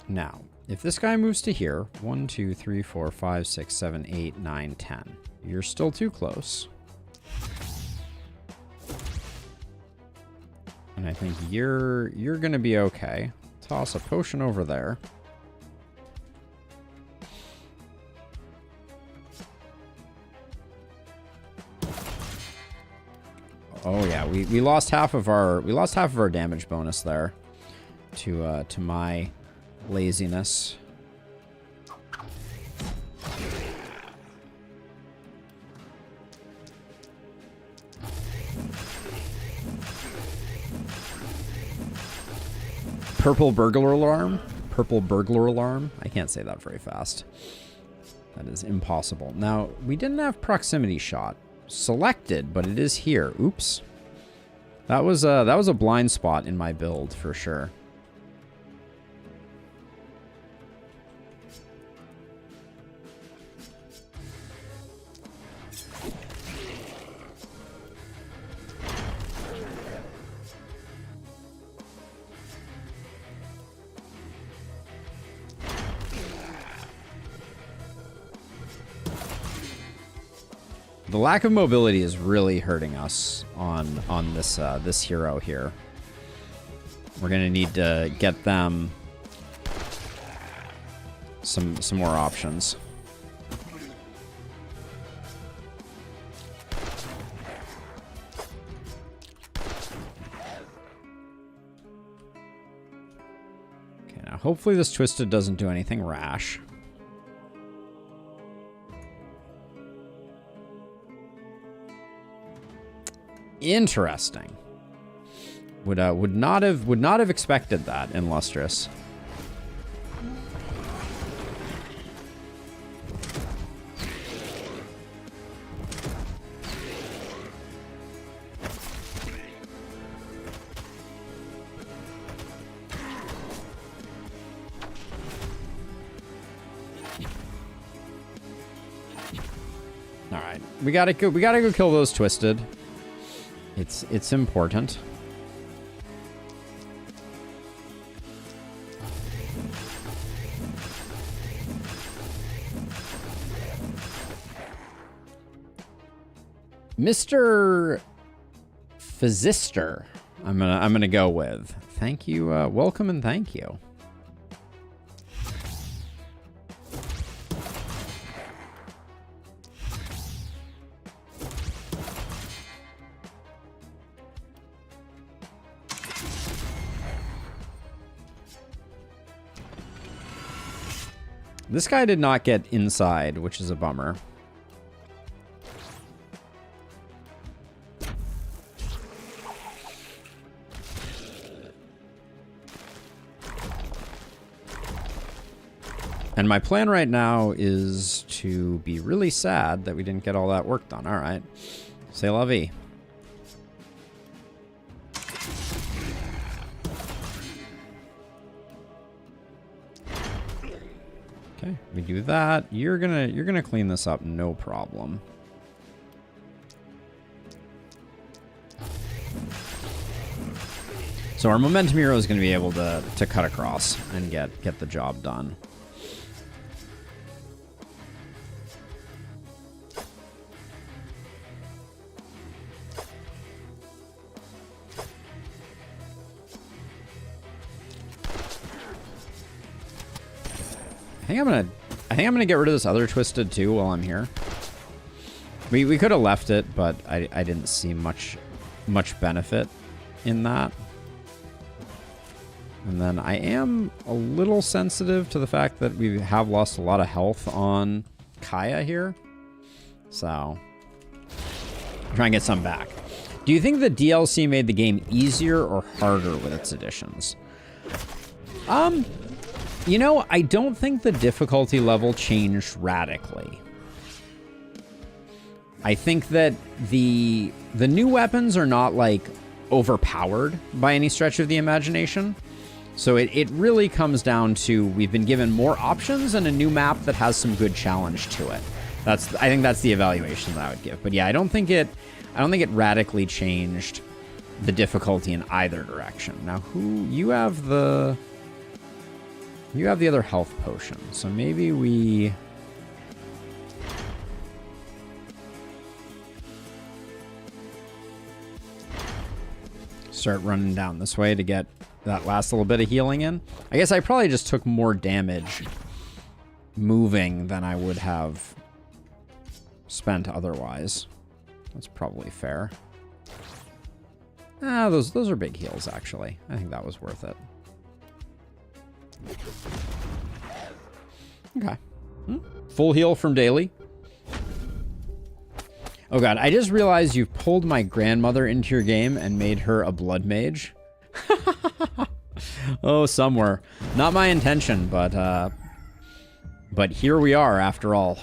Now, if this guy moves to here, 1, 2, 3, 4, 5, 6, 7, 8, 9, 10. You're still too close. And I think you're gonna be okay. Toss a potion over there. Oh yeah, we lost half of our damage bonus there to my laziness. Purple burglar alarm. Purple burglar alarm. I can't say that very fast. That is impossible. Now, we didn't have proximity shot selected, but it is here. Oops. That was a blind spot in my build for sure. The lack of mobility is really hurting us on this this hero here. We're gonna need to get them some more options. Okay, now hopefully this Twisted doesn't do anything rash. Interesting. Would not have expected that in Lustrous. All right, we gotta go kill those Twisted. It's important. Mr. Physister, I'm gonna go with. Thank you, welcome and thank you. This guy did not get inside, which is a bummer. And my plan right now is to be really sad that we didn't get all that work done. All right. C'est la vie. Okay, we do that. You're gonna clean this up, no problem. So our momentum hero is gonna be able to cut across and get the job done. I think I'm gonna get rid of this other Twisted too while I'm here. We could have left it, but I didn't see much benefit in that. And then I am a little sensitive to the fact that we have lost a lot of health on Kaya here. So I'm trying to get some back. Do you think the DLC made the game easier or harder with its additions? You know, I don't think the difficulty level changed radically. I think that the new weapons are not, like, overpowered by any stretch of the imagination. So it really comes down to we've been given more options and a new map that has some good challenge to it. I think that's the evaluation that I would give. But yeah, I don't think it radically changed the difficulty in either direction. Now, you have the other health potion, so maybe we... start running down this way to get that last little bit of healing in. I guess I probably just took more damage moving than I would have spent otherwise. That's probably fair. Ah, those are big heals, actually. I think that was worth it. Okay. Full heal from daily. Oh god, I just realized you've pulled my grandmother into your game and made her a blood mage. Oh, somewhere. Not my intention, but here we are after all.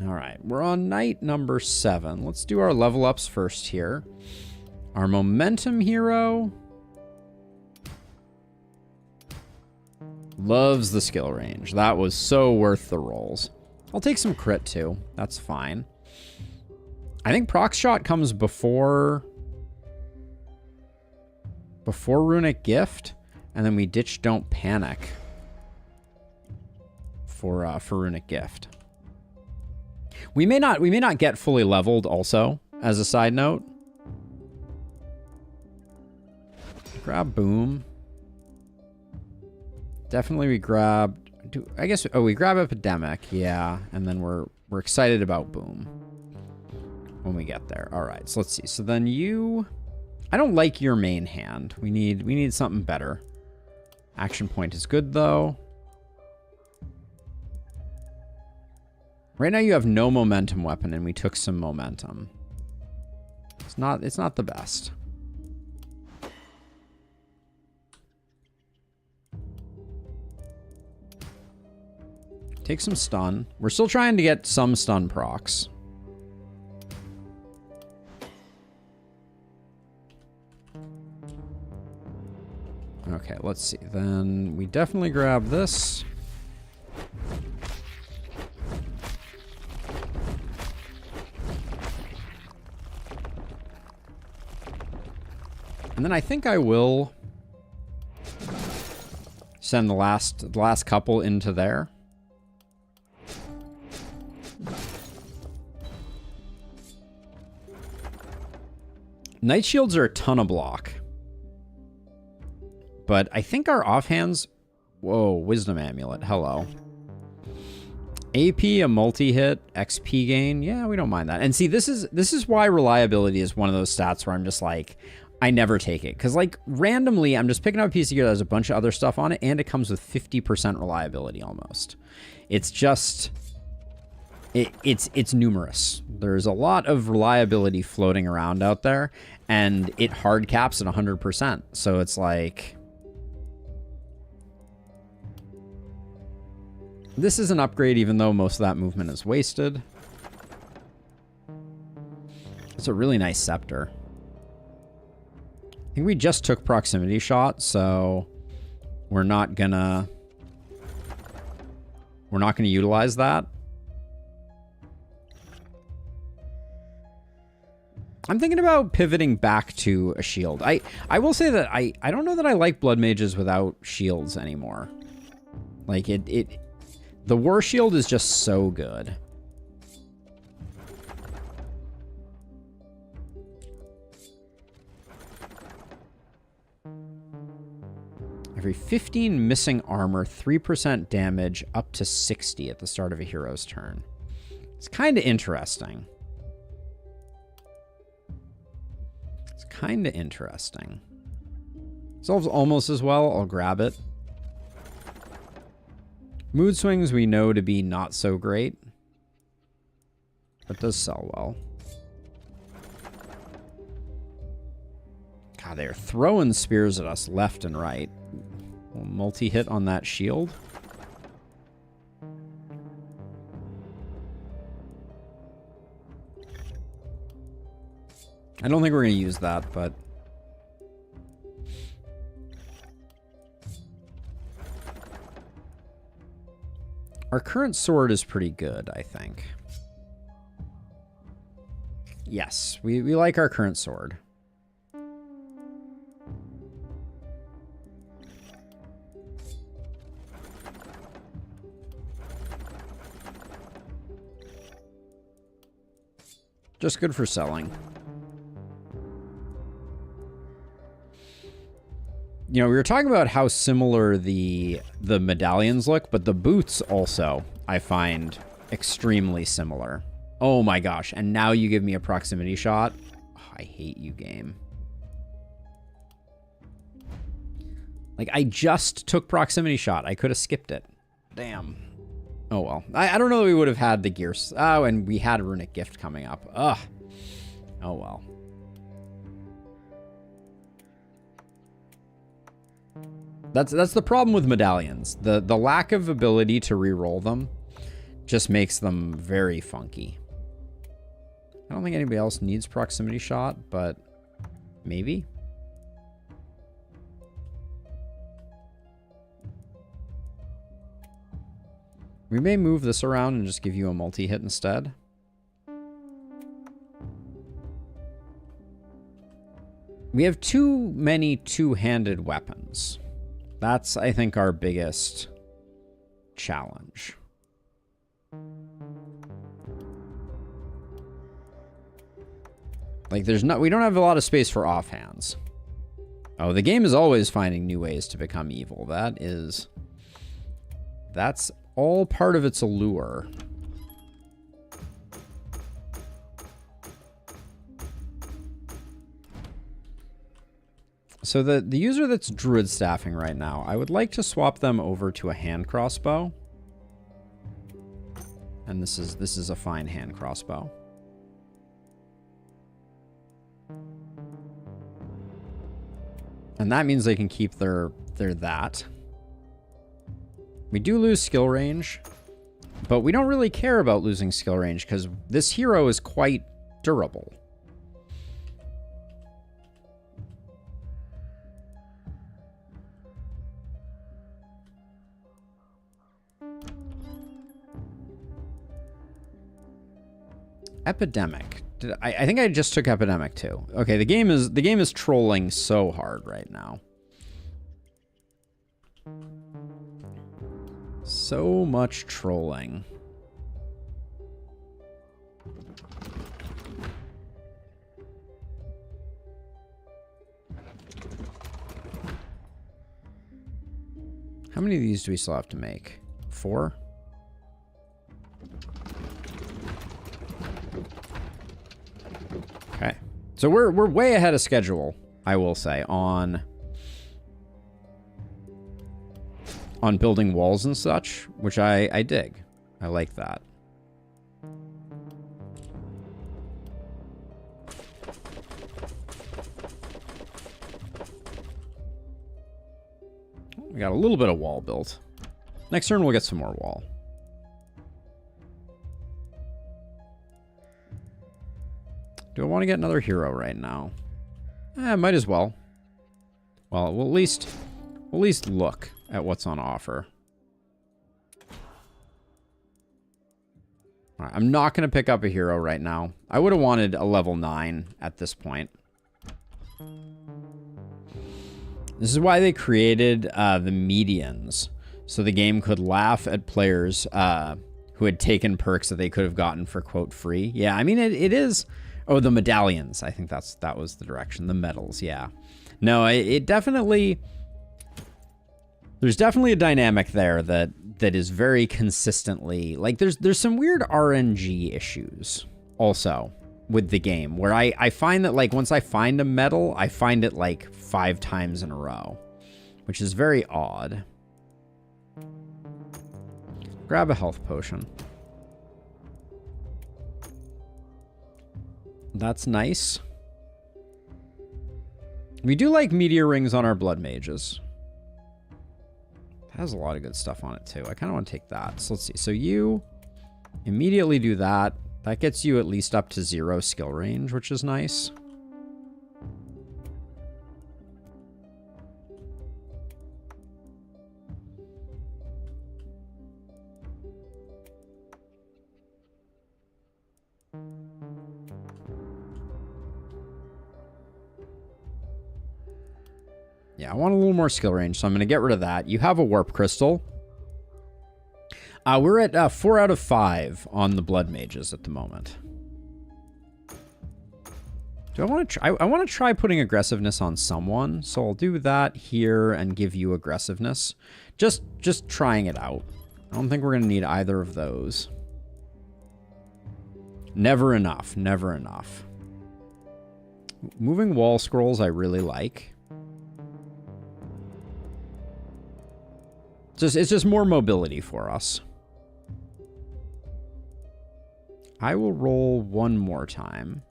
All right, we're on night number 7. Let's do our level ups first here. Our momentum hero loves the skill range. That was so worth the rolls. I'll take some crit too. That's fine. I think proc shot comes before runic gift, and then we ditch don't panic for runic gift. We may not get fully leveled also, as a side note. Grab boom. Definitely we grab, we grab epidemic, yeah, and then we're excited about boom when we get there. All right, so let's see. So then I don't like your main hand. We need something better. Action point is good though. Right now you have no momentum weapon, and we took some momentum. It's not the best. Take some stun. We're still trying to get some stun procs. Okay, let's see. Then we definitely grab this. And then I think I will send the last couple into there. Night shields are a ton of block. But I think our offhands... Whoa, wisdom amulet. Hello. AP, a multi-hit, XP gain. Yeah, we don't mind that. And see, this is why reliability is one of those stats where I'm just like, I never take it. Because, like, randomly, I'm just picking up a piece of gear that has a bunch of other stuff on it, and it comes with 50% reliability almost. It's just... It's numerous. There's a lot of reliability floating around out there, and it hard caps at 100%. So it's like... This is an upgrade, even though most of that movement is wasted. It's a really nice scepter. I think we just took proximity shot, so we're not gonna utilize that. I'm thinking about pivoting back to a shield. I will say that I don't know that I like blood mages without shields anymore. Like the war shield is just so good. Every 15 missing armor, 3% damage up to 60 at the start of a hero's turn. It's kind of interesting. Kind of interesting. Solves almost as well. I'll grab it. Mood swings we know to be not so great, but does sell well. God, they're throwing spears at us left and right. We'll multi-hit on that shield. I don't think we're going to use that, but... Our current sword is pretty good, I think. Yes, we like our current sword. Just good for selling. You know, we were talking about how similar the medallions look, but the boots also, I find, extremely similar. Oh my gosh, and now you give me a proximity shot? Oh, I hate you, game. Like, I just took proximity shot. I could have skipped it. Damn. Oh well. I don't know that we would have had the gears. Oh, and we had runic gift coming up. Ugh. Oh well. That's the problem with medallions. The lack of ability to re-roll them just makes them very funky. I don't think anybody else needs proximity shot, but maybe. We may move this around and just give you a multi-hit instead. We have too many two-handed weapons. That's, I think, our biggest challenge. Like, we don't have a lot of space for offhands. Oh, the game is always finding new ways to become evil. That's all part of its allure. So the user that's druid staffing right now, I would like to swap them over to a hand crossbow. And this is a fine hand crossbow. And that means they can keep their that. We do lose skill range, but we don't really care about losing skill range because this hero is quite durable. Epidemic. I think I just took Epidemic too. Okay, the game is trolling so hard right now. So much trolling. How many of these do we still have to make? 4? Okay. So we're way ahead of schedule, I will say, on building walls and such, which I dig. I like that. We got a little bit of wall built. Next turn, we'll get some more wall. Do I want to get another hero right now? Might as well. Well, we'll at least look at what's on offer. All right, I'm not going to pick up a hero right now. I would have wanted a level 9 at this point. This is why they created the medians, so the game could laugh at players who had taken perks that they could have gotten for, quote, free. Yeah, I mean, it is... Oh, the medallions. I think that was the direction. The medals, yeah. No, it definitely... There's definitely a dynamic there that is very consistently... Like, there's some weird RNG issues also with the game, where I find that, like, once I find a medal, I find it, like, 5 times in a row, which is very odd. Grab a health potion. That's nice. We do like meteor rings on our blood mages. It has a lot of good stuff on it too. I kind of want to take that. So let's see. So you immediately do that. That gets you at least up to 0 skill range, which is nice. Yeah, I want a little more skill range, so I'm going to get rid of that. You have a warp crystal. We're at 4 out of 5 on the blood mages at the moment. Do I want to try? I want to try putting aggressiveness on someone, so I'll do that here and give you aggressiveness. Just trying it out. I don't think we're going to need either of those. Never enough. Never enough. Moving wall scrolls I really like. It's just more mobility for us. I will roll one more time.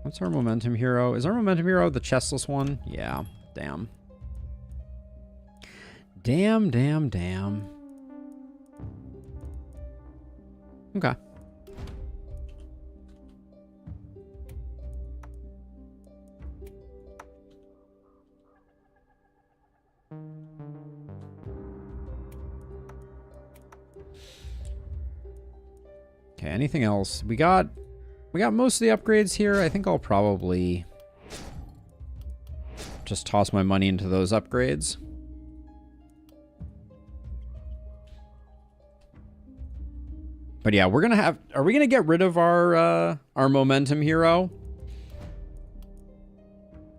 What's our momentum hero? Is our momentum hero the chestless one? Yeah. Damn. Damn, damn, damn. Okay. Okay, anything else? We got most of the upgrades here. I think I'll probably just toss my money into those upgrades. But yeah, we're gonna have. Are we gonna get rid of our momentum hero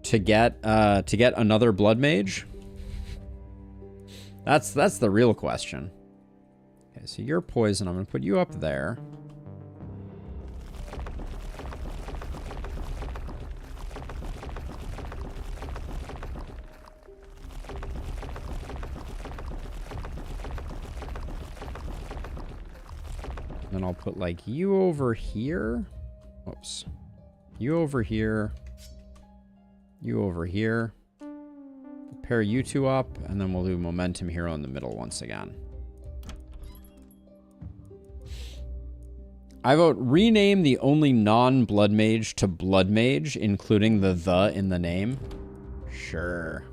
to get another blood mage? That's the real question. Okay, so you're poison. I'm gonna put you up there. Then I'll put like you over here. Whoops. You over here. You over here. Pair you two up, and then we'll do momentum hero in the middle once again. I vote rename the only non-blood mage to blood mage, including the in the name. Sure.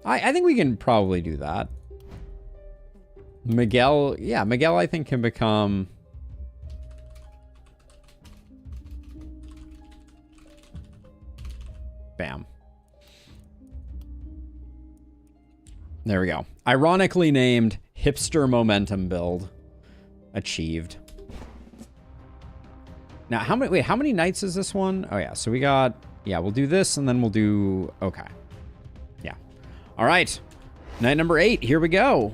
I think we can probably do that. Miguel, yeah, Miguel I think can become... Bam. There we go. Ironically named Hipster Momentum Build. Achieved. Now, how many nights is this one? Oh, yeah. So we got... Yeah, we'll do this, and then we'll do... Okay. Yeah. All right. Night number 8. Here we go.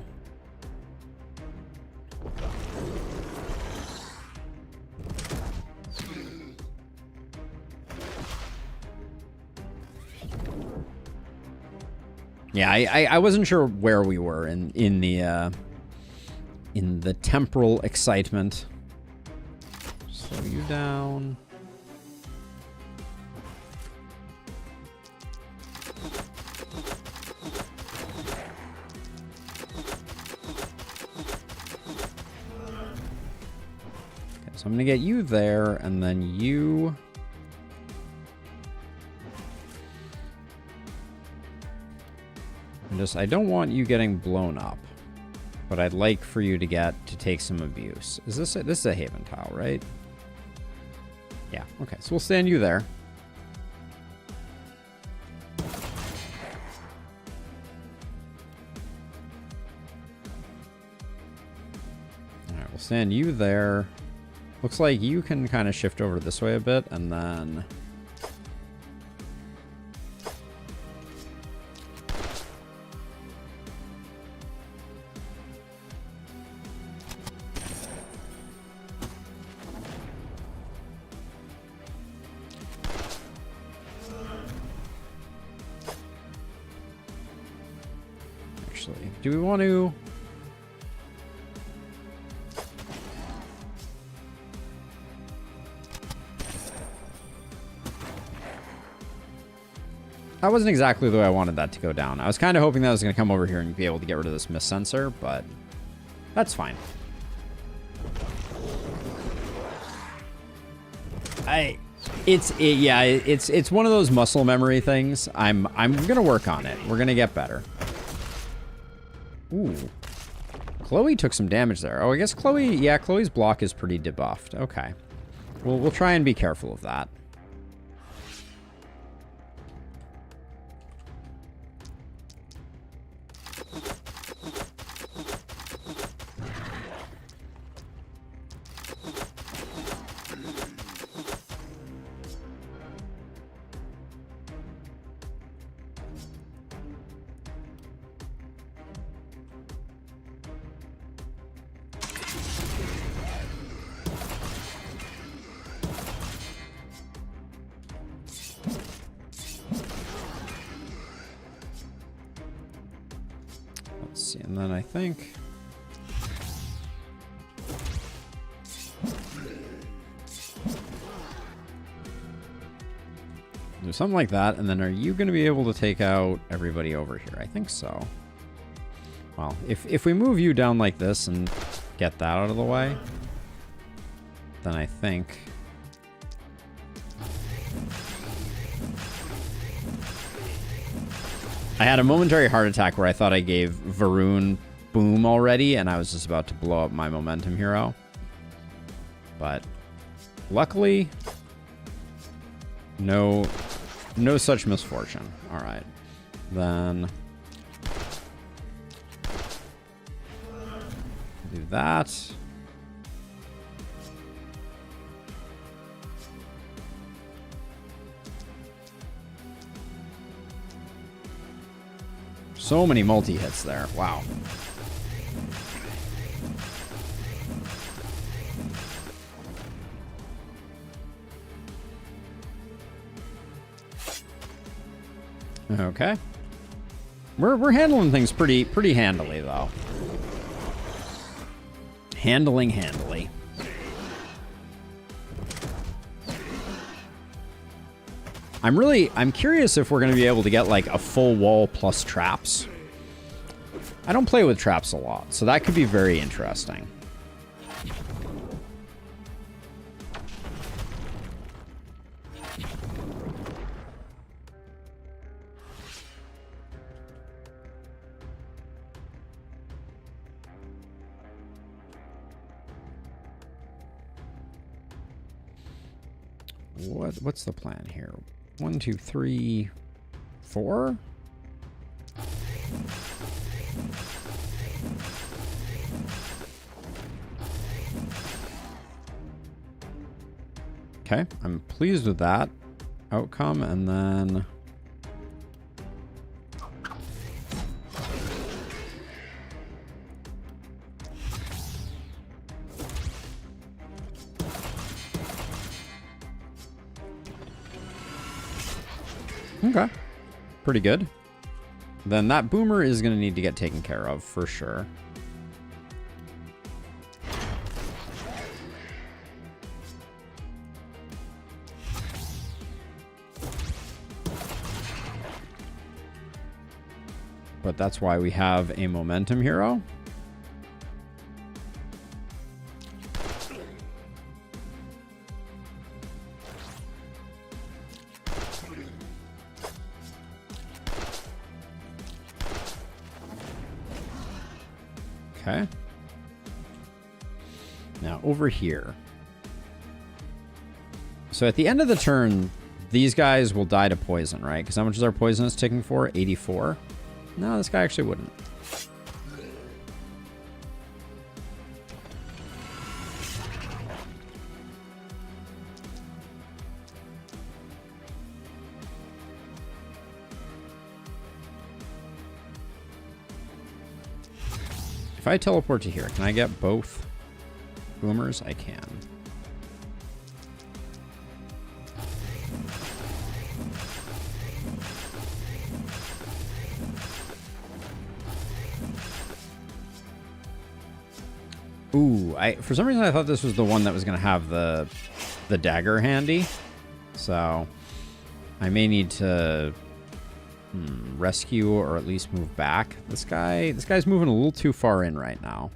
Yeah, I wasn't sure where we were in the temporal excitement. Slow you down. Okay, so I'm gonna get you there, and then you. I don't want you getting blown up, but I'd like for you to take some abuse. Is this this is a Haven tile, right? Yeah. Okay. So we'll stand you there. All right. We'll stand you there. Looks like you can kind of shift over this way a bit, and then. Do we want to... That wasn't exactly the way I wanted that to go down. I was kind of hoping that I was going to come over here and be able to get rid of this mist sensor, but that's fine. It's one of those muscle memory things. I'm going to work on it. We're going to get better. Ooh. Chloe took some damage there. Oh, I guess Chloe... Yeah, Chloe's block is pretty debuffed. Okay. We'll try and be careful of that. And then I think... something like that. And then are you going to be able to take out everybody over here? I think so. Well, if we move you down like this and get that out of the way, then I think... I had a momentary heart attack where I thought I gave Varun boom already, and I was just about to blow up my momentum hero. But luckily, no such misfortune. All right, then do that. So many multi-hits there. Wow. Okay. We're handling things pretty handily though. Handily. I'm curious if we're going to be able to get like a full wall plus traps. I don't play with traps a lot, so that could be very interesting. What's the plan here? 1, 2, 3, 4? Okay, I'm pleased with that outcome, and then... Okay, pretty good. Then that boomer is going to need to get taken care of for sure. But that's why we have a momentum hero. Okay. Now over here. So at the end of the turn, these guys will die to poison, right? Because how much is our poisonous ticking for? 84? No, this guy actually wouldn't. If I teleport to here, can I get both boomers? I can. Ooh, for some reason I thought this was the one that was going to have the dagger handy. So I may need to rescue or at least move back. This guy's moving a little too far in right now.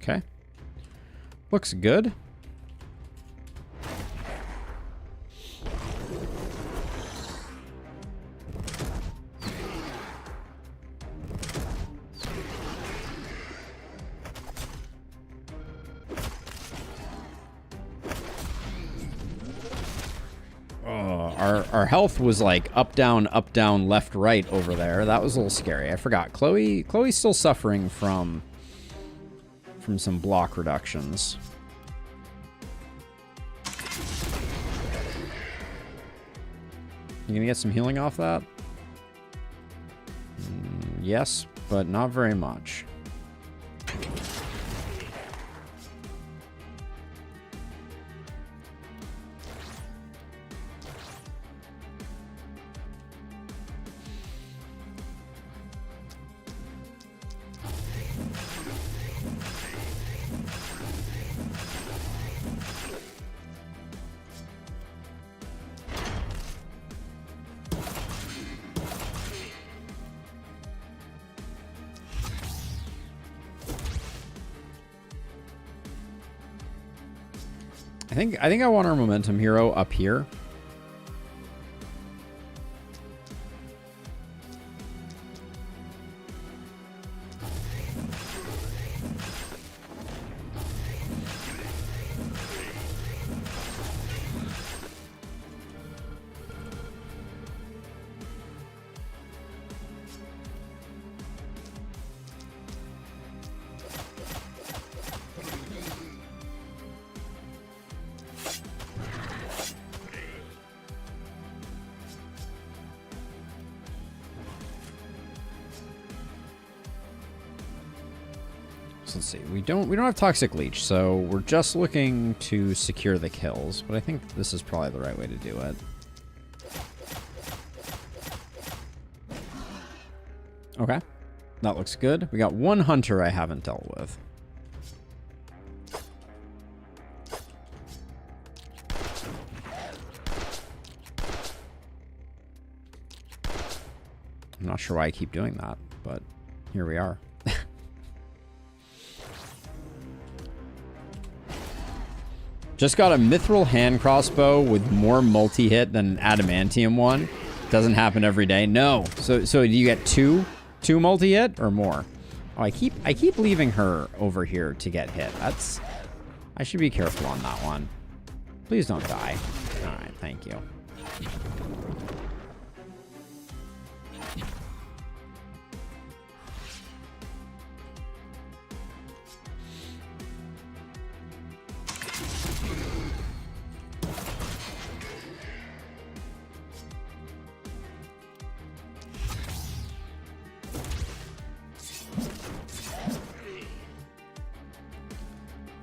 Okay. Looks good. Our health was like up, down, left, right over there. That was a little scary. I forgot. Chloe's still suffering from some block reductions. You gonna get some healing off that? Yes, but not very much. I think I want our momentum hero up here. Let's see. We don't have Toxic Leech, so we're just looking to secure the kills, but I think this is probably the right way to do it. Okay. That looks good. We got one hunter I haven't dealt with. I'm not sure why I keep doing that, but here we are. Just got a mithril hand crossbow with more multi-hit than an adamantium one. Doesn't happen every day. No. So do you get two multi-hit or more? Oh, I keep leaving her over here to get hit. I should be careful on that one. Please don't die. All right, thank you.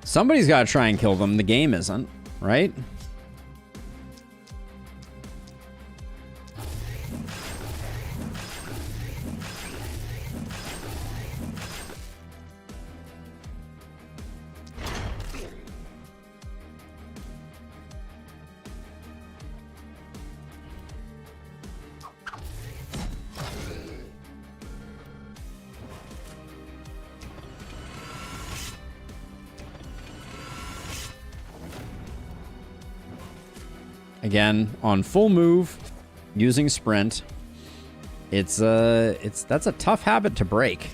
Somebody's got to try and kill them. The game isn't, right? Again, on full move, using sprint, that's a tough habit to break.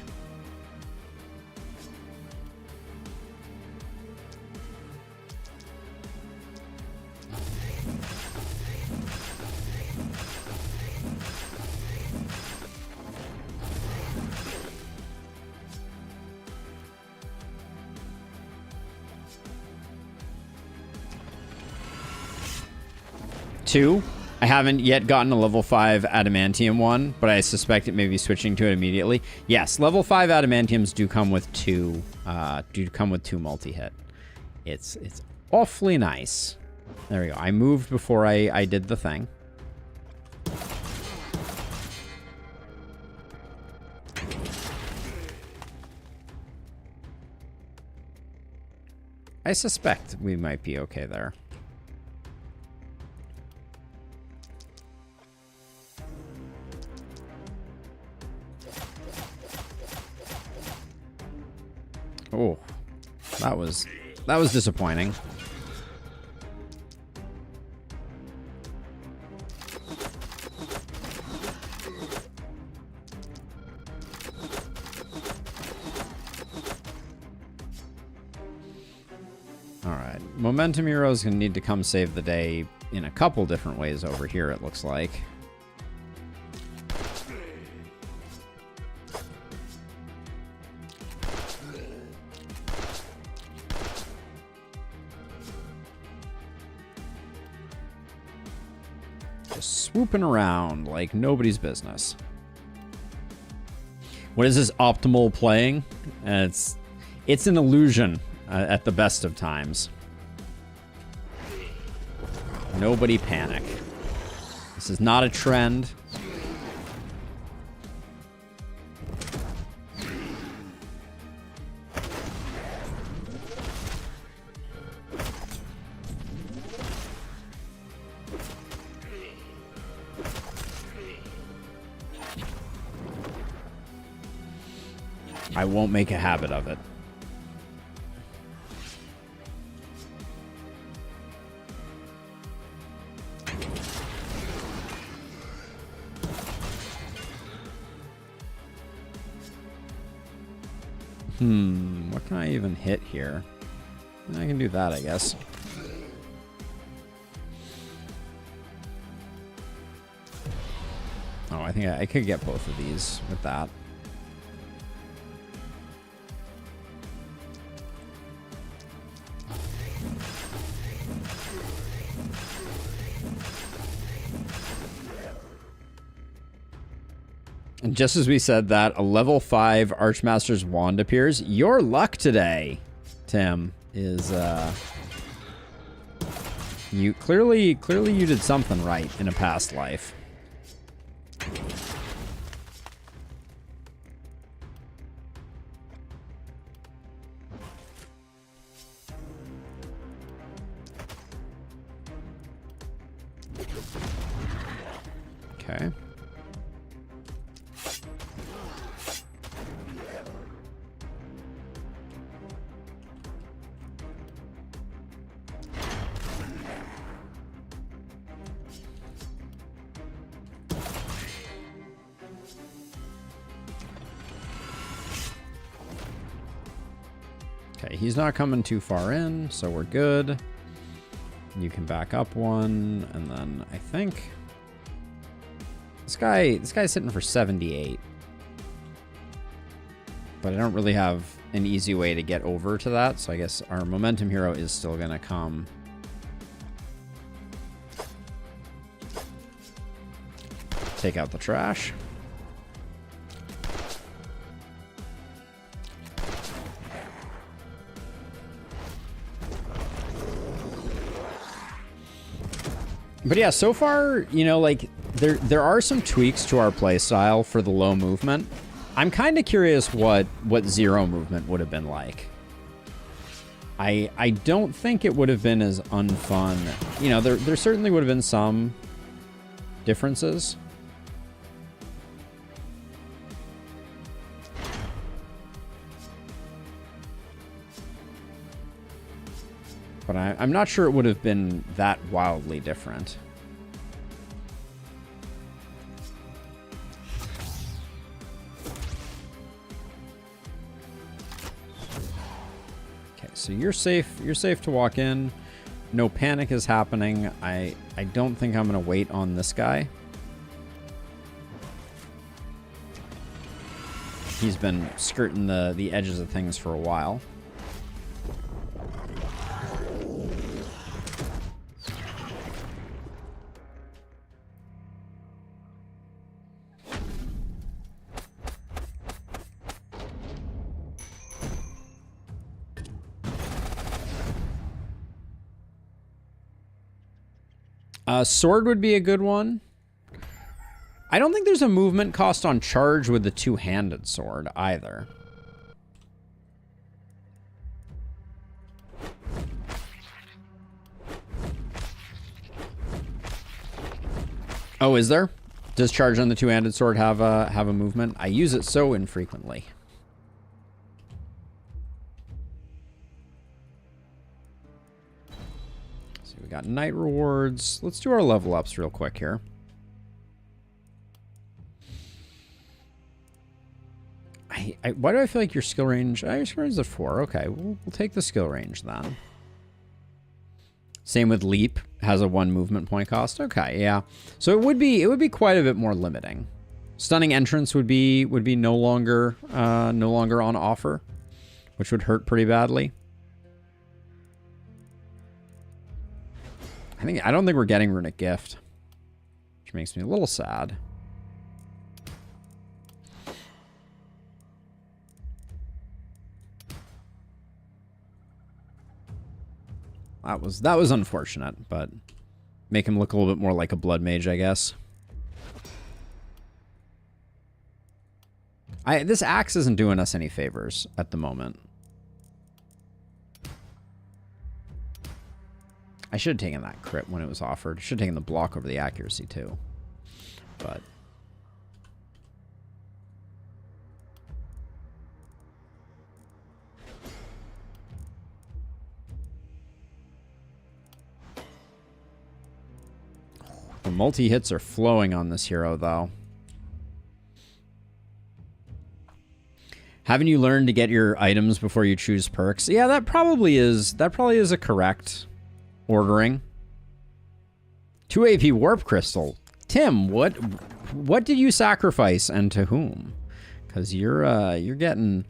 Two, I haven't yet gotten a level 5 adamantium one, but I suspect it may be switching to it immediately. Yes, level 5 adamantiums do come with two multi-hit. It's awfully nice. There we go. I moved before I did the thing. I suspect we might be okay there. Oh, that was disappointing. All right, Momentum Hero is going to need to come save the day in a couple different ways over here, it looks like. Swooping around like nobody's business. What is this optimal playing? It's an illusion at the best of times. Nobody panic. This is not a trend. I won't make a habit of it. What can I even hit here? I can do that, I guess. Oh, I think I could get both of these with that. And just as we said that, a level 5 Archmaster's Wand appears. Your luck today, Tim, is you clearly you did something right in a past life. Okay. Okay, he's not coming too far in, so we're good. You can back up one, and then I think this guy's hitting for 78. But I don't really have an easy way to get over to that, so I guess our momentum hero is still gonna come. Take out the trash. But yeah, so far, you know, like, there are some tweaks to our playstyle for the low movement. I'm kind of curious what 0 movement would have been like. I don't think it would have been as unfun. You know, there certainly would have been some differences. But I'm not sure it would have been that wildly different. Okay, so you're safe. You're safe to walk in. No panic is happening. I don't think I'm gonna wait on this guy. He's been skirting the edges of things for a while. Sword would be a good one. I don't think there's a movement cost on charge with the two-handed sword either. Oh, is there? Does charge on the two-handed sword have a movement? I use it so infrequently. We got night rewards. Let's do our level ups real quick here. Why do I feel like your skill range? Your skill range is at 4. Okay, we'll take the skill range then. Same with leap, has a 1 movement point cost. Okay, yeah. So it would be quite a bit more limiting. Stunning entrance would be no longer on offer, which would hurt pretty badly. I don't think we're getting Runic Gift, which makes me a little sad. That was unfortunate, but make him look a little bit more like a blood mage, I guess. This axe isn't doing us any favors at the moment. I should have taken that crit when it was offered. Should have taken the block over the accuracy too. But the multi-hits are flowing on this hero though. Haven't you learned to get your items before you choose perks? Yeah, that probably is a correct ordering. 2 AP warp crystal. Tim, what did you sacrifice and to whom? Because you're getting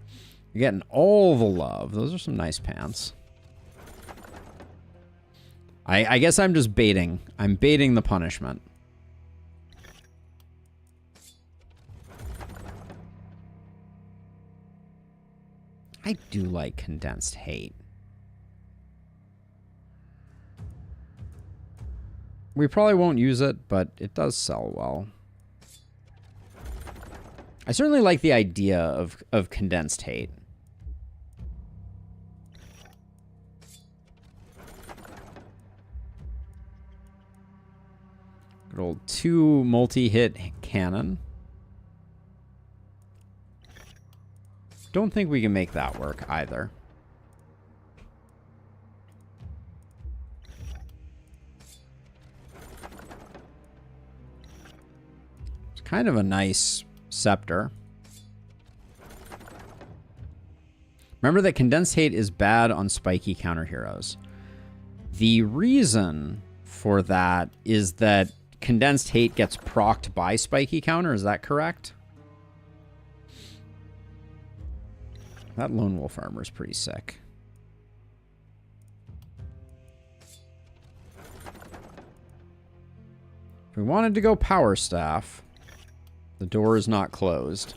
all the love. Those are some nice pants. I guess I'm just baiting. I'm baiting the punishment. I do like condensed hate. We probably won't use it, but it does sell well. I certainly like the idea of condensed hate. Good old 2 multi-hit cannon. Don't think we can make that work either. It's kind of a nice scepter. Remember that condensed hate is bad on spiky counter heroes. The reason for that is that condensed hate gets procced by spiky counter. Is that correct? That lone wolf armor is pretty sick. If we wanted to go power staff, the door is not closed.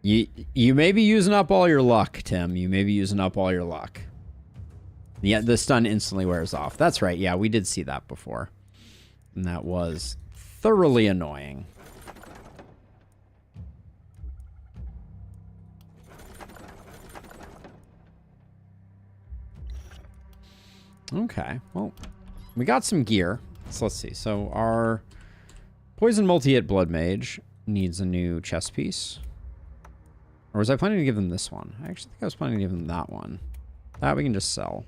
You may be using up all your luck, Tim. You may be using up all your luck. Yeah, the stun instantly wears off. That's right. Yeah, we did see that before. And that was thoroughly annoying. Okay, well, we got some gear. So let's see. So our poison multi-hit blood mage needs a new chest piece. Or was I planning to give them this one? I actually think I was planning to give them that one. That we can just sell.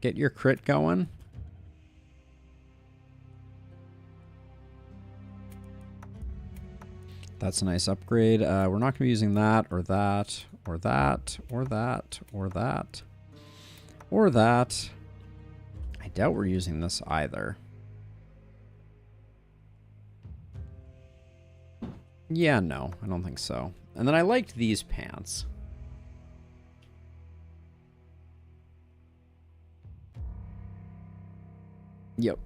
Get your crit going. That's a nice upgrade. We're not going to be using that, or that, or that, or that, or that, or that. I doubt we're using this either. Yeah, no, I don't think so. And then I liked these pants. Yep.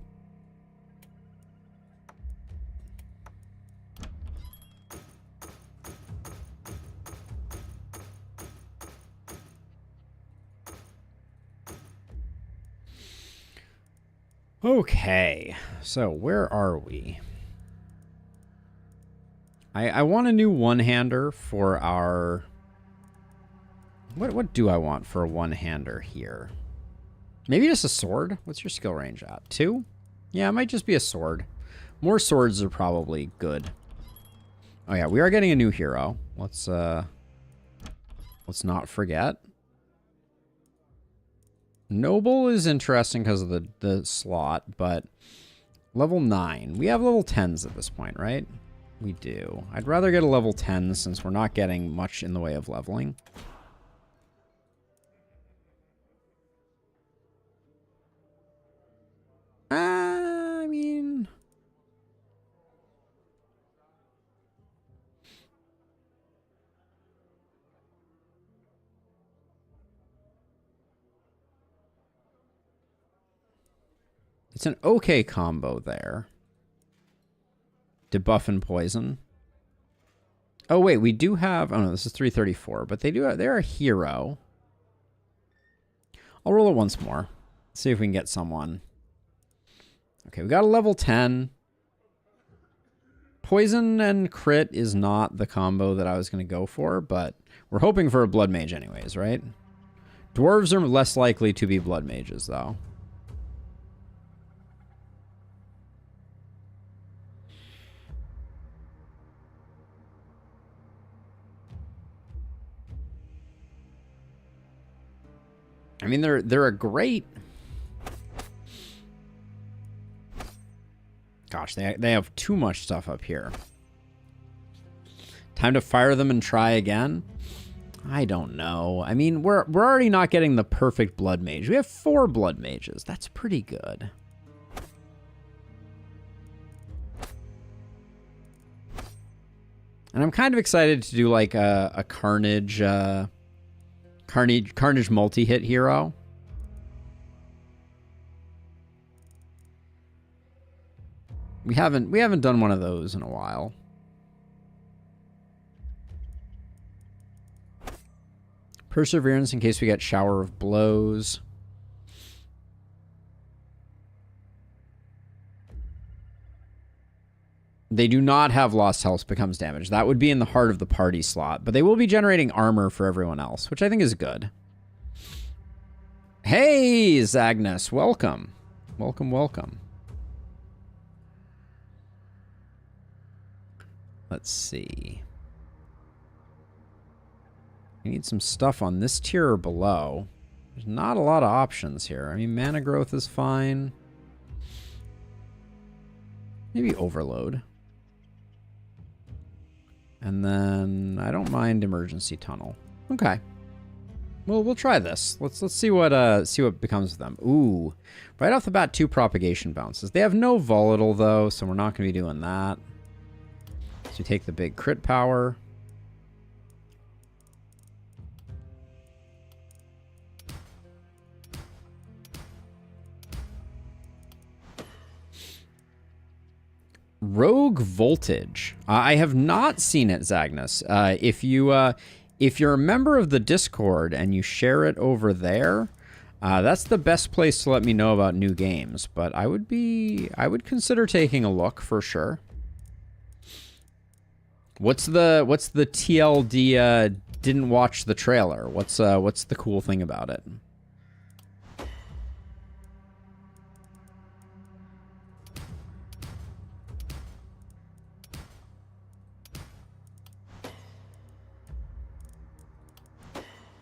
Okay, so where are we? I want a new one-hander for our... What do I want for a one-hander here? Maybe just a sword? What's your skill range at? 2? Yeah, it might just be a sword. More swords are probably good. Oh yeah, we are getting a new hero. Let's not forget. Noble is interesting because of the slot, but level 9. We have level 10s at this point, right? We do. I'd rather get a level 10 since we're not getting much in the way of leveling. I mean... It's an okay combo there. Debuff and poison. Oh, wait, we do have... Oh, no, this is 334, but they're a hero. I'll roll it once more. See if we can get someone. Okay, we got a level 10. Poison and crit is not the combo that I was going to go for, but we're hoping for a blood mage anyways, right? Dwarves are less likely to be blood mages, though. I mean, they're a great... Gosh, they have too much stuff up here. Time to fire them and try again? I don't know. I mean, we're already not getting the perfect blood mage. We have 4 blood mages. That's pretty good. And I'm kind of excited to do like a Carnage multi-hit hero. We haven't done one of those in a while. Perseverance in case we get Shower of Blows. They do not have Lost Health becomes damage. That would be in the heart of the party slot, but they will be generating armor for everyone else, which I think is good. Hey, Zagnus, welcome. Welcome, welcome. Let's see. We need some stuff on this tier or below. There's not a lot of options here. I mean, mana growth is fine. Maybe overload. And then I don't mind emergency tunnel. Okay. Well, we'll try this. Let's see what becomes of them. Ooh. Right off the bat, 2 propagation bounces. They have no volatile though, so we're not going to be doing that. So we take the big crit power. Rogue Voltage. I have not seen it, Zagnus. If you're a member of the Discord and you share it over there, that's the best place to let me know about new games. But I would consider taking a look for sure. What's the TLD? Didn't watch the trailer. What's the cool thing about it?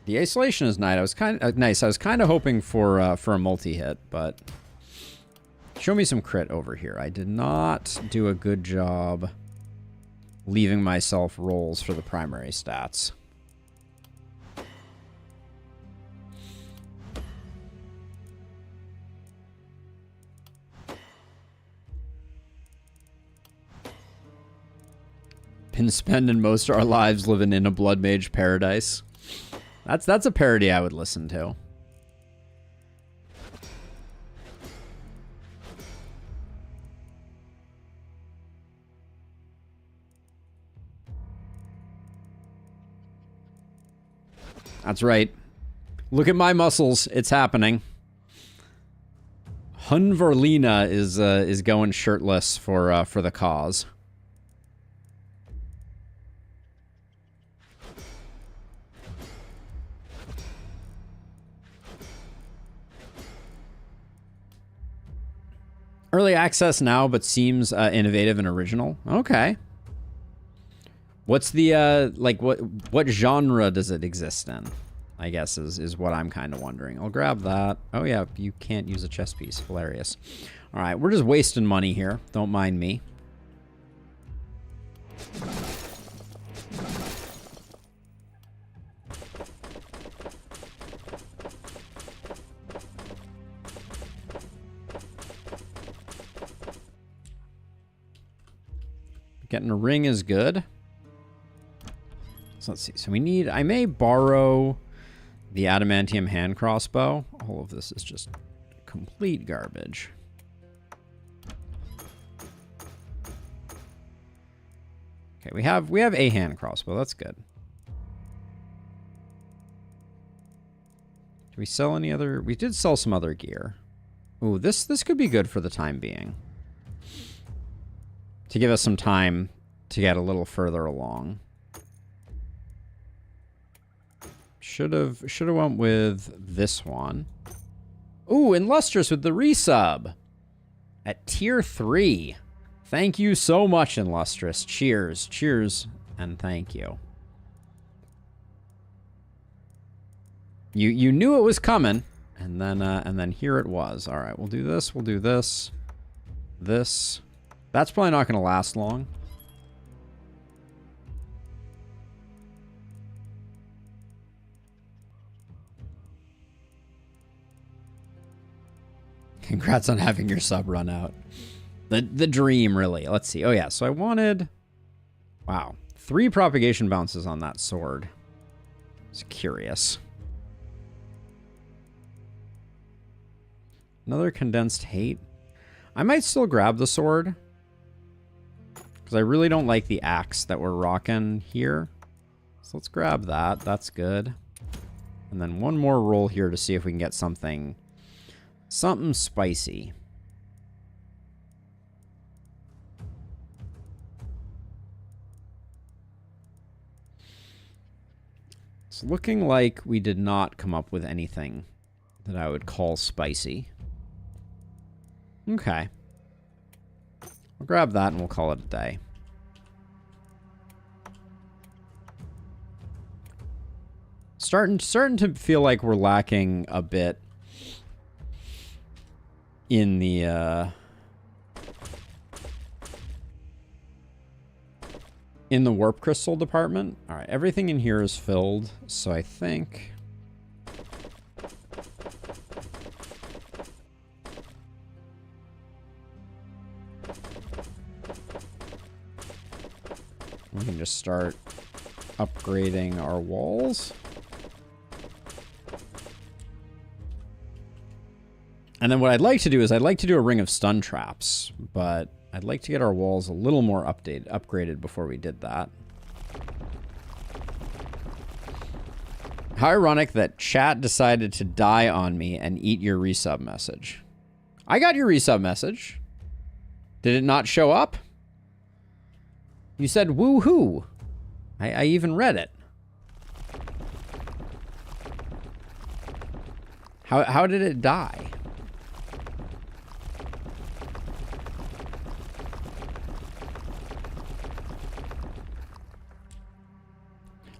The isolation is nice. I was kind of nice. I was kind of hoping for a multi-hit, but show me some crit over here. I did not do a good job leaving myself rolls for the primary stats. Been spending most of our lives living in a blood mage paradise. That's a parody I would listen to. That's right. Look at my muscles. It's happening. Hunverlina is going shirtless for the cause. Early access now, but seems innovative and original. Okay. What's the like what genre does it exist in? I guess is what I'm kind of wondering. I'll grab that. Oh yeah, you can't use a chess piece. Hilarious. All right, we're just wasting money here. Don't mind me. Getting a ring is good. So let's see. So we need... I may borrow the adamantium hand crossbow. All of this is just complete garbage. Okay, we have a hand crossbow. That's good. Do we sell any other... We did sell some other gear. Ooh, this could be good for the time being. To give us some time to get a little further along. Should have went with this one. Ooh, Illustrious with the resub at tier 3. Thank you so much, Illustrious. Cheers, cheers, and thank you. You knew it was coming, and then here it was. All right, we'll do this. We'll do this. This. That's probably not going to last long. Congrats on having your sub run out. The dream, really. Let's see. Oh, yeah. So I wanted... Wow. 3 propagation bounces on that sword. It's curious. Another condensed hate. I might still grab the sword. Because I really don't like the axe that we're rocking here. So let's grab that. That's good. And then one more roll here to see if we can get something... Something spicy. It's looking like we did not come up with anything that I would call spicy. Okay. I'll grab that and we'll call it a day. Starting to feel like we're lacking a bit in the warp crystal department. All right, everything in here is filled, so I think we can just start upgrading our walls. And then what I'd like to do is I'd like to do a ring of stun traps, but I'd like to get our walls a little more upgraded before we did that. How ironic that chat decided to die on me and eat your resub message. I got your resub message. Did it not show up? You said woo-hoo. I even read it. How did it die?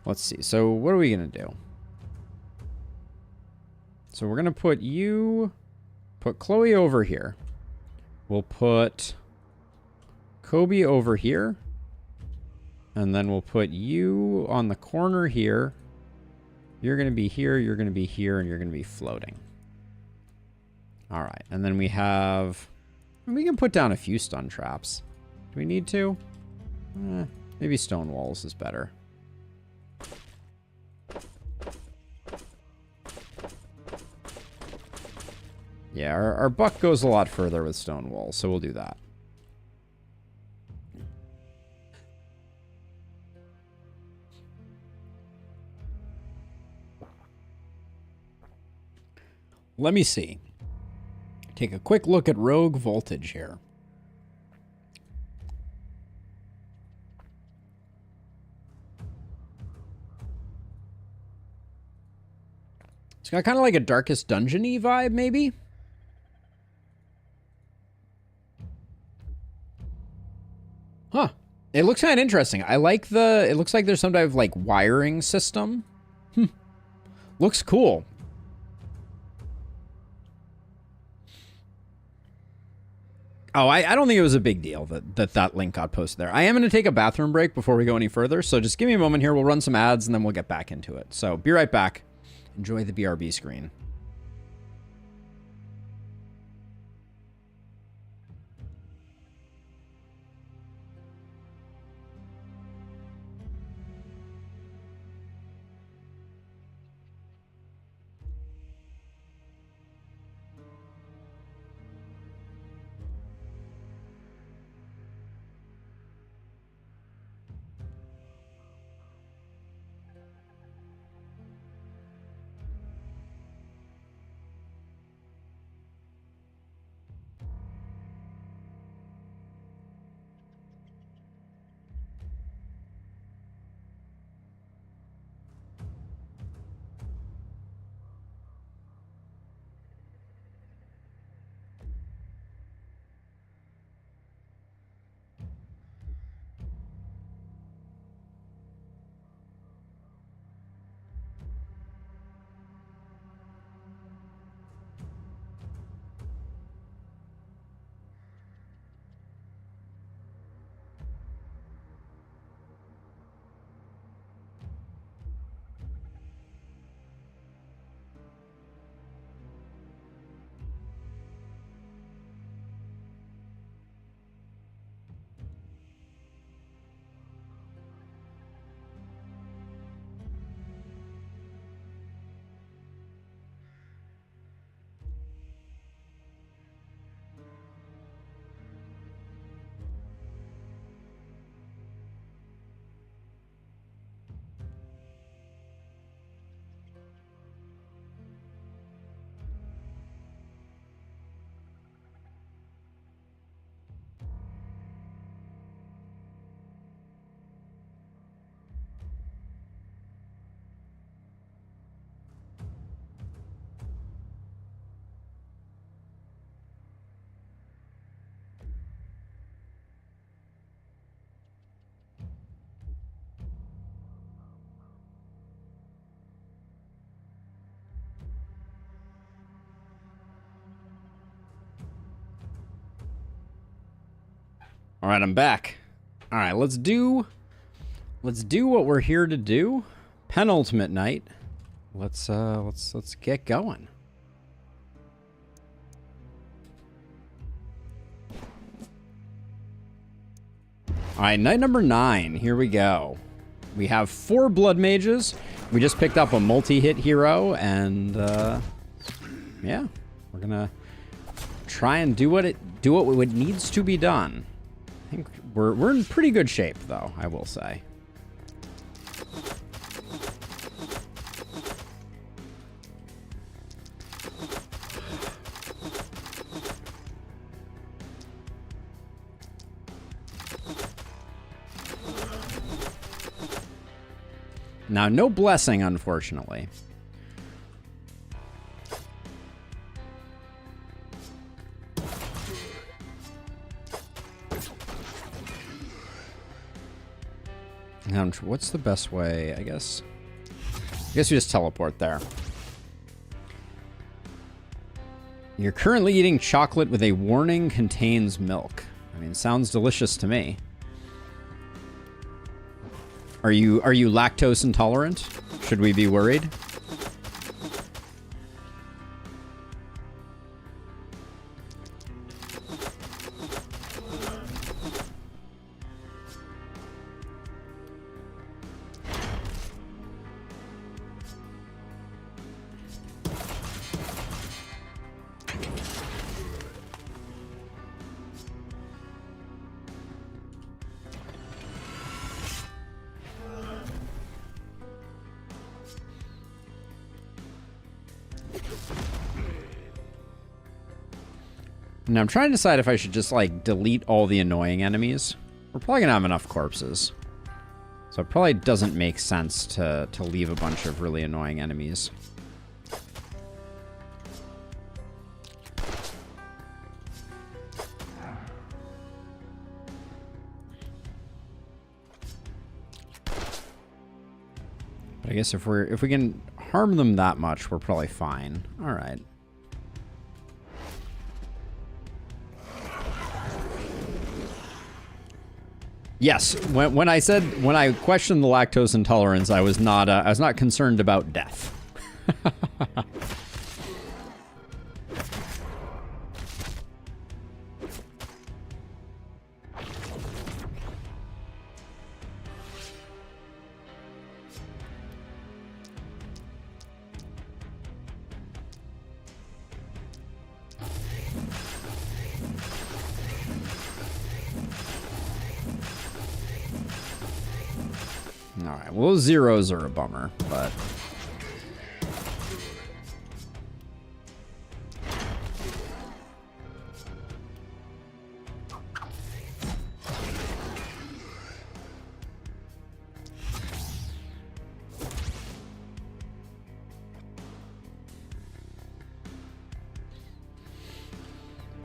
Let's see. So what are we going to do? So we're going to put Chloe over here. We'll put Kobe over here. And then we'll put you on the corner here. You're going to be here, you're going to be here, and you're going to be floating. All right. And then we can put down a few stun traps. Do we need to? Maybe stone walls is better. Yeah, our buck goes a lot further with stone walls, so we'll do that. Let me see. Take a quick look at rogue voltage here. It's got kind of like a Darkest Dungeon-y vibe, maybe? Huh. It looks kind of interesting. I like it looks like there's some type of like wiring system. Looks cool. Oh, I don't think it was a big deal that link got posted there. I am going to take a bathroom break before we go any further, so just give me a moment here. We'll run some ads, and then we'll get back into it. So be right back. Enjoy the BRB screen. All right, I'm back. All right, let's do what we're here to do. Penultimate night. Let's get going. All right, night number 9. Here we go. We have 4 blood mages. We just picked up a multi-hit hero, and yeah, we're gonna try and do what needs to be done. I think we're in pretty good shape, though, I will say. Now, no blessing, unfortunately. Now, what's the best way? I guess we just teleport there. You're currently eating chocolate with a warning contains milk. I mean, sounds delicious to me. Are you lactose intolerant? Should we be worried? Now, I'm trying to decide if I should just, like, delete all the annoying enemies. We're probably going to have enough corpses. So it probably doesn't make sense to leave a bunch of really annoying enemies. But I guess if we can harm them that much, we're probably fine. All right. Yes, when I questioned the lactose intolerance, I was not concerned about death. Alright, well, zeros are a bummer, but...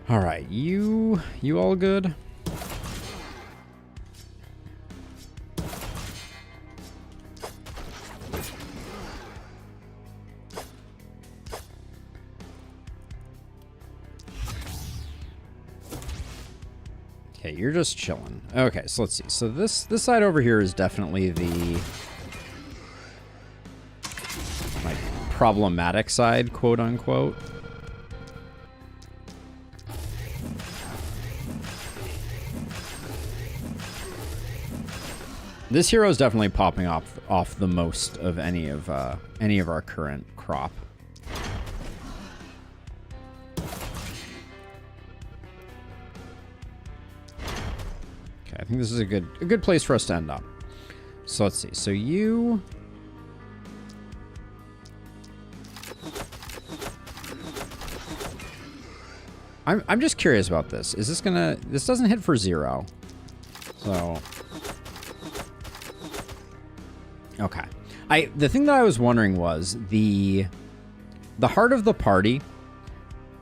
Alright, you all good? Okay, you're just chilling. Okay, so let's see. So this side over here is definitely the like problematic side, quote unquote. This hero is definitely popping off the most of any of our current crop. I think this is a good place for us to end up. So let's see. So you... I'm just curious about this. Is this gonna... This doesn't hit for 0. So... Okay. The thing that I was wondering was the heart of the party...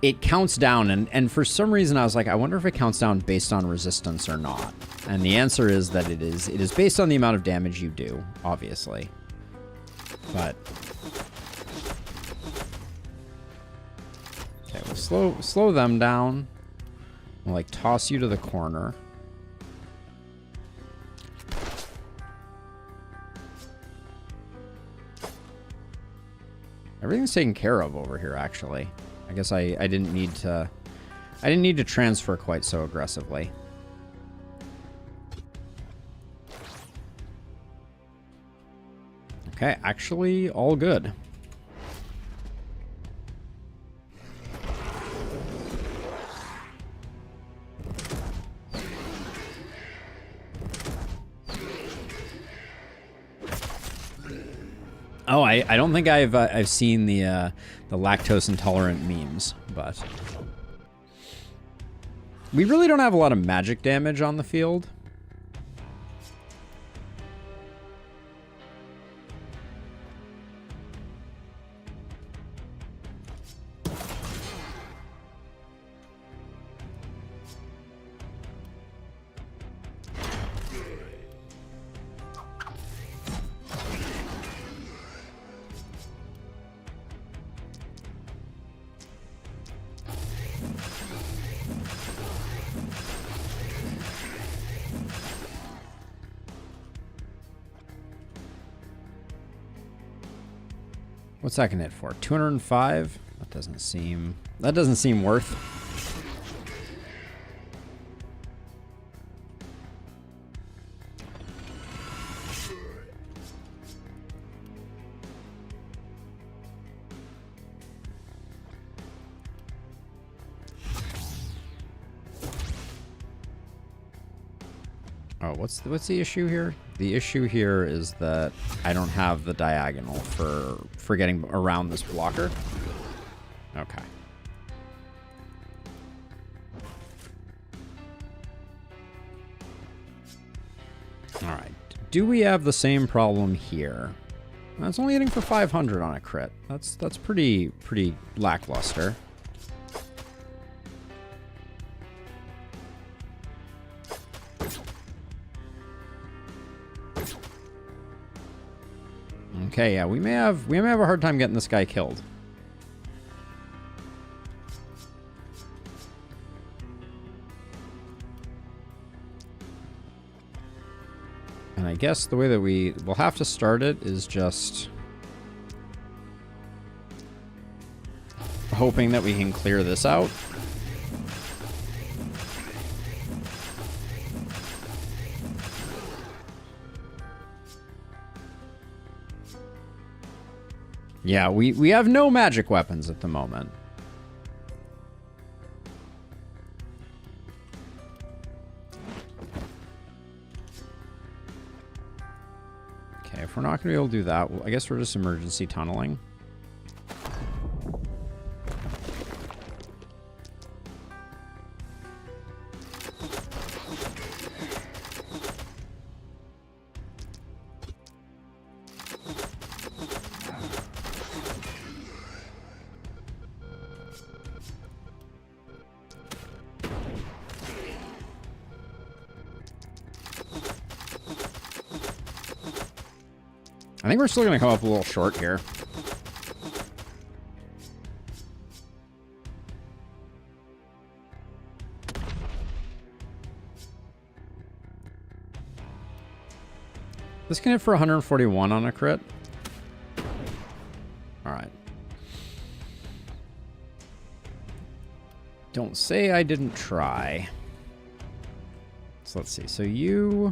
It counts down, and for some reason I was like, I wonder if it counts down based on resistance or not. And the answer is that it is. It is based on the amount of damage you do, obviously. But okay, we'll slow them down. We'll like toss you to the corner. Everything's taken care of over here, actually. I guess I didn't need to... I didn't need to transfer quite so aggressively. Okay, actually, all good. Oh, I don't think I've seen the lactose intolerant memes, but we really don't have a lot of magic damage on the field. What's that gonna hit for? 205? That doesn't seem worth. Oh, what's the issue here? The issue here is that I don't have the diagonal for getting around this blocker. Okay. All right. Do we have the same problem here? That's only hitting for 500 on a crit. That's pretty lackluster. Okay, yeah, we may have a hard time getting this guy killed. And I guess the way that we'll have to start it is just hoping that we can clear this out. Yeah, we have no magic weapons at the moment. Okay, if we're not going to be able to do that, well, I guess we're just emergency tunneling. I think we're still going to come up a little short here. This can hit for 141 on a crit. All right. Don't say I didn't try. So let's see. So you...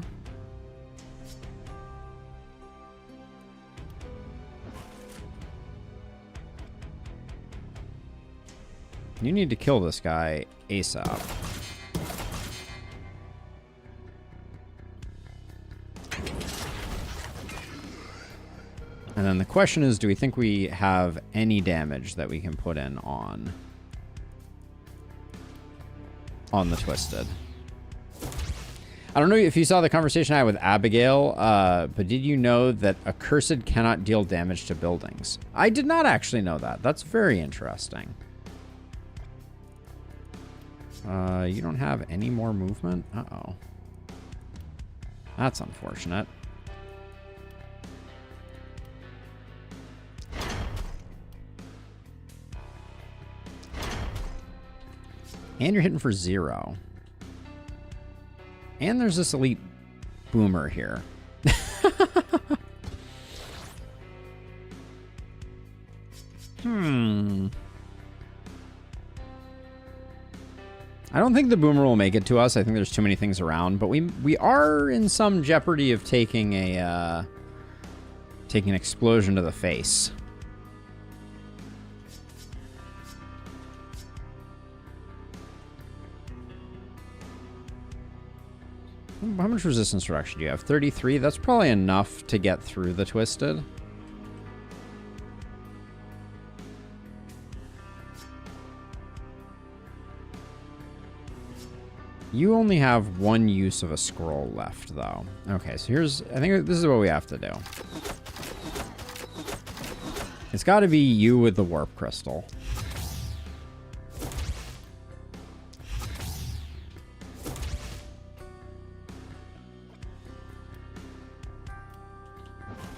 You need to kill this guy ASAP. And then the question is, do we think we have any damage that we can put in on the Twisted? I don't know if you saw the conversation I had with Abigail, but did you know that Accursed cannot deal damage to buildings? I did not actually know that. That's very interesting. You don't have any more movement? Uh-oh. That's unfortunate. And you're hitting for 0. And there's this elite boomer here. I don't think the boomer will make it to us. I think there's too many things around, but we are in some jeopardy of taking an explosion to the face. How much resistance reduction do you have? 33? That's probably enough to get through the twisted. You only have one use of a scroll left, though. Okay, so I think this is what we have to do. It's got to be you with the warp crystal.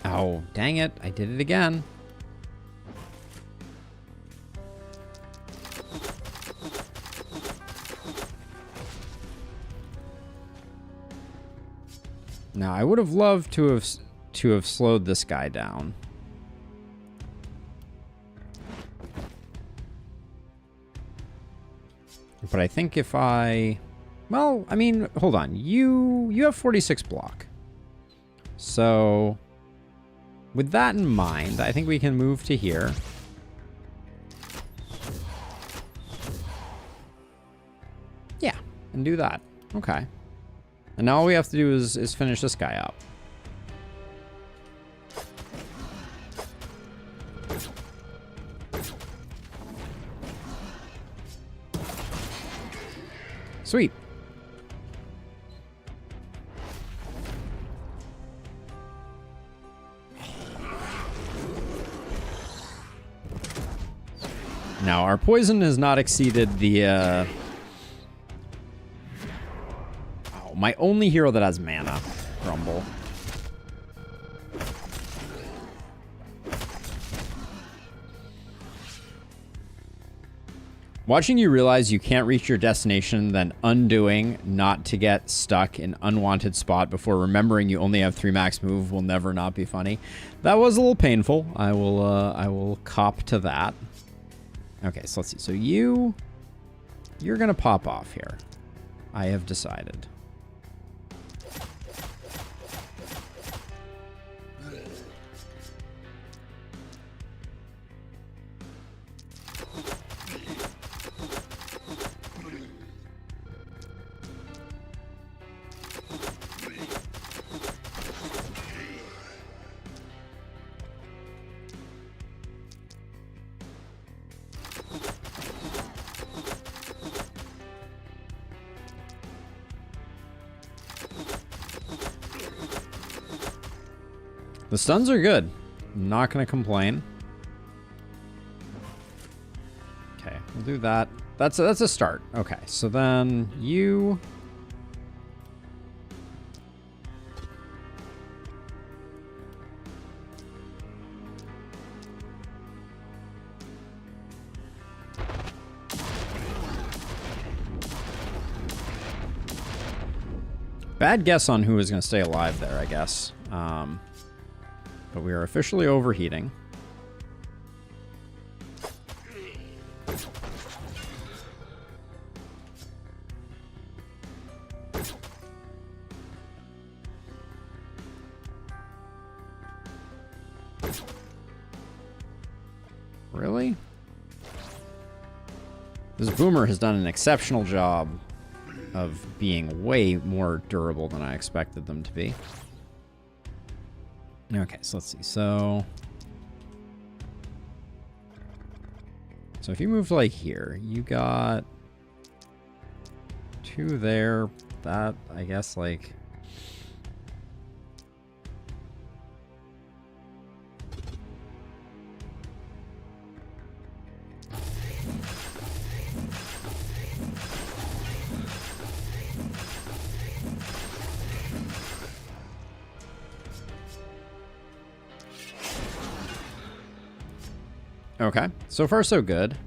Oh, dang it. I did it again. Now, I would have loved to have slowed this guy down. But I think if well, I mean, hold on. You have 46 block. So with that in mind, I think we can move to here. Yeah, and do that. Okay. And now all we have to do is finish this guy up. Sweet. Now, our poison has not exceeded the, Oh, my only hero that has mana. Grumble. Watching you realize you can't reach your destination, then undoing not to get stuck in unwanted spot before remembering you only have 3 max move will never not be funny. That was a little painful. I will cop to that. Okay, so let's see. So you're gonna pop off here. I have decided. The stuns are good. I'm not going to complain. Okay, we'll do that. That's a start. Okay, so then you... Bad guess on who is going to stay alive there, I guess. But we are officially overheating. Really? This boomer has done an exceptional job of being way more durable than I expected them to be. Okay, so let's see. So if you move to like here, you got 2 there. That, I guess, like... Okay, so far so good.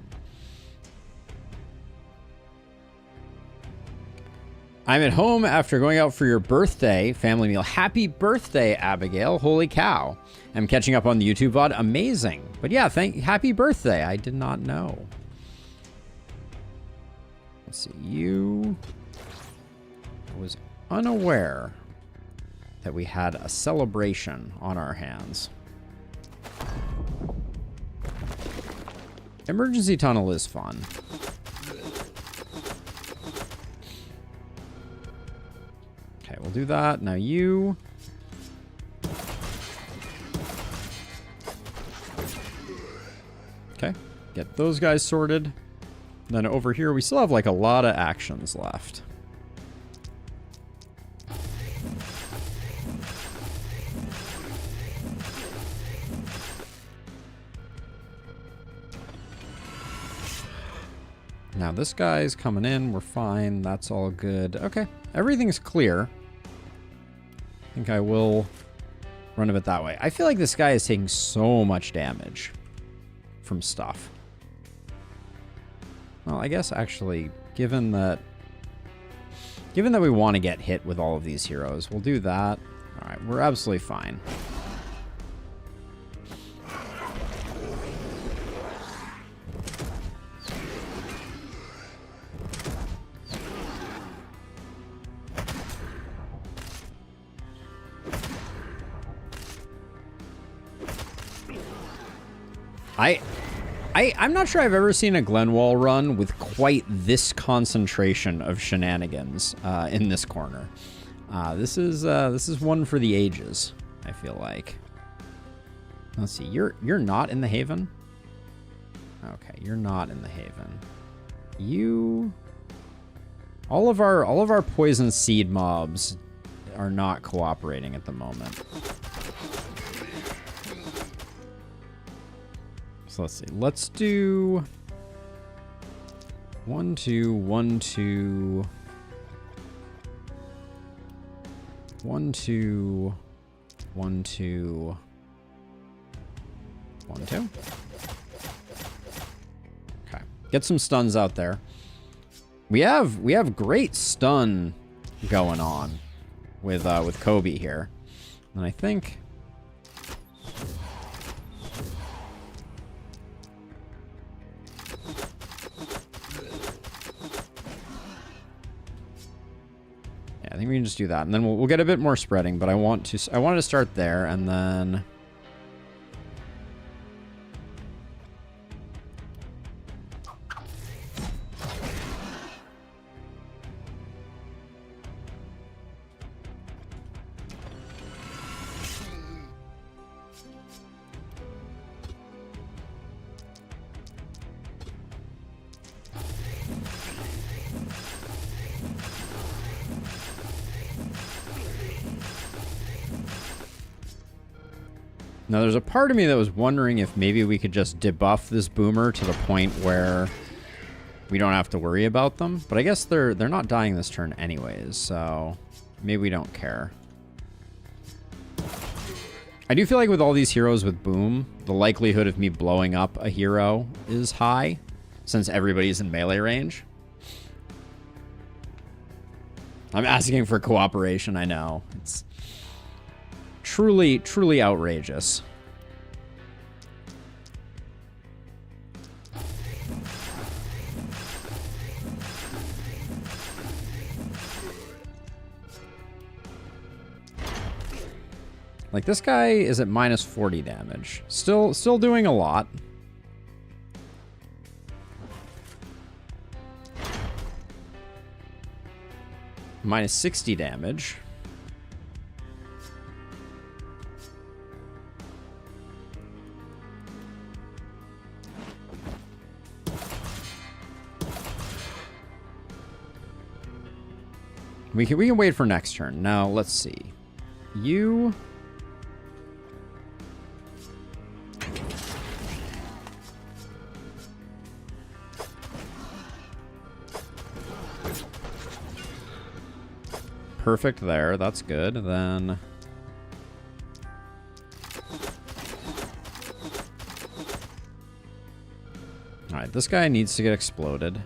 I'm at home after going out for your birthday family meal. Happy birthday, Abigail. Holy cow. I'm catching up on the YouTube VOD. Amazing. But yeah, happy birthday. I did not know. Let's see. You... I was unaware that we had a celebration on our hands. Emergency tunnel is fun. Okay, we'll do that. Now you... Okay, get those guys sorted. Then over here, we still have like a lot of actions left. Now this guy's coming in. We're fine. That's all good. Okay, everything's clear. I think I will run a bit that way. I feel like this guy is taking so much damage from stuff. Well, I guess actually, given that we want to get hit with all of these heroes, we'll do that. All right, we're absolutely fine. I'm not sure I've ever seen a Glenwald run with quite this concentration of shenanigans in this corner. This is one for the ages, I feel like. Let's see, you're not in the Haven? Okay, you're not in the Haven. You... All of our poison seed mobs are not cooperating at the moment. So let's see. Let's do 1, 2, 1, 2, 1, 2, 1, 2, 1, 2. Okay. Get some stuns out there. We have great stun going on with Kobe here, and I think. I think we can just do that, and then we'll get a bit more spreading. But I wanted to start there, and then now, there's a part of me that was wondering if maybe we could just debuff this boomer to the point where we don't have to worry about them. But I guess they're not dying this turn anyways, so maybe we don't care. I do feel like with all these heroes with boom, the likelihood of me blowing up a hero is high, since everybody's in melee range. I'm asking for cooperation, I know. It's truly, truly outrageous. Like, this guy is at minus 40 damage. Still doing a lot. Minus 60 damage. We can wait for next turn. Now, let's see. You... Perfect there. That's good. Then... Alright, this guy needs to get exploded.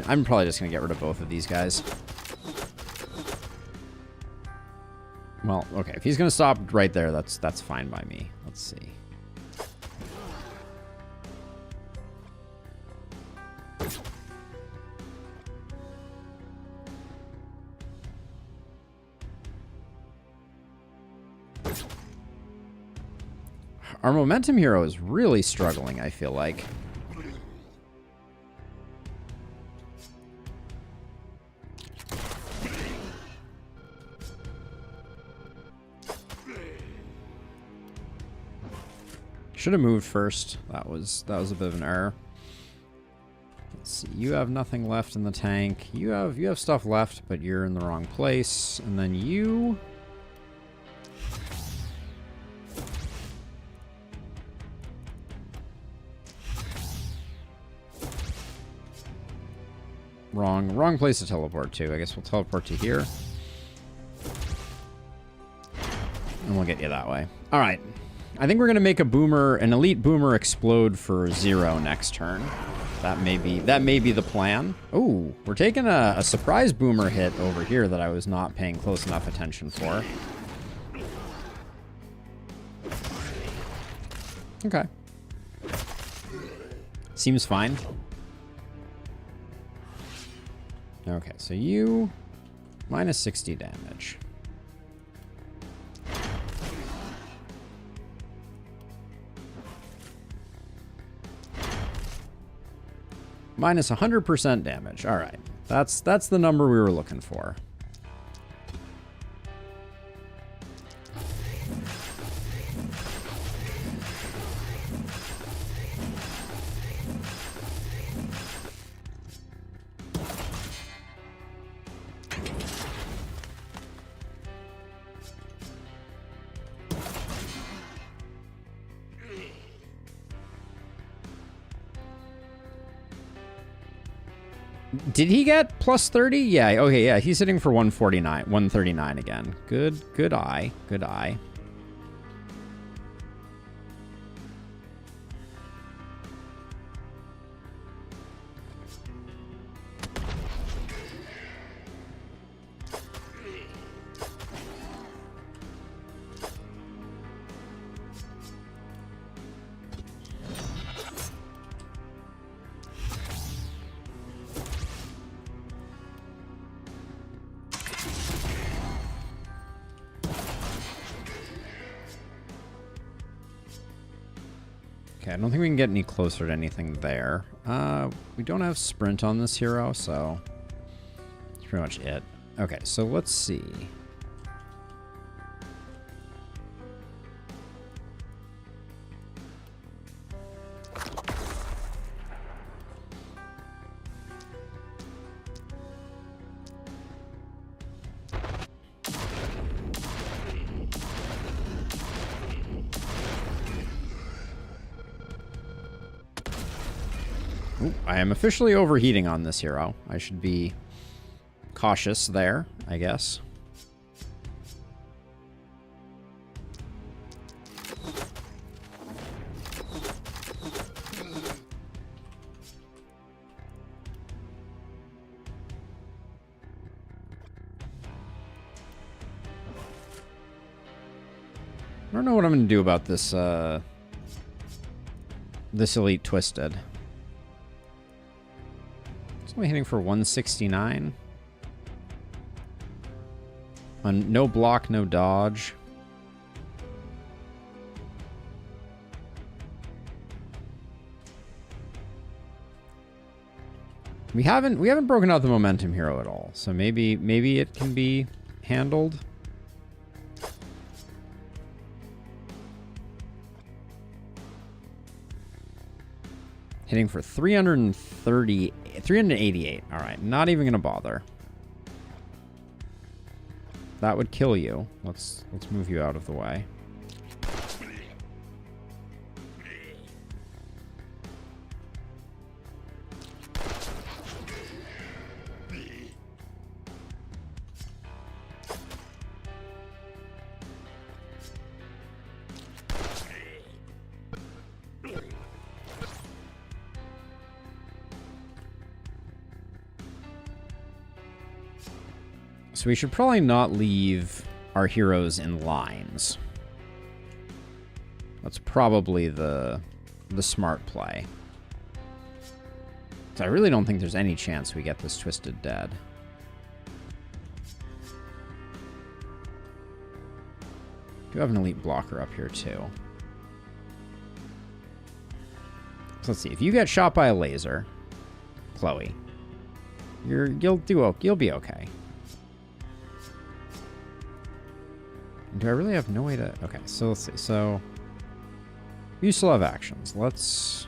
I'm probably just going to get rid of both of these guys. Well, okay. If he's going to stop right there, that's fine by me. Let's see. Our momentum hero is really struggling, I feel like. Should have moved first. That was a bit of an error. Let's see. You have nothing left in the tank. You have stuff left, but you're in the wrong place. And then you... Wrong place to teleport to. I guess we'll teleport to here. And we'll get you that way. All right. I think we're going to make an elite boomer explode for 0 next turn. That may be the plan. Oh, we're taking a surprise boomer hit over here that I was not paying close enough attention for. Okay. Seems fine. Okay, so you minus 60 damage. Minus 100% damage. All right. That's the number we were looking for. Did he get plus 30? Yeah, okay, yeah. He's hitting for 139 again. Good eye. Good eye. Okay, I don't think we can get any closer to anything there. We don't have sprint on this hero, so that's pretty much it. Okay, so let's see. Ooh, I am officially overheating on this hero. I should be cautious there, I guess. I don't know what I'm going to do about this, this Elite Twisted. It's only hitting for 169. No block, no dodge. We haven't broken out the momentum hero at all, so maybe it can be handled. Hitting for 388. All right, not even gonna bother. That would kill you. Let's move you out of the way. So we should probably not leave our heroes in lines. That's probably the smart play. So I really don't think there's any chance we get this Twisted dead. Do have an elite blocker up here too. So let's see. If you get shot by a laser, Chloe, you'll be okay. Do I really have no way to... Okay, so let's see. So you still have actions. Let's...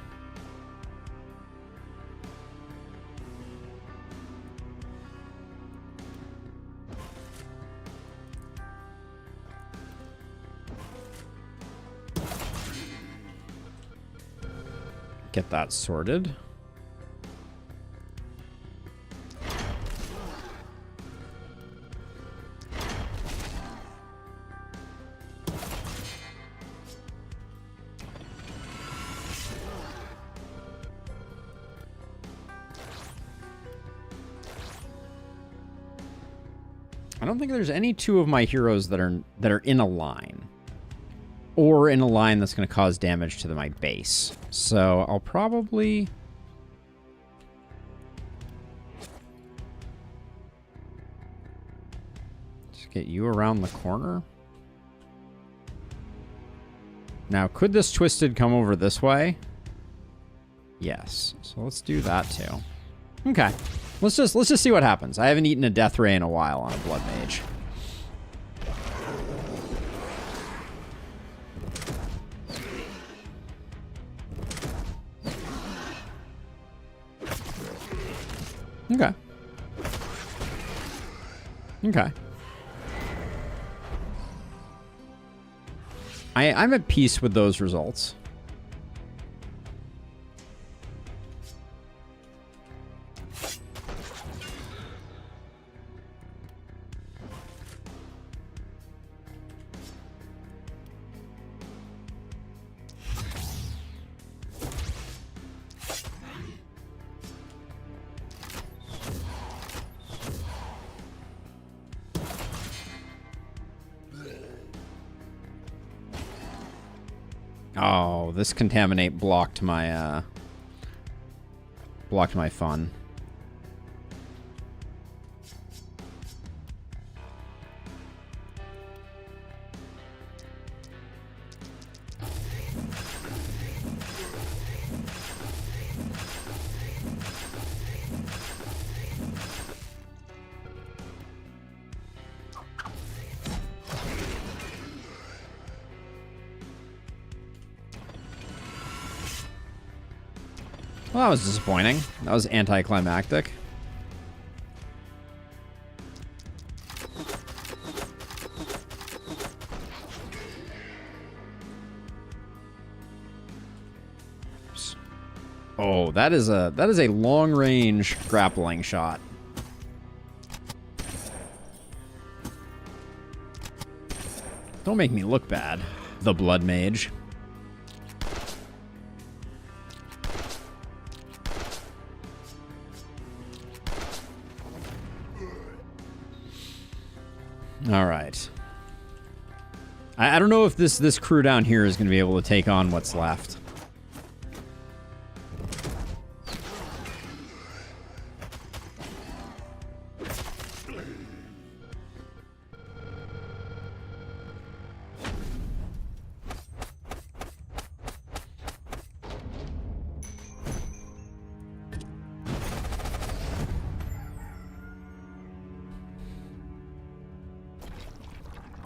get that sorted. I don't think there's any two of my heroes that are in a line. Or in a line that's going to cause damage to my base. So I'll probably... just get you around the corner. Now, could this Twisted come over this way? Yes. So let's do that too. Okay. Let's just see what happens. I haven't eaten a Death Ray in a while on a Blood Mage. Okay. Okay. I'm at peace with those results. Oh, this contaminate blocked my fun. Well, that was disappointing. That was anticlimactic. Oh, that is a long-range grappling shot. Don't make me look bad, the Blood Mage. All right. I don't know if this crew down here is going to be able to take on what's left.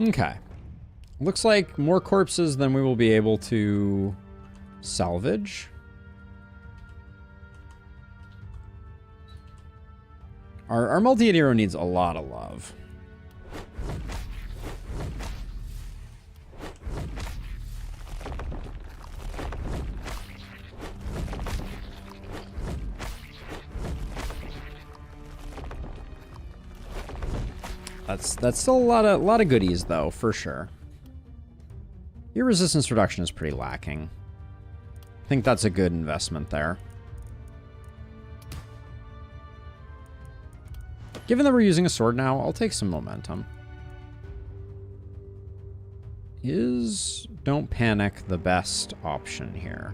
Okay. Looks like more corpses than we will be able to salvage. Our multi-hit hero needs a lot of love. That's still a lot of goodies though, for sure. Your resistance reduction is pretty lacking. I think that's a good investment there. Given that we're using a sword now, I'll take some momentum. Is Don't Panic the best option here?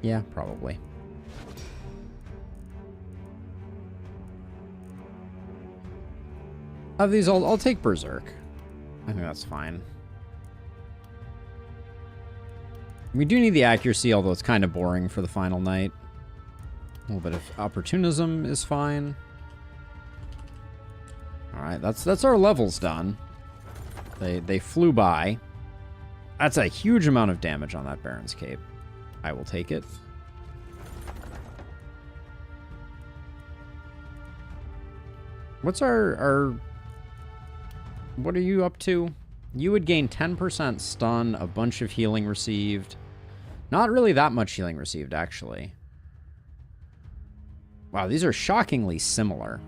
Yeah, probably. Of these, I'll take Berserk. I think that's fine. We do need the accuracy, although it's kind of boring for the final night. A little bit of opportunism is fine. All right, that's our levels done. They flew by. That's a huge amount of damage on that Baron's Cape. I will take it. What's our... What are you up to? You would gain 10% stun, a bunch of healing received. Not really that much healing received, actually. Wow, these are shockingly similar.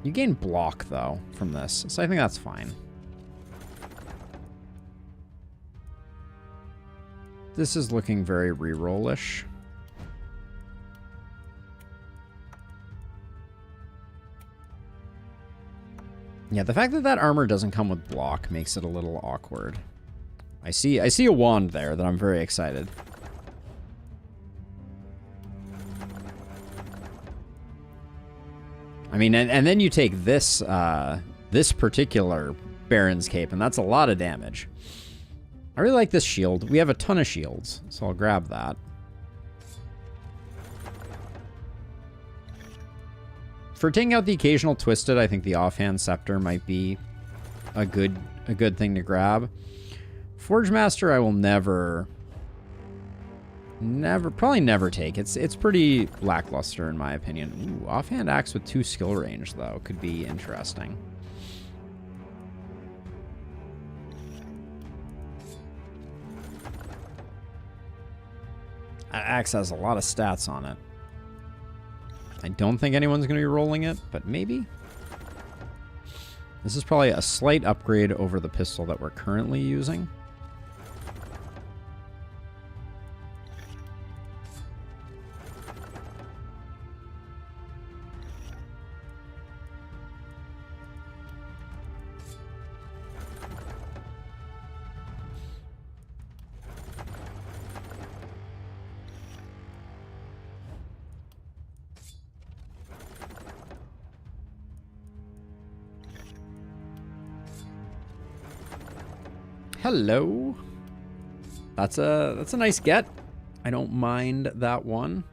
You gain block, though, from this, so I think that's fine. This is looking very reroll-ish. Yeah, the fact that that armor doesn't come with block makes it a little awkward. I see a wand there that I'm very excited. I mean, and then you take this this particular Baron's Cape, and that's a lot of damage. I really like this shield. We have a ton of shields, so I'll grab that. For taking out the occasional Twisted, I think the Offhand Scepter might be a good thing to grab. Forge Master, I will probably never take. It's pretty lackluster in my opinion. Ooh, Offhand Axe with 2 skill range, though, could be interesting. Axe has a lot of stats on it. I don't think anyone's going to be rolling it, but maybe. This is probably a slight upgrade over the pistol that we're currently using. Hello. That's a nice get. I don't mind that one.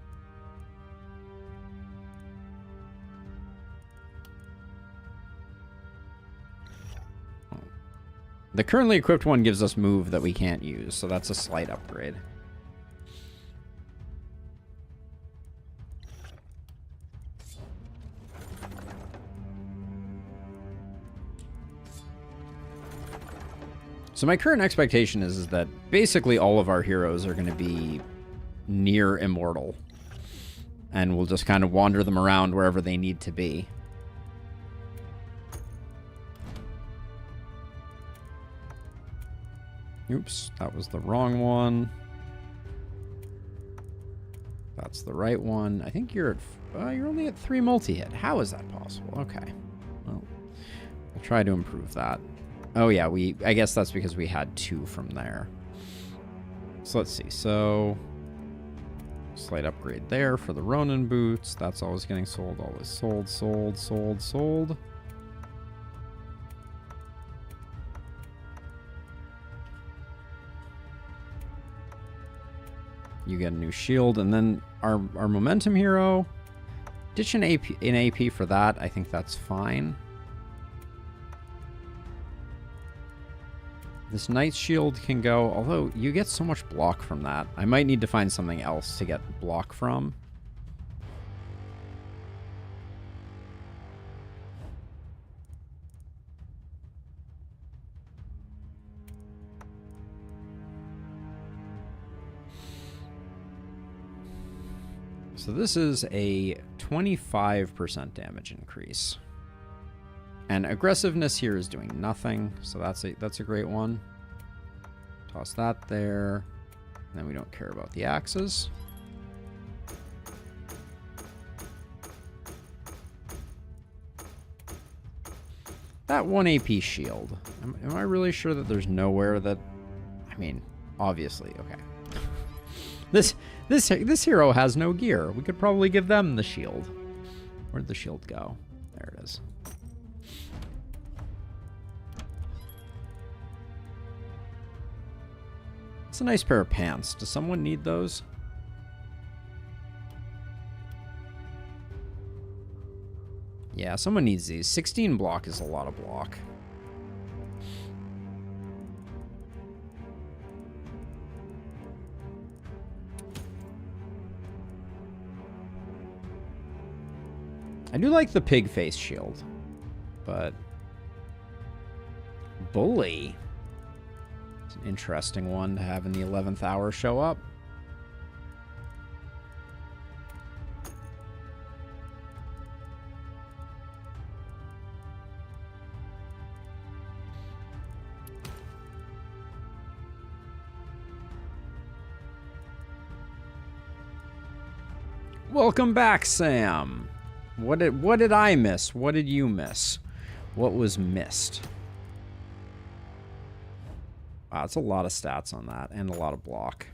The currently equipped one gives us move that we can't use, so that's a slight upgrade. So my current expectation is that basically all of our heroes are going to be near immortal. And we'll just kind of wander them around wherever they need to be. Oops, that was the wrong one. That's the right one. I think you're only at 3 multi-hit. How is that possible? Okay. Well, we'll try to improve that. Oh yeah, I guess that's because we had 2 from there. So let's see. So slight upgrade there for the Ronin boots. That's always getting sold. Always sold, sold, sold, sold. You get a new shield, and then our momentum hero. Ditch an AP for that. I think that's fine. This Knight's Shield can go, although you get so much block from that. I might need to find something else to get block from. So this is a 25% damage increase. And aggressiveness here is doing nothing, so that's a great one. Toss that there. And then we don't care about the axes. That 1 AP shield. Am I really sure that there's nowhere that... I mean, obviously, okay. This hero has no gear. We could probably give them the shield. Where'd the shield go? There it is. It's a nice pair of pants. Does someone need those? Yeah, someone needs these. 16 block is a lot of block. I do like the pig face shield, but bully. It's an interesting one to have in the 11th hour show up. Welcome back, Sam. What did I miss? What did you miss? What was missed? Wow, that's a lot of stats on that and a lot of block.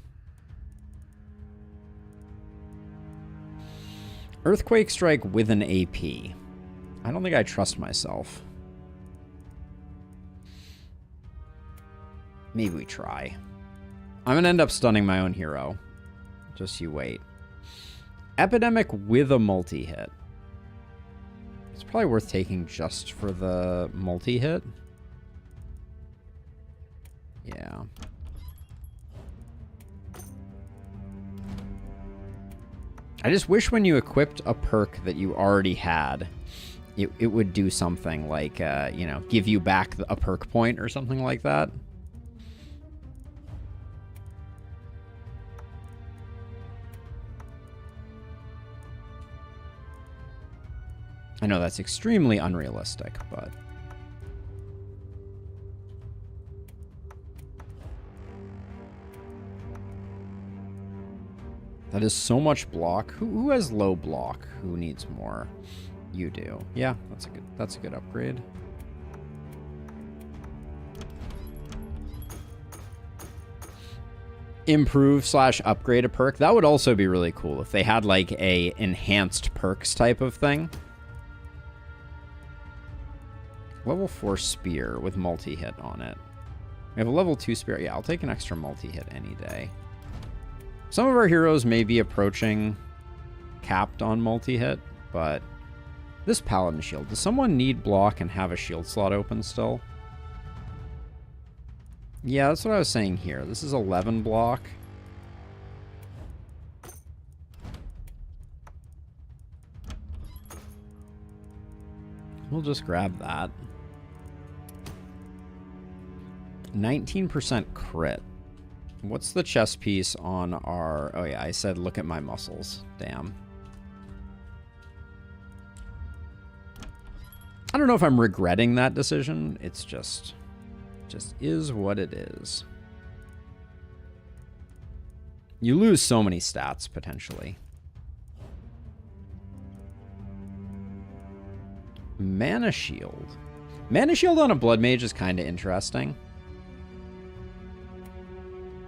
Earthquake strike with an AP. I don't think I trust myself. Maybe we try. I'm gonna end up stunning my own hero. Just you wait. Epidemic with a multi-hit. It's probably worth taking just for the multi-hit. Yeah. I just wish when you equipped a perk that you already had, it would do something like, you know, give you back a perk point or something like that. I know that's extremely unrealistic, but... that is so much block. Who has low block? Who needs more? You do. Yeah, that's a good upgrade. Improve / upgrade a perk. That would also be really cool if they had like a enhanced perks type of thing. Level 4 spear with multi-hit on it. We have a level 2 spear. Yeah, I'll take an extra multi-hit any day. Some of our heroes may be approaching capped on multi-hit, but this paladin shield. Does someone need block and have a shield slot open still? Yeah, that's what I was saying here. This is 11 block. We'll just grab that. 19% crit. What's the chest piece on our... oh yeah, I said look at my muscles. Damn. I don't know if I'm regretting that decision. It's just is what it is. You lose so many stats, potentially. Mana shield. Mana shield on a blood mage is kind of interesting.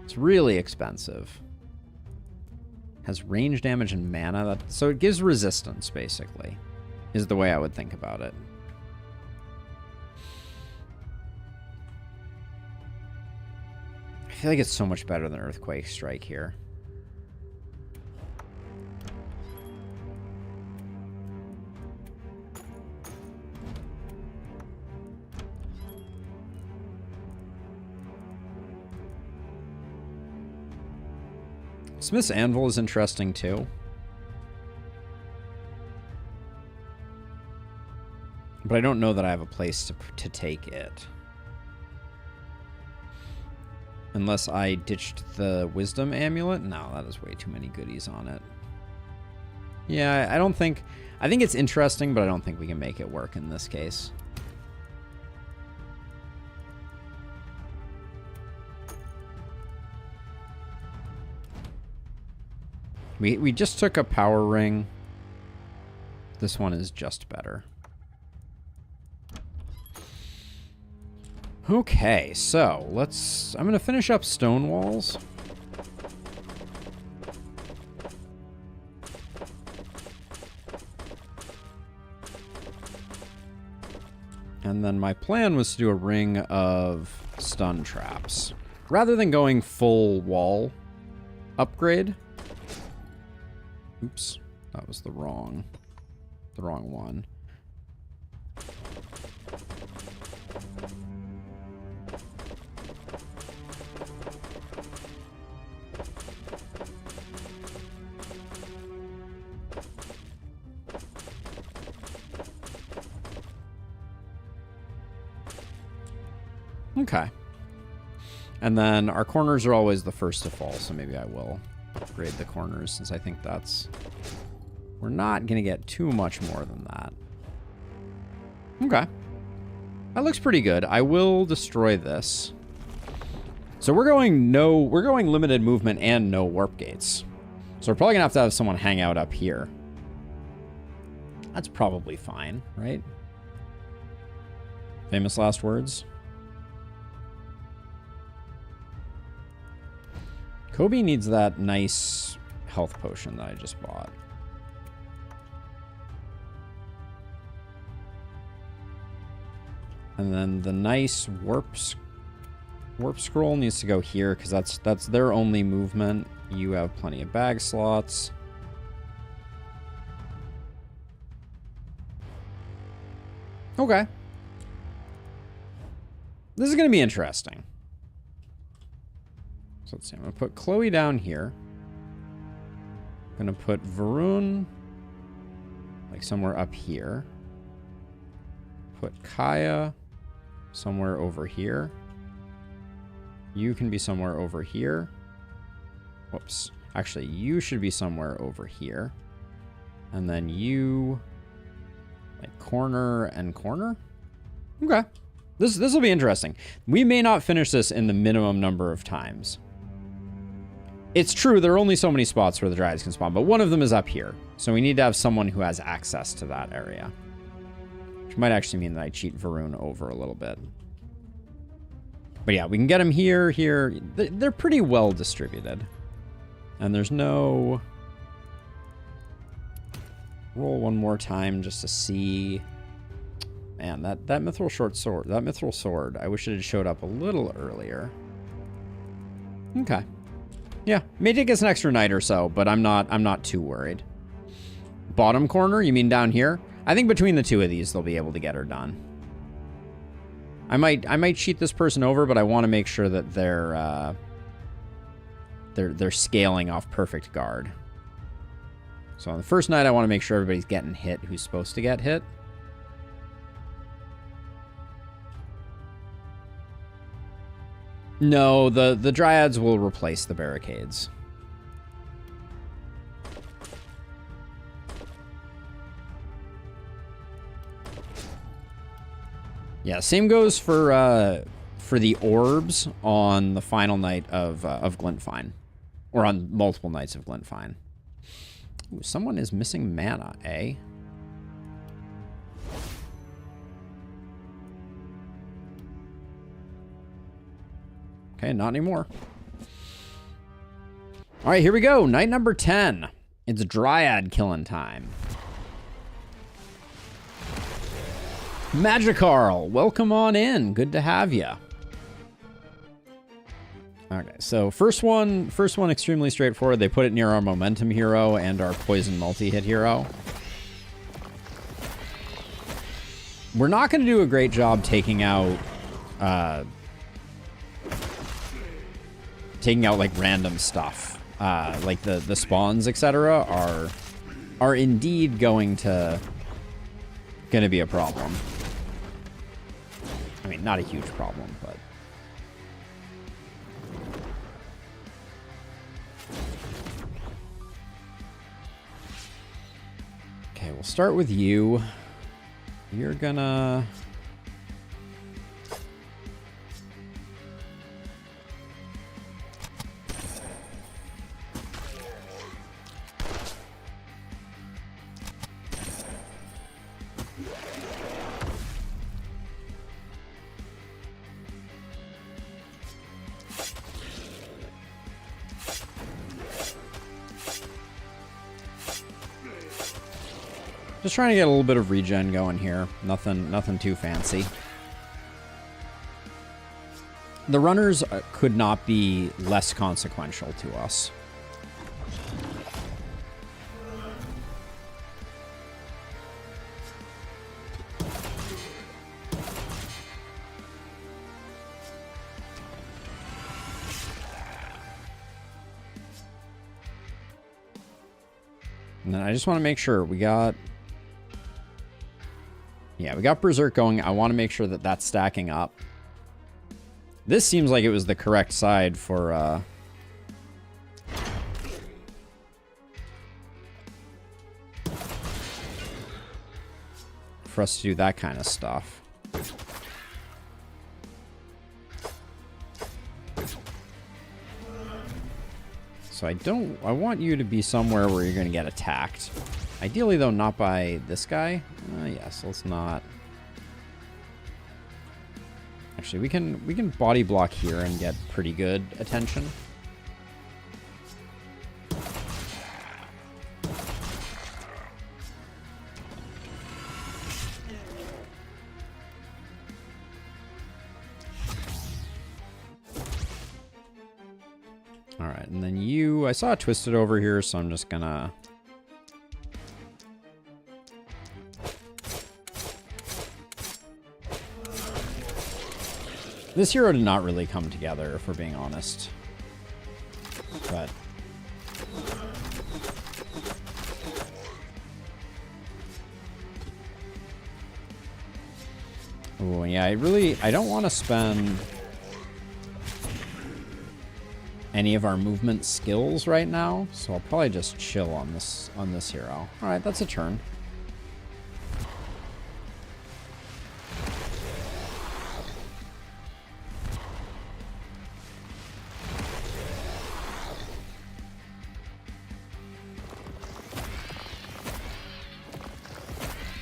It's really expensive. Has range damage and mana. So it gives resistance, basically, is the way I would think about it. I feel like it's so much better than Earthquake Strike here. Smith's Anvil is interesting too. But I don't know that I have a place to take it. Unless I ditched the Wisdom Amulet? No, that is way too many goodies on it. Yeah, I don't think... I think it's interesting, but I don't think we can make it work in this case. We just took a power ring. This one is just better. Okay, so let's... I'm going to finish up stone walls. And then my plan was to do a ring of stun traps. rather than going full wall upgrade. Oops, that was the wrong one. Okay. And then our corners are always the first to fall, so maybe I will upgrade the corners since I think that's... We're not going to get too much more than that. Okay. That looks pretty good. I will destroy this. So we're going limited movement and no warp gates. So we're probably going to have someone hang out up here. That's probably fine, right? Famous last words. Kobe needs that nice health potion that I just bought. And then the nice warp scroll needs to go here because that's their only movement. You have plenty of bag slots. Okay. This is going to be interesting. So let's see. I'm going to put Chloe down here. I'm going to put Varun like somewhere up here. Put Kaya somewhere over here. You can be somewhere over here. Whoops. Actually, you should be somewhere over here. And then you... like corner and corner? Okay. This will be interesting. We may not finish this in the minimum number of times. It's true, there are only so many spots where the Dryads can spawn, but one of them is up here. So we need to have someone who has access to that area. Which might actually mean that I cheat Varun over a little bit. But yeah, we can get them here, here. They're pretty well distributed. And there's no... Roll one more time just to see... Man, that mithril short sword, that mithril sword, I wish it had showed up a little earlier. Okay. Yeah, may take us an extra night or so, but I'm not too worried. Bottom corner, you mean down here? I think between the two of these, they'll be able to get her done. I might cheat this person over, but I want to make sure that they're scaling off perfect guard. So on the first night, I want to make sure everybody's getting hit who's supposed to get hit. No, the Dryads will replace the barricades. Yeah, same goes for the orbs on the final night of Glenfine, or on multiple nights of Glenfine. Ooh, someone is missing mana, eh? Okay, not anymore. All right, here we go. Night number 10. It's Dryad killing time. Magikarl, welcome on in. Good to have you. Okay, so first one extremely straightforward. They put it near our momentum hero and our poison multi-hit hero. We're not going to do a great job taking out like random stuff. Like the spawns, etc. are indeed going to be a problem. I mean, not a huge problem, but okay, we'll start with you. You're gonna just trying to get a little bit of regen going here. Nothing too fancy. The runners could not be less consequential to us. And then I just want to make sure we got... Yeah, we got Berserk going. I want to make sure that that's stacking up. This seems like it was the correct side for us to do that kind of stuff. So I want you to be somewhere where you're going to get attacked. Ideally, though, not by this guy. Yes, let's not. Actually, we can body block here and get pretty good attention. All right, and then you, I saw it twisted over here, so I'm just gonna... This hero did not really come together, if we're being honest. But... Oh, yeah, I don't want to spend any of our movement skills right now, so I'll probably just chill on this hero. All right, that's a turn.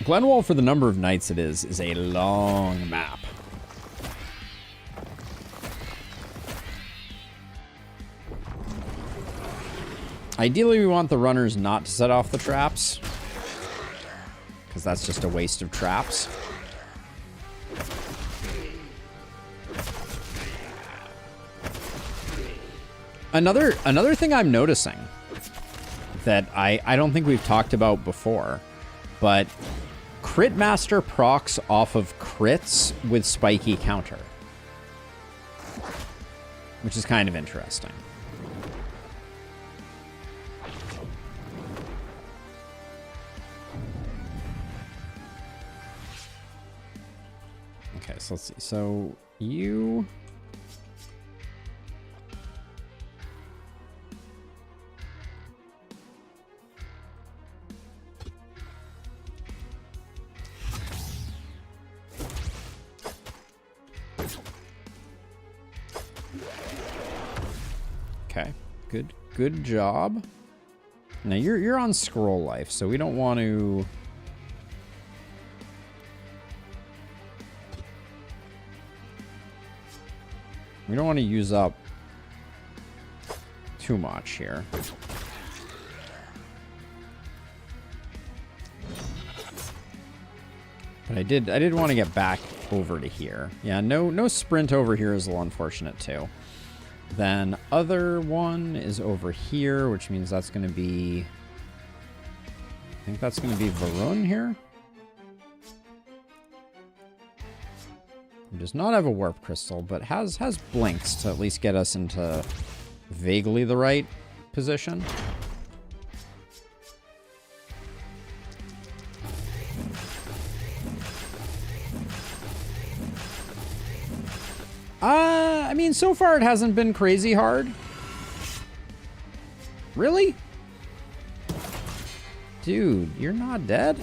Glenwald, for the number of nights it is a long map. Ideally, we want the runners not to set off the traps, because that's just a waste of traps. Another thing I'm noticing that I don't think we've talked about before, but Crit Master procs off of crits with spiky counter, which is kind of interesting. Okay, so let's see. So you... Okay, good job. Now you're on scroll life, so we don't want to... We don't want to use up too much here. But I did want to get back over to here. Yeah, no sprint over here is a little unfortunate too. Then other one is over here, which means that's going to be... I think that's going to be Varun here. He does not have a warp crystal, but has blinks to at least get us into vaguely the right position. I mean, so far it hasn't been crazy hard. Really? Dude, you're not dead?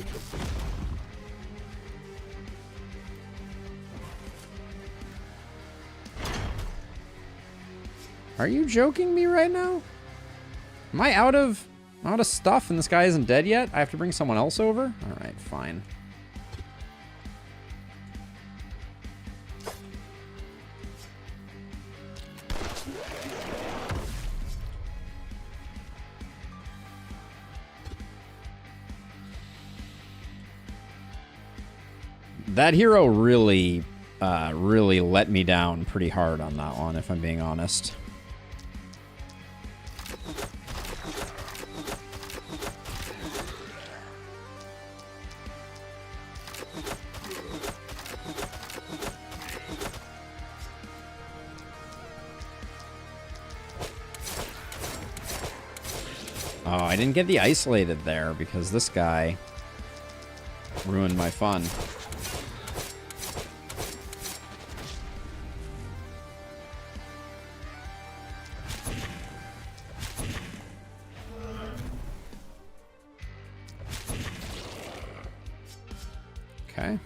Are you joking me right now? Am I out of stuff and this guy isn't dead yet? I have to bring someone else over? All right, fine. That hero really really let me down pretty hard on that one, if I'm being honest. Oh, I didn't get the isolated there because this guy ruined my fun. Okay.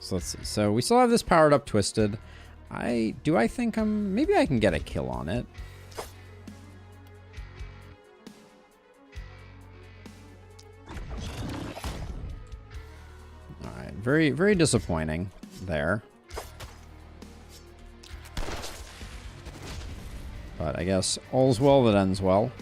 So let's see. So we still have this powered up twisted. I think maybe I can get a kill on it. Very, very disappointing there. But I guess all's well that ends well.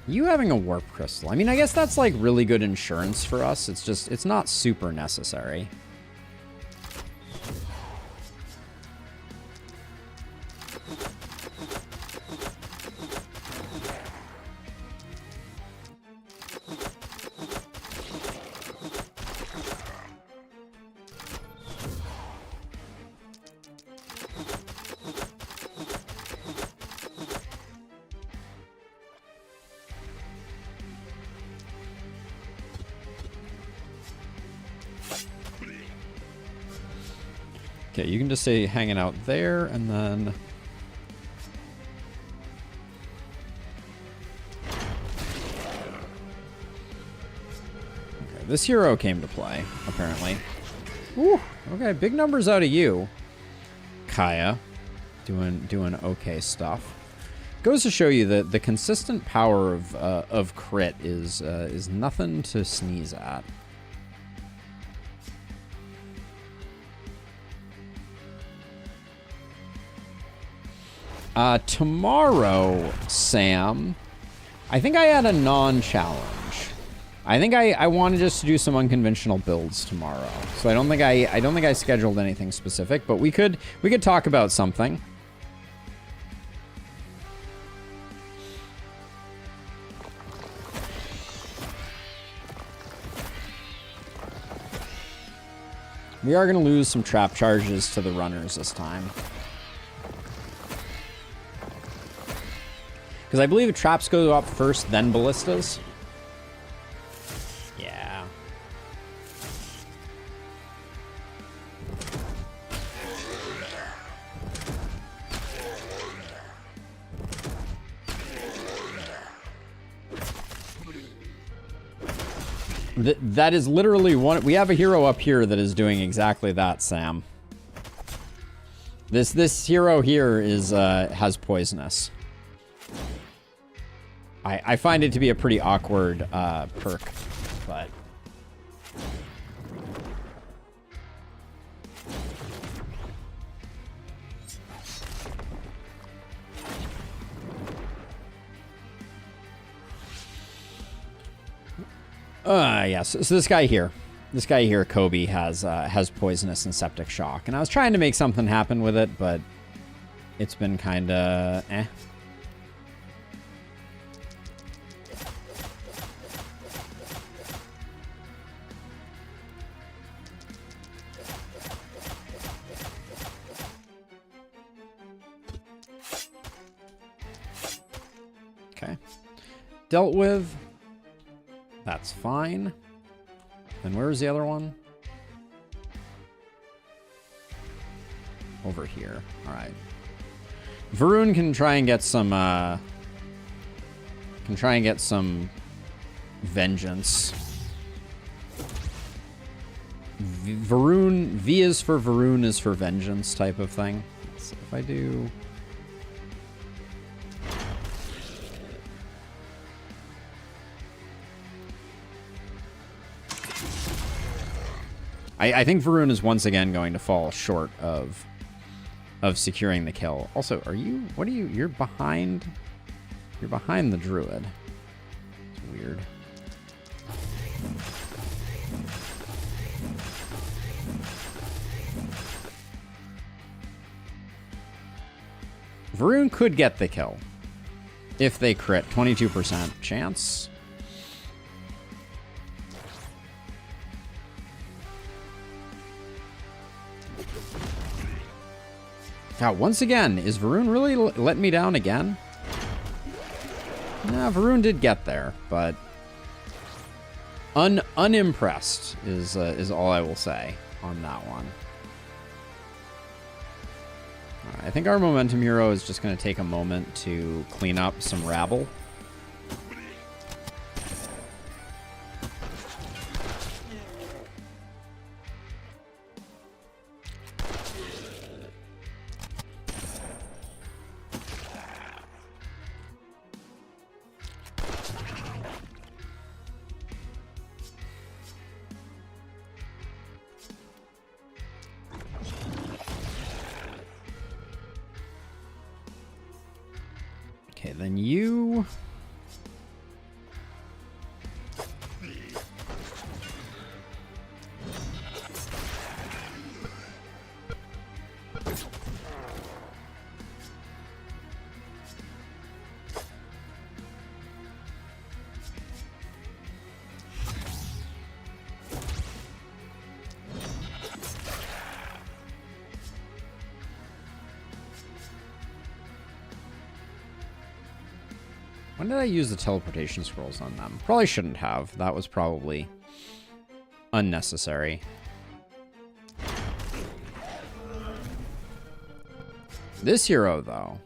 You having a warp crystal. I mean, I guess that's like really good insurance for us. It's just, it's not super necessary. Okay, you can just stay hanging out there, and then... Okay, this hero came to play, apparently. Woo, okay, big numbers out of you. Kaya, doing okay stuff. Goes to show you that the consistent power of crit is nothing to sneeze at. Tomorrow, Sam, I think I had a non-challenge. I think I wanted just to do some unconventional builds tomorrow. So I don't think I scheduled anything specific, but we could talk about something. We are going to lose some trap charges to the runners this time. Because I believe traps go up first, then ballistas. Yeah. That is literally one. We have a hero up here that is doing exactly that, Sam. This hero here is has poisonous. I find it to be a pretty awkward perk, but... yeah, so this guy here. This guy here, Kobe, has poisonous and septic shock. And I was trying to make something happen with it, but it's been kind of eh. Okay. Dealt with. That's fine. And where's the other one? Over here. All right. Varun can try and get some vengeance. Varun, V is for Varun is for vengeance type of thing. Let's see if I do. I think Varun is once again going to fall short of securing the kill. Also, you're behind You're behind the druid. It's weird. Varun could get the kill. If they crit. 22% chance. Now, once again, is Varun really letting me down again? Nah, Varun did get there, but unimpressed is all I will say on that one. All right, I think our momentum hero is just going to take a moment to clean up some rabble. Okay, then you... When did I use the teleportation scrolls on them? Probably shouldn't have. That was probably unnecessary. This hero, though,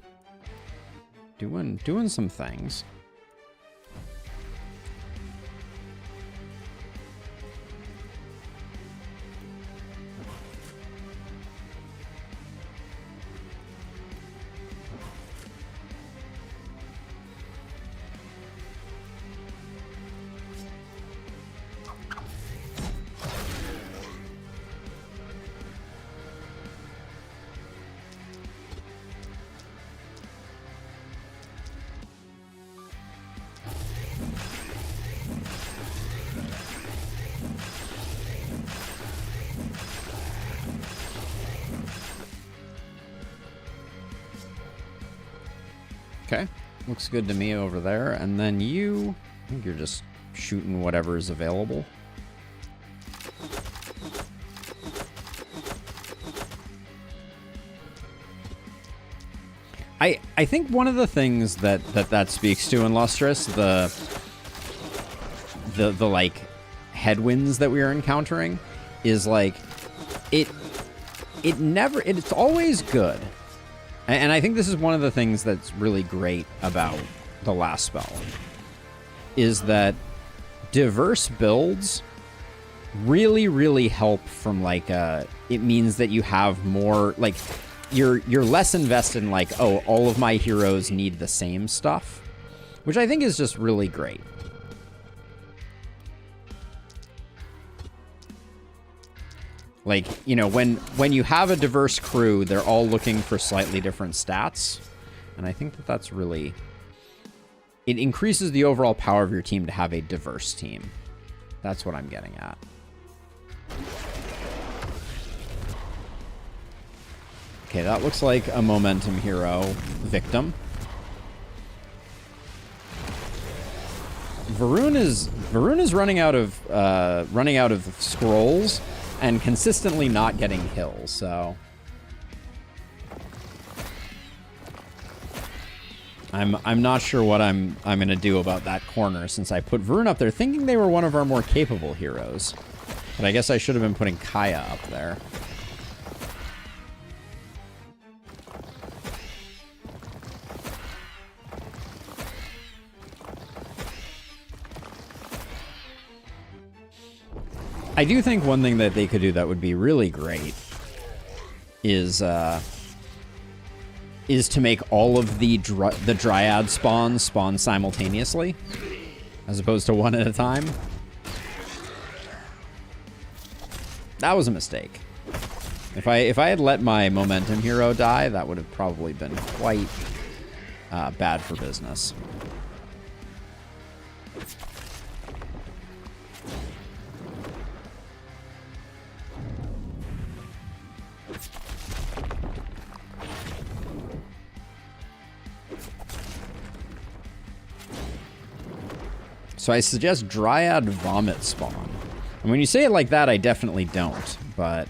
doing some things. Okay, looks good to me over there. And then you, I think you're just shooting whatever is available. I think one of the things that speaks to in Lustrous, the like headwinds that we are encountering, is like it's always good. And I think this is one of the things that's really great about the last spell, is that diverse builds really, really help from like it means that you have more, like, you're less invested in like, oh, all of my heroes need the same stuff, which I think is just really great. Like, you know, when you have a diverse crew, they're all looking for slightly different stats. And I think that that's really... It increases the overall power of your team to have a diverse team. That's what I'm getting at. Okay, that looks like a momentum hero victim. Varun is running out of scrolls and consistently not getting kills, so I'm not sure what I'm gonna do about that corner, since I put Varun up there thinking they were one of our more capable heroes. But I guess I should have been putting Kaya up there. I do think one thing that they could do that would be really great is to make all of the Dryad spawns spawn simultaneously, as opposed to one at a time. That was a mistake. If I had let my momentum hero die, that would have probably been quite bad for business. So I suggest Dryad Vomit Spawn. And when you say it like that, I definitely don't, but...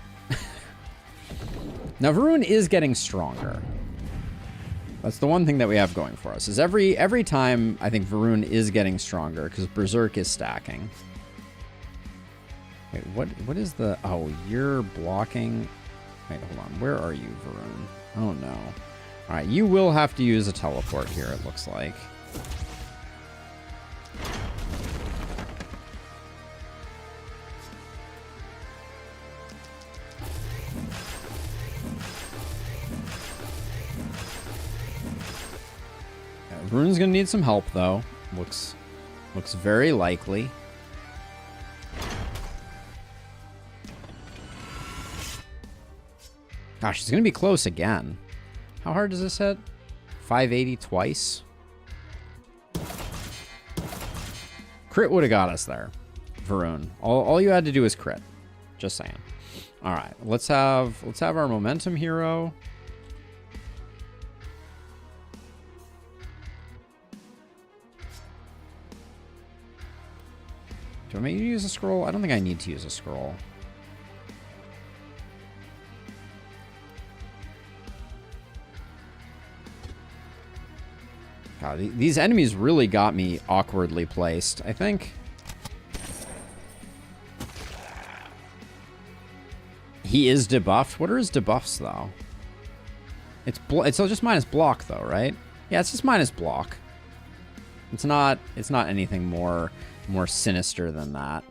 Now, Varun is getting stronger. That's the one thing that we have going for us, is every time I think Varun is getting stronger, because Berserk is stacking. Wait, what is the... Oh, you're blocking... Wait, hold on. Where are you, Varun? Oh, no. All right, you will have to use a teleport here, it looks like. Varun's gonna need some help, though. Looks very likely. Gosh, he's gonna be close again. How hard does this hit? 580 twice. Crit would have got us there, Varun. All you had to do is crit. Just saying. All right, let's have our momentum hero. Do I need to use a scroll? I don't think I need to use a scroll. God, these enemies really got me awkwardly placed, I think. He is debuffed. What are his debuffs, though? It's just minus block, though, right? Yeah, it's just minus block. It's not anything more sinister than that.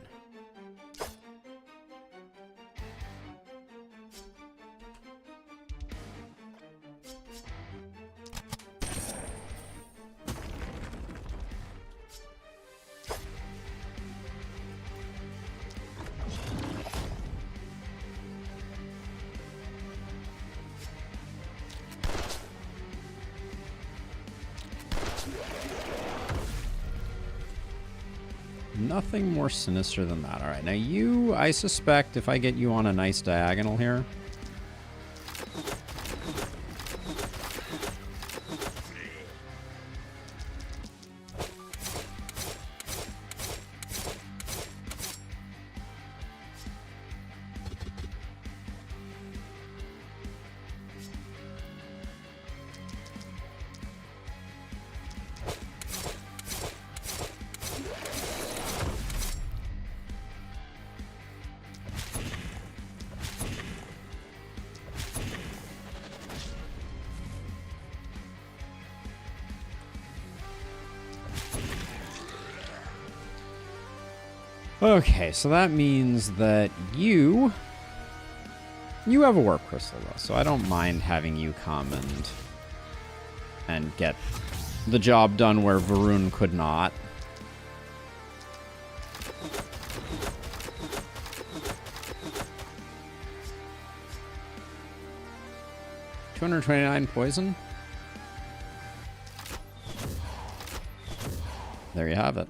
Nothing more sinister than that. All right, now you, I suspect if I get you on a nice diagonal here. Okay, so that means that you have a warp crystal, though, so I don't mind having you come and get the job done where Varun could not. $229 poison. There you have it.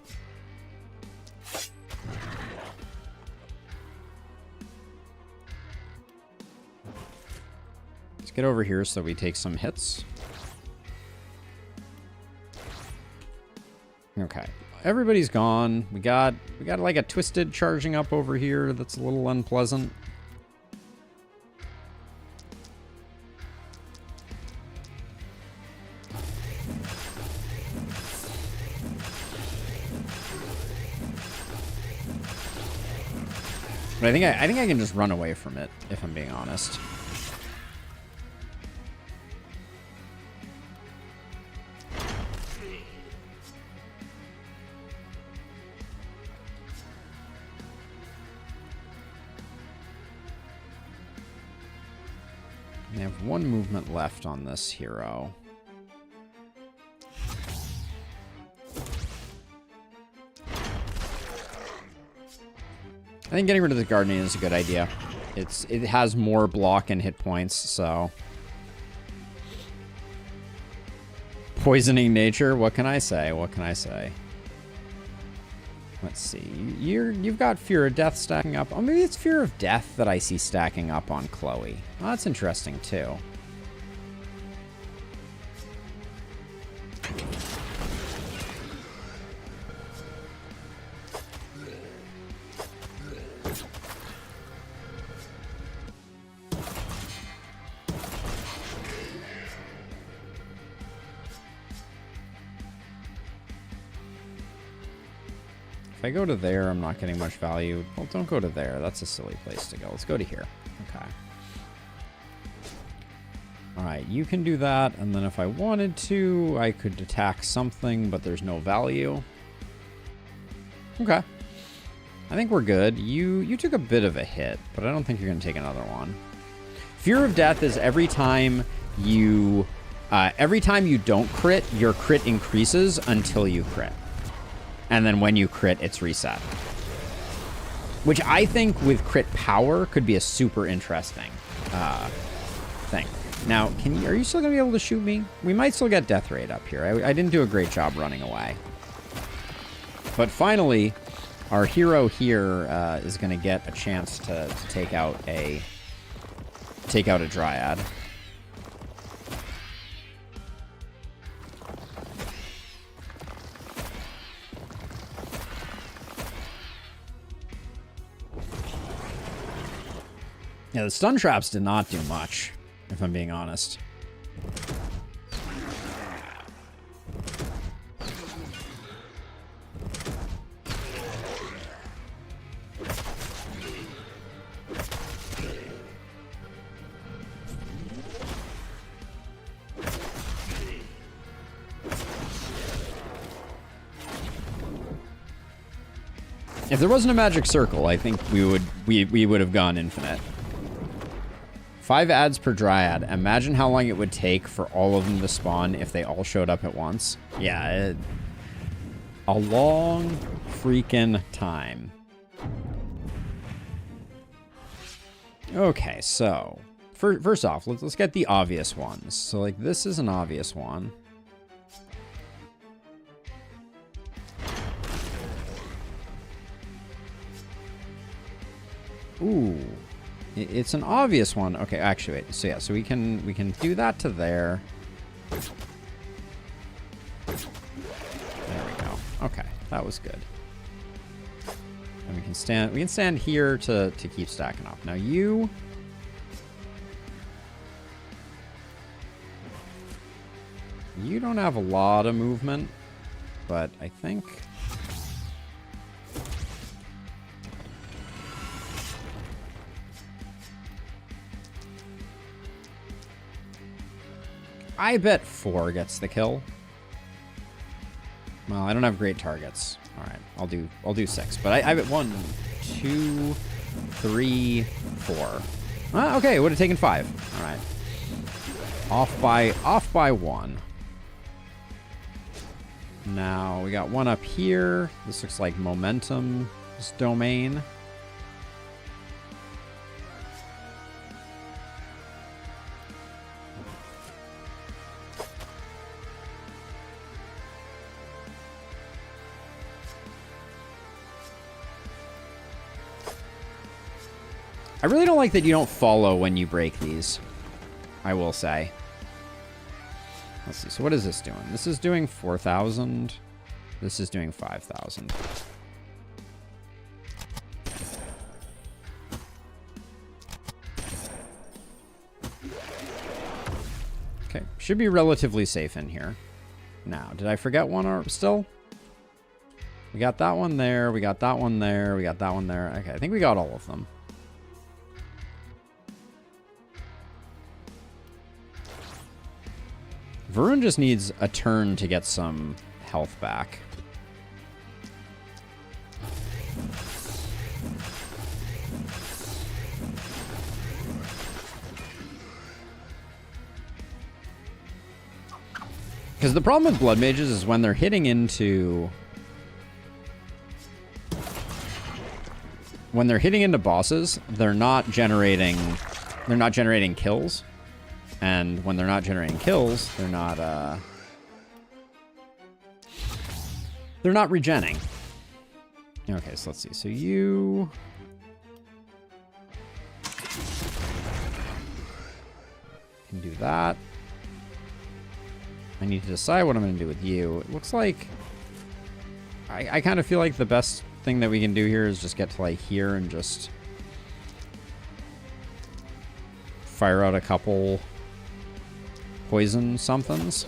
Get over here so we take some hits. Okay, everybody's gone. We got like a twisted charging up over here that's a little unpleasant. But I think I can just run away from it, if I'm being honest. We have one movement left on this hero. I think getting rid of the Guardian is a good idea. It has more block and hit points, so... Poisoning nature, what can I say? What can I say? Let's see. You've got Fear of Death stacking up. Oh, maybe it's Fear of Death that I see stacking up on Chloe. Oh, that's interesting, too. If I go to there, I'm not getting much value. Well, don't go to there. That's a silly place to go. Let's go to here. Okay. Alright, you can do that, and then if I wanted to, I could attack something, but there's no value. Okay. I think we're good. You took a bit of a hit, but I don't think you're going to take another one. Fear of Death is every time you don't crit, your crit increases until you crit. And then when you crit, it's reset. Which I think with crit power could be a super interesting thing. Now, are you still going to be able to shoot me? We might still get death rate up here. I didn't do a great job running away. But finally, our hero here is going to get a chance to take out a Dryad. Yeah, the stun traps did not do much, if I'm being honest. If there wasn't a magic circle, I think we would have gone infinite. 5 adds per Dryad. Imagine how long it would take for all of them to spawn if they all showed up at once. Yeah, a long freaking time. Okay, so first off, let's get the obvious ones. So like this is an obvious one. Ooh. It's an obvious one. Okay, actually, wait. So yeah, so we can do that to there. There we go. Okay, that was good. And we can stand here to keep stacking up. Now you don't have a lot of movement, but I think I bet 4 gets the kill. Well, I don't have great targets. All right, I'll do 6. But I bet 1, 2, 3, 4. Okay, it would have taken 5. All right, off by 1. Now we got one up here. This looks like momentum's domain. I really don't like that you don't follow when you break these, I will say. Let's see, so what is this doing? This is doing 4,000. This is doing 5,000. Okay, should be relatively safe in here. Now, did I forget one still? We got that one there, we got that one there, we got that one there. Okay, I think we got all of them. Varun just needs a turn to get some health back. Because the problem with blood mages is when they're hitting into bosses, they're not generating kills. And when they're not generating kills, they're not regenning. Okay, so let's see. So you can do that. I need to decide what I'm going to do with you. It looks like I kind of feel like the best thing that we can do here is just get to like here and just fire out a couple poison somethings.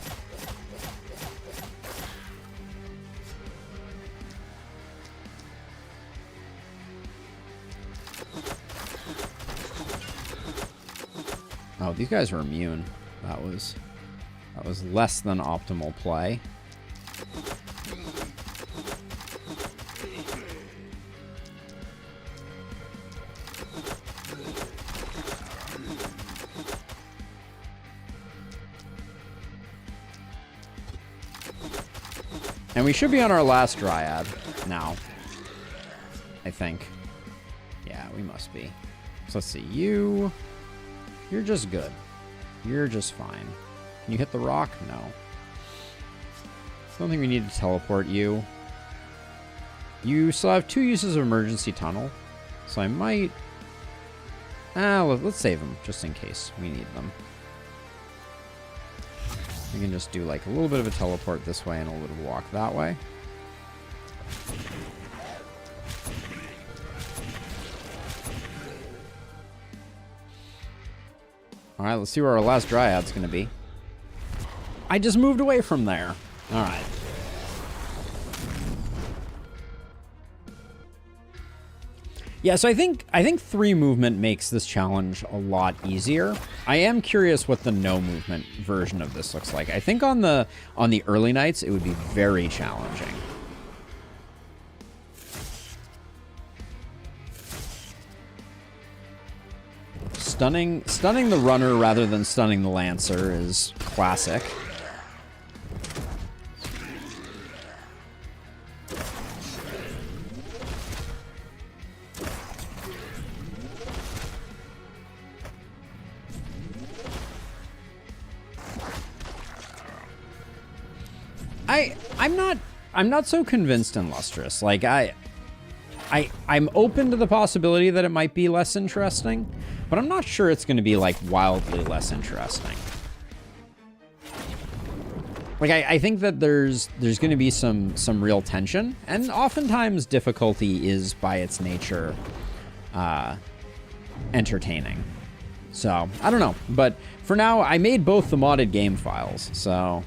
Oh, these guys are immune. That was less than optimal play. And we should be on our last Dryad now, I think. Yeah, we must be. So let's see. You're just good. You're just fine. Can you hit the rock? No. I don't think we need to teleport you. You still have 2 uses of emergency tunnel. So I might... let's save them, just in case we need them. We can just do like a little bit of a teleport this way and a little bit of a walk that way. All right, let's see where our last Dryad's going to be. I just moved away from there. All right. Yeah, so I think 3 movement makes this challenge a lot easier. I am curious what the no movement version of this looks like. I think on the early nights it would be very challenging. Stunning the runner rather than stunning the lancer is classic. I'm not so convinced in Lustrous. Like I'm open to the possibility that it might be less interesting, but I'm not sure it's going to be like wildly less interesting. Like I think that there's going to be some real tension, and oftentimes difficulty is by its nature entertaining. So I don't know, but for now I made both the modded game files, so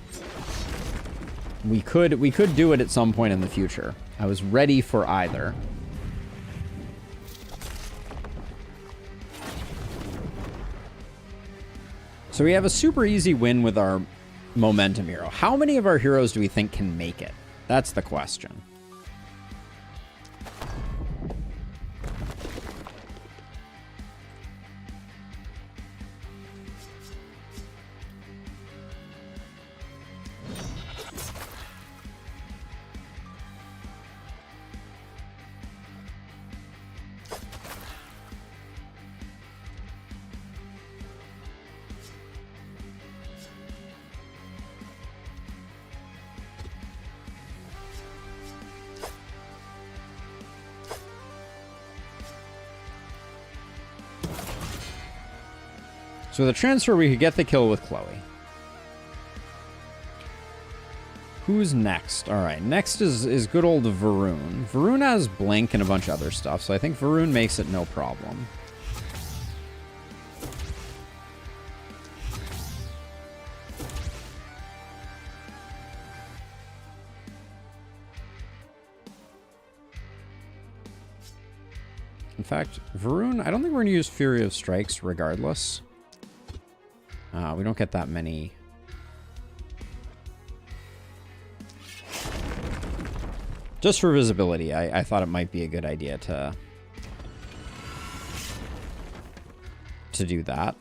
we could do it at some point in the future. I was ready for either. So we have a super easy win with our momentum hero. How many of our heroes do we think can make it? That's the question. So with a transfer, we could get the kill with Chloe. Who's next? All right, next is good old Varun. Varun has Blink and a bunch of other stuff, so I think Varun makes it no problem. In fact, Varun, I don't think we're going to use Fury of Strikes regardless. We don't get that many. Just for visibility, I thought it might be a good idea to do that.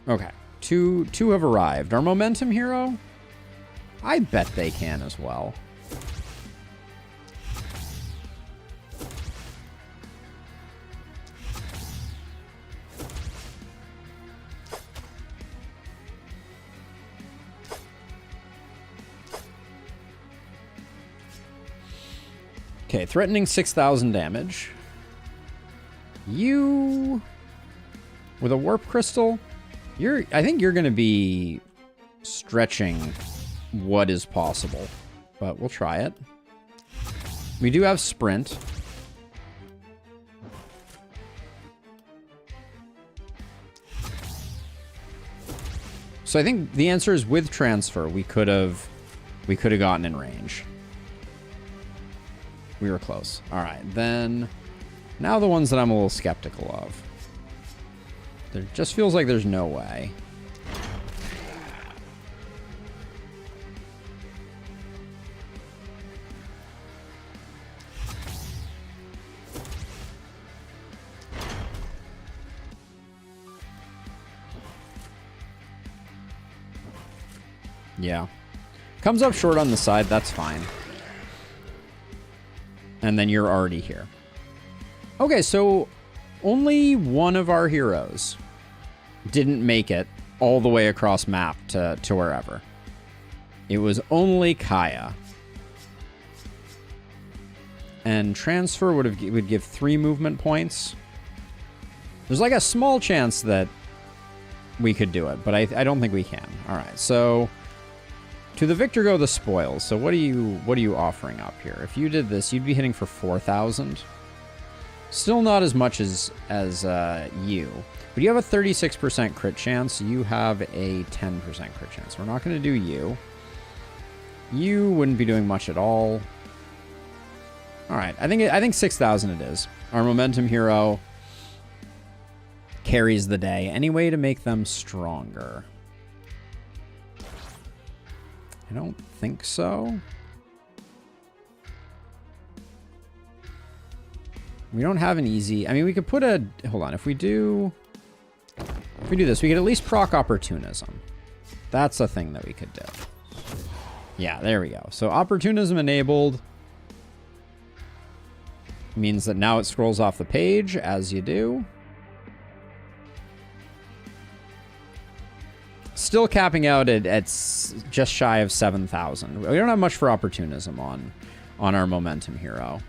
Okay, two have arrived. Our momentum hero? I bet they can as well. Okay, threatening 6,000 damage. You, with a warp crystal, I think you're going to be stretching what is possible, but we'll try it. We do have sprint. So I think the answer is with transfer, we could have gotten in range. We were close. All right, then now the ones that I'm a little skeptical of. There just feels like there's no way. Yeah. Comes up short on the side, that's fine. And then you're already here. Okay, so only one of our heroes didn't make it all the way across map to wherever. It was only Kaya. And transfer would give 3 movement points. There's like a small chance that we could do it, but I don't think we can. All right, so to the victor go the spoils. So what are you offering up here? If you did this, you'd be hitting for 4,000. Still not as much as you, but you have a 36% crit chance. You have a 10% crit chance. We're not going to do you. You wouldn't be doing much at all. All right, I think 6,000 it is. Our momentum hero carries the day. Any way to make them stronger? I don't think so. We don't have an easy... I mean, we could put a... Hold on. If we do this, we could at least proc opportunism. That's a thing that we could do. Yeah, there we go. So opportunism enabled means that now it scrolls off the page, as you do. Still capping out at just shy of 7,000. We don't have much for opportunism on our momentum hero.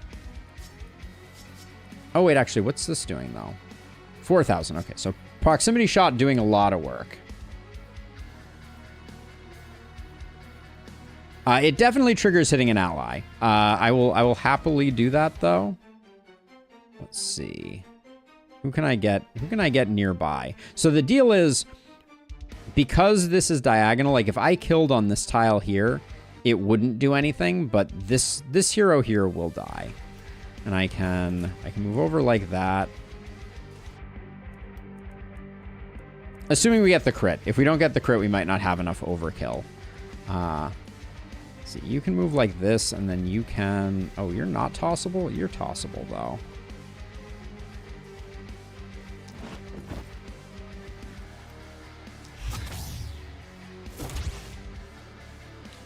Oh, wait, actually, what's this doing, though? 4,000. Okay, so proximity shot doing a lot of work. It definitely triggers hitting an ally. I will happily do that, though. Let's see. Who can I get nearby? So the deal is, because this is diagonal, like if I killed on this tile here, it wouldn't do anything, but this hero here will die. And I can move over like that. Assuming we get the crit. If we don't get the crit, we might not have enough overkill. See, you can move like this, and then you can... Oh, you're not tossable? You're tossable, though.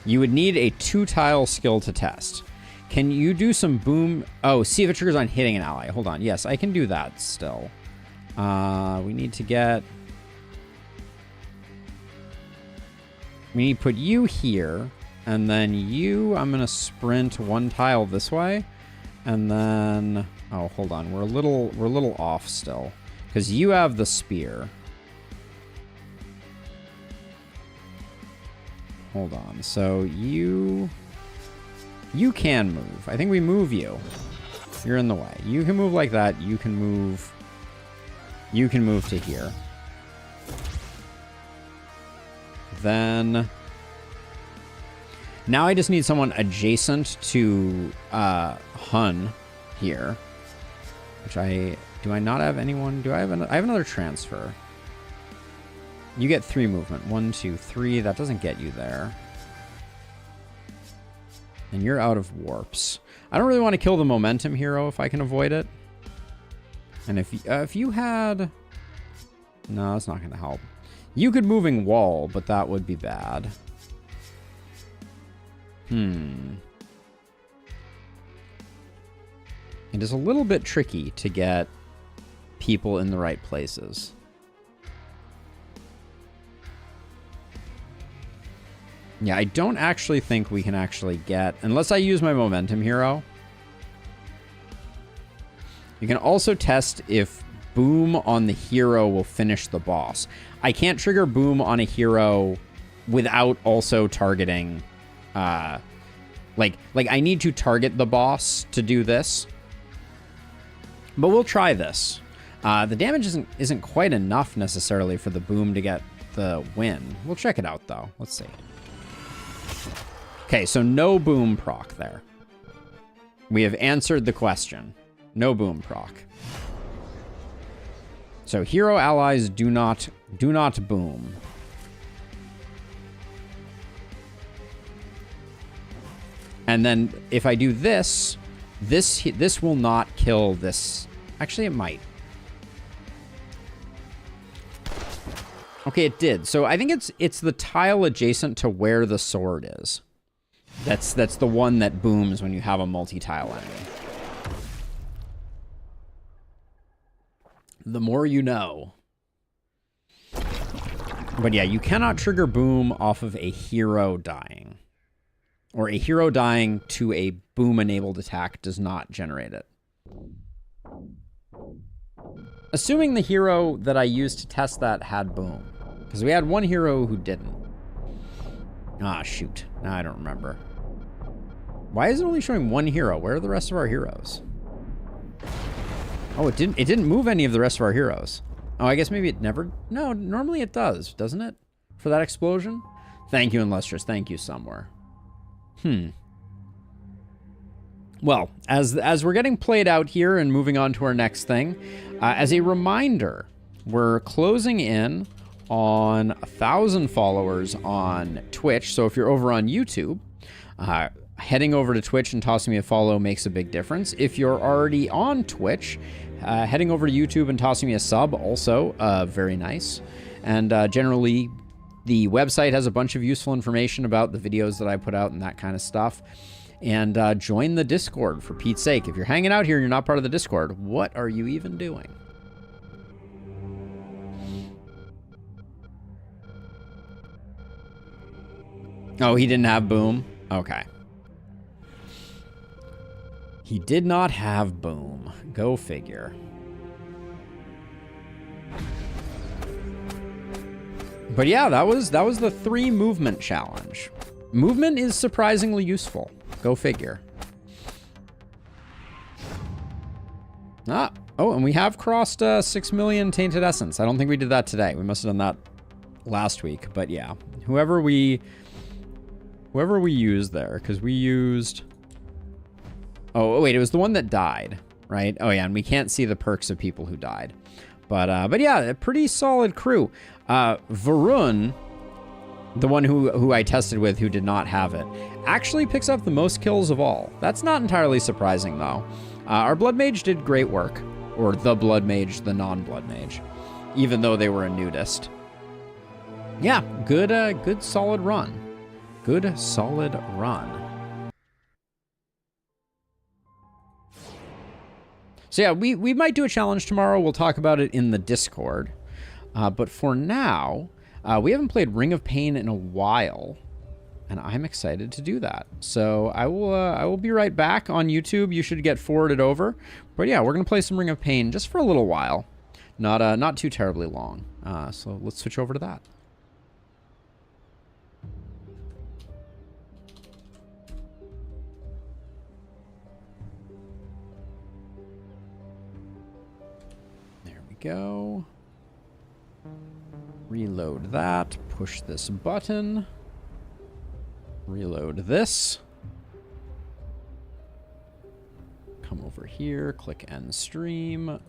You would need a 2-tile skill to test. Can you do some boom? Oh, see if it triggers on hitting an ally. Hold on. Yes, I can do that still. We need to get... We need to put you here. And then you, I'm going to sprint 1 tile this way. And then... Oh, hold on. We're a little off still. Because you have the spear. Hold on. So you can move. I think we move you. You're in the way. You can move like that. You can move to here. Then now I just need someone adjacent to Hun here. Which do I not have anyone? I have another transfer. You get 3 movement. 1, 2, 3. That doesn't get you there. And you're out of warps. I don't really want to kill the momentum hero if I can avoid it. And if you had... No, that's not going to help. You could moving wall, but that would be bad. It is a little bit tricky to get people in the right places. Yeah, I don't actually think we can actually get... Unless I use my momentum hero. You can also test if boom on the hero will finish the boss. I can't trigger boom on a hero without also targeting... Like I need to target the boss to do this. But we'll try this. The damage isn't quite enough necessarily for the boom to get the win. We'll check it out, though. Let's see. Okay, so no boom proc there. We have answered the question. No boom proc. So hero allies do not boom. And then if I do this, this will not kill this. Actually, it might. Okay, it did. So I think it's the tile adjacent to where the sword is. That's the one that booms when you have a multi-tile enemy. The more you know. But yeah, you cannot trigger boom off of a hero dying. Or a hero dying to a boom-enabled attack does not generate it. Assuming the hero that I used to test that had boom. Because we had one hero who didn't. Ah, shoot. Now I don't remember. Why is it only showing one hero? Where are the rest of our heroes? Oh, it didn't move any of the rest of our heroes. Oh, I guess maybe it never... No, normally it does, doesn't it? For that explosion? Thank you, Illustrious. Thank you, Somewhere. Well, as we're getting played out here and moving on to our next thing, as a reminder, we're closing in on 1,000 followers on Twitch. So if you're over on YouTube, heading over to Twitch and tossing me a follow makes a big difference. If you're already on Twitch, heading over to YouTube and tossing me a sub also very nice. And generally, the website has a bunch of useful information about the videos that I put out and that kind of stuff. And join the Discord, for Pete's sake. If you're hanging out here and you're not part of the Discord, what are you even doing? Oh, he didn't have boom? Okay. He did not have boom. Go figure. But yeah, that was the 3 movement challenge. Movement is surprisingly useful. Go figure. Oh, and we have crossed 6 million Tainted Essence. I don't think we did that today. We must have done that last week. But yeah, whoever we used there, because we used... Oh, wait, it was the one that died, right? Oh, yeah, and we can't see the perks of people who died. But yeah, a pretty solid crew. Varun, the one who I tested with who did not have it, actually picks up the most kills of all. That's not entirely surprising, though. Our Blood Mage did great work. Or the Blood Mage, the non-Blood Mage. Even though they were a nudist. Yeah, good solid run. Good solid run. So yeah, we might do a challenge tomorrow. We'll talk about it in the Discord. But for now, we haven't played Ring of Pain in a while, and I'm excited to do that. So I will be right back on YouTube. You should get forwarded over. But yeah, we're gonna play some Ring of Pain just for a little while, not too terribly long. So let's switch over to that. There we go. Reload that, push this button, reload this, come over here, click end stream,